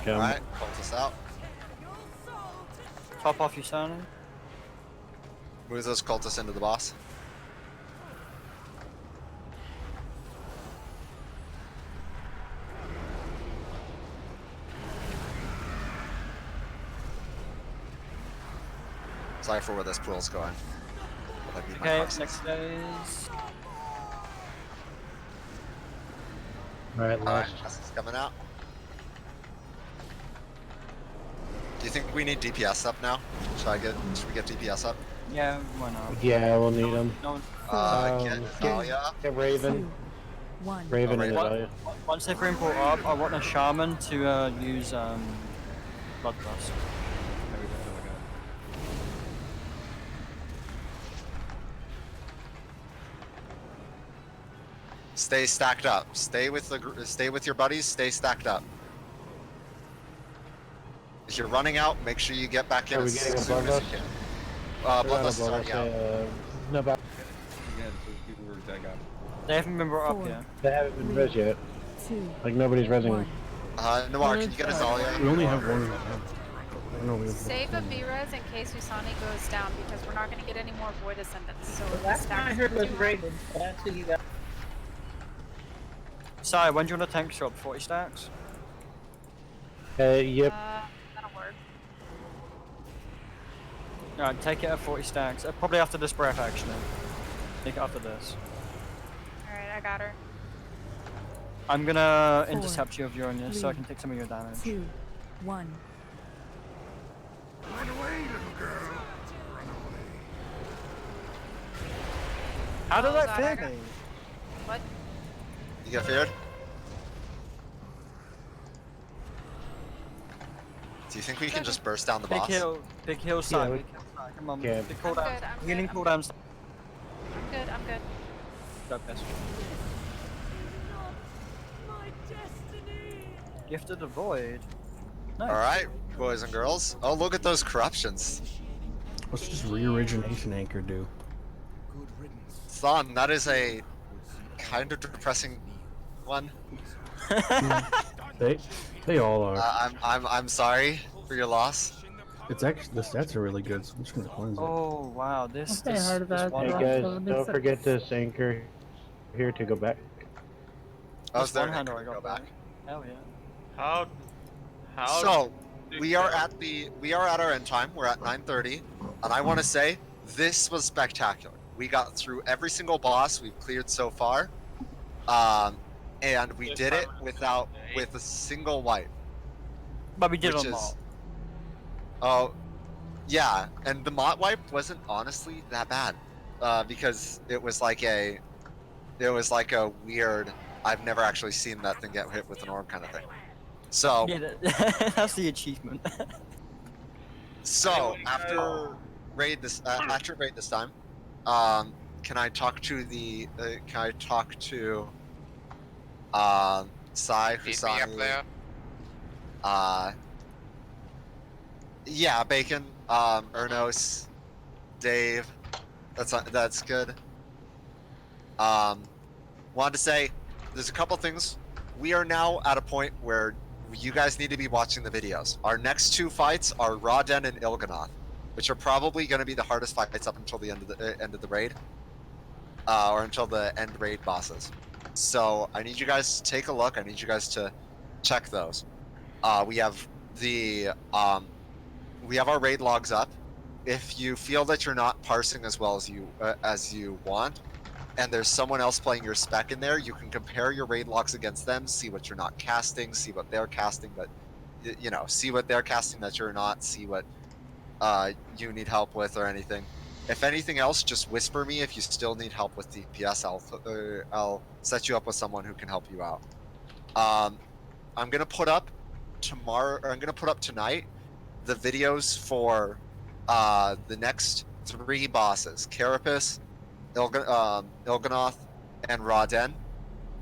Speaker 15: Come.
Speaker 5: Alright, cultist out.
Speaker 10: Top off your sounding.
Speaker 5: Move those cultists into the boss. Sorry for where this pool's going. That'd be my
Speaker 10: Okay,
Speaker 5: process.
Speaker 10: next days.
Speaker 15: Alright,
Speaker 5: Alright,
Speaker 15: last.
Speaker 5: this is coming out. Do you think we need DPS up now? Should we get DPS up?
Speaker 10: Yeah, why not?
Speaker 15: Yeah, we'll need them.
Speaker 10: No one.
Speaker 5: Get Dahlia up.
Speaker 15: Get Raven.
Speaker 17: One.
Speaker 15: Raven and
Speaker 5: Raven.
Speaker 15: Dahlia.
Speaker 10: Once they've been brought up, I want a shaman to use Bloodlust.
Speaker 5: Stay stacked up. Stay with your buddies. Stay stacked up. If you're running out, make sure you get back in
Speaker 15: Are we
Speaker 5: as
Speaker 15: getting a
Speaker 5: soon as you
Speaker 15: bloodlust?
Speaker 5: can.
Speaker 15: We're out of
Speaker 5: Bloodlust is
Speaker 15: bloodlust,
Speaker 5: already out.
Speaker 15: no, but
Speaker 7: Again, so people were dead guys.
Speaker 10: They haven't been brought up
Speaker 17: Four.
Speaker 10: yet.
Speaker 15: they haven't been res yet.
Speaker 17: Two,
Speaker 15: Like nobody's resing
Speaker 17: one.
Speaker 15: them.
Speaker 5: Noir, can you get us Dahlia?
Speaker 13: We only have one. No, we have
Speaker 12: Save a B-res in case Usani goes down because we're not going to get any more Void Ascendants. So
Speaker 4: The last time I heard was Raven. That's who you got.
Speaker 10: Sai, when do you want a tank shop? 40 stacks?
Speaker 15: Yep.
Speaker 12: That'll work.
Speaker 10: Alright, take it at 40 stacks. Probably after this breath, actually. Take it after this.
Speaker 12: Alright, I got her.
Speaker 10: I'm gonna
Speaker 17: Four,
Speaker 10: intercept you of Uranus so I
Speaker 17: three,
Speaker 10: can take some of your damage.
Speaker 17: 2, 1.
Speaker 18: Run away, little girl. Run away.
Speaker 10: How did
Speaker 12: Oh
Speaker 10: that
Speaker 12: God, I
Speaker 10: fear
Speaker 12: got-
Speaker 10: me?
Speaker 12: What?
Speaker 5: You get feared? Do you think we can just burst down the
Speaker 10: Big
Speaker 5: boss?
Speaker 10: hill side,
Speaker 15: we-
Speaker 10: big hill side. Come on,
Speaker 15: Yeah.
Speaker 10: big
Speaker 12: I'm
Speaker 10: cooldown.
Speaker 12: good, I'm
Speaker 10: Healing
Speaker 12: good,
Speaker 10: cooldowns.
Speaker 12: I'm good, I'm good.
Speaker 10: Go piss. Gift of the Void. Nice.
Speaker 5: Alright, boys and girls. Oh, look at those corruptions.
Speaker 13: What's just re-origination anchor do?
Speaker 18: Good riddance.
Speaker 5: Son, that is a kind of depressing one.
Speaker 13: They all are.
Speaker 5: I'm sorry for your loss.
Speaker 13: It's actually the stats are really good, so I'm just gonna cleanse it.
Speaker 10: Oh wow, this
Speaker 21: Okay,
Speaker 10: this,
Speaker 21: heard
Speaker 10: this
Speaker 21: about
Speaker 10: one
Speaker 15: Hey
Speaker 21: that.
Speaker 10: hand-
Speaker 15: guys, don't forget this anchor here to go back.
Speaker 5: Oh,
Speaker 10: this
Speaker 5: is there
Speaker 10: one
Speaker 5: an
Speaker 10: handle
Speaker 5: anchor
Speaker 10: I
Speaker 5: to
Speaker 10: got
Speaker 5: go back?
Speaker 10: Hell yeah.
Speaker 2: How?
Speaker 5: So we are at our end time. We're at 9:30, and I want to say this was spectacular. We got through every single boss we've cleared so far, and we did it with a single wipe.
Speaker 10: But we did
Speaker 5: Which
Speaker 10: a
Speaker 5: is-
Speaker 10: lot.
Speaker 5: Oh, yeah, and the Mott wipe wasn't honestly that bad, because it was like a weird. I've never actually seen that thing get hit with an orb kind of thing. So,
Speaker 10: Yeah, that's the achievement.
Speaker 5: so after raid this time, can I talk to Sai,
Speaker 8: Need me up
Speaker 5: Husani.
Speaker 8: there?
Speaker 5: Yeah, Bacon, Ernos, Dave. That's good. Wanted to say, there's a couple things. We are now at a point where you guys need to be watching the videos. Our next 2 fights are Rawden and Il'gynoth, which are probably going to be the hardest fights up until the end of the raid, or until the end raid bosses. So I need you guys to take a look. I need you guys to check those. We have our raid logs up. If you feel that you're not parsing as well as you want, and there's someone else playing your spec in there, you can compare your raid logs against them, see what you're not casting, see what they're casting, but see what they're casting that you're not, see what you need help with or anything. If anything else, just whisper me if you still need help with DPS. I'll set you up with someone who can help you out. I'm gonna put up tomorrow, or I'm gonna put up tonight, the videos for the next 3 bosses: Carapace, Il'gynoth, and Rawden.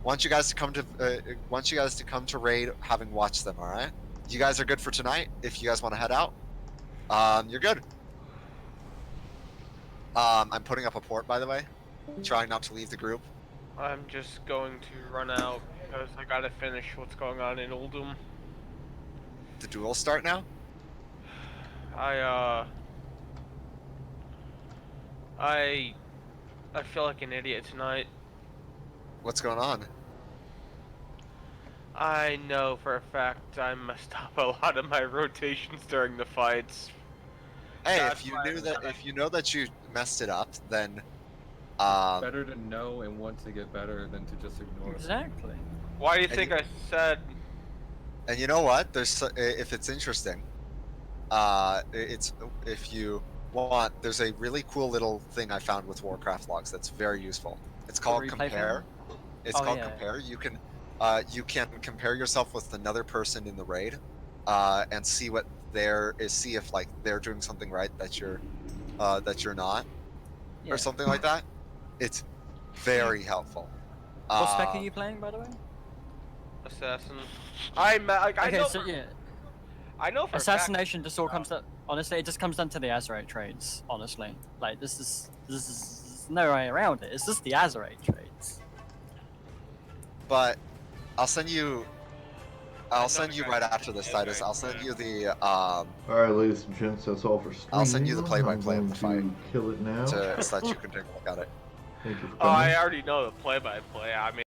Speaker 5: Want you guys to come to raid having watched them. All right, you guys are good for tonight. If you guys want to head out, you're good. I'm putting up a port, by the way. Trying not to leave the group.
Speaker 2: I'm just going to run out because I gotta finish what's going on in Uldum.
Speaker 5: The duel start now?
Speaker 2: I feel like an idiot tonight.
Speaker 5: What's going on?
Speaker 2: I know for a fact I messed up a lot of my rotations during the fights.
Speaker 5: Hey,
Speaker 2: That's
Speaker 5: if you
Speaker 2: why
Speaker 5: know that you messed it up, then
Speaker 7: Better to know and want to get better than to just ignore it.
Speaker 10: Exactly.
Speaker 2: Why do you think I said?
Speaker 5: And you know what? If it's interesting, it's if you want, there's a really cool little thing I found with Warcraft logs that's very useful. It's called Compare. It's called Compare. You can compare yourself with another person in the raid, and see what see if like they're doing something right that you're not, or something like that. It's very helpful.
Speaker 10: What spec are you playing, by the way?
Speaker 2: Assassin.
Speaker 10: Okay,
Speaker 2: know.
Speaker 10: so yeah.
Speaker 2: I know for
Speaker 10: Assassination just all comes down. Honestly, it just comes down to the Azerite trades. Honestly, like this is no way around it. It's just the Azerite trades.
Speaker 5: But I'll send you right after this, Titus. I'll send you the
Speaker 19: Alright, ladies and gents, that's all for stream.
Speaker 5: I'll send you the play-by-play of the fight.
Speaker 19: I'm going to kill it now.
Speaker 5: So that you can take a look at it.
Speaker 19: Thank you for
Speaker 2: Oh,
Speaker 19: coming.
Speaker 2: I already know the play-by-play. I mean.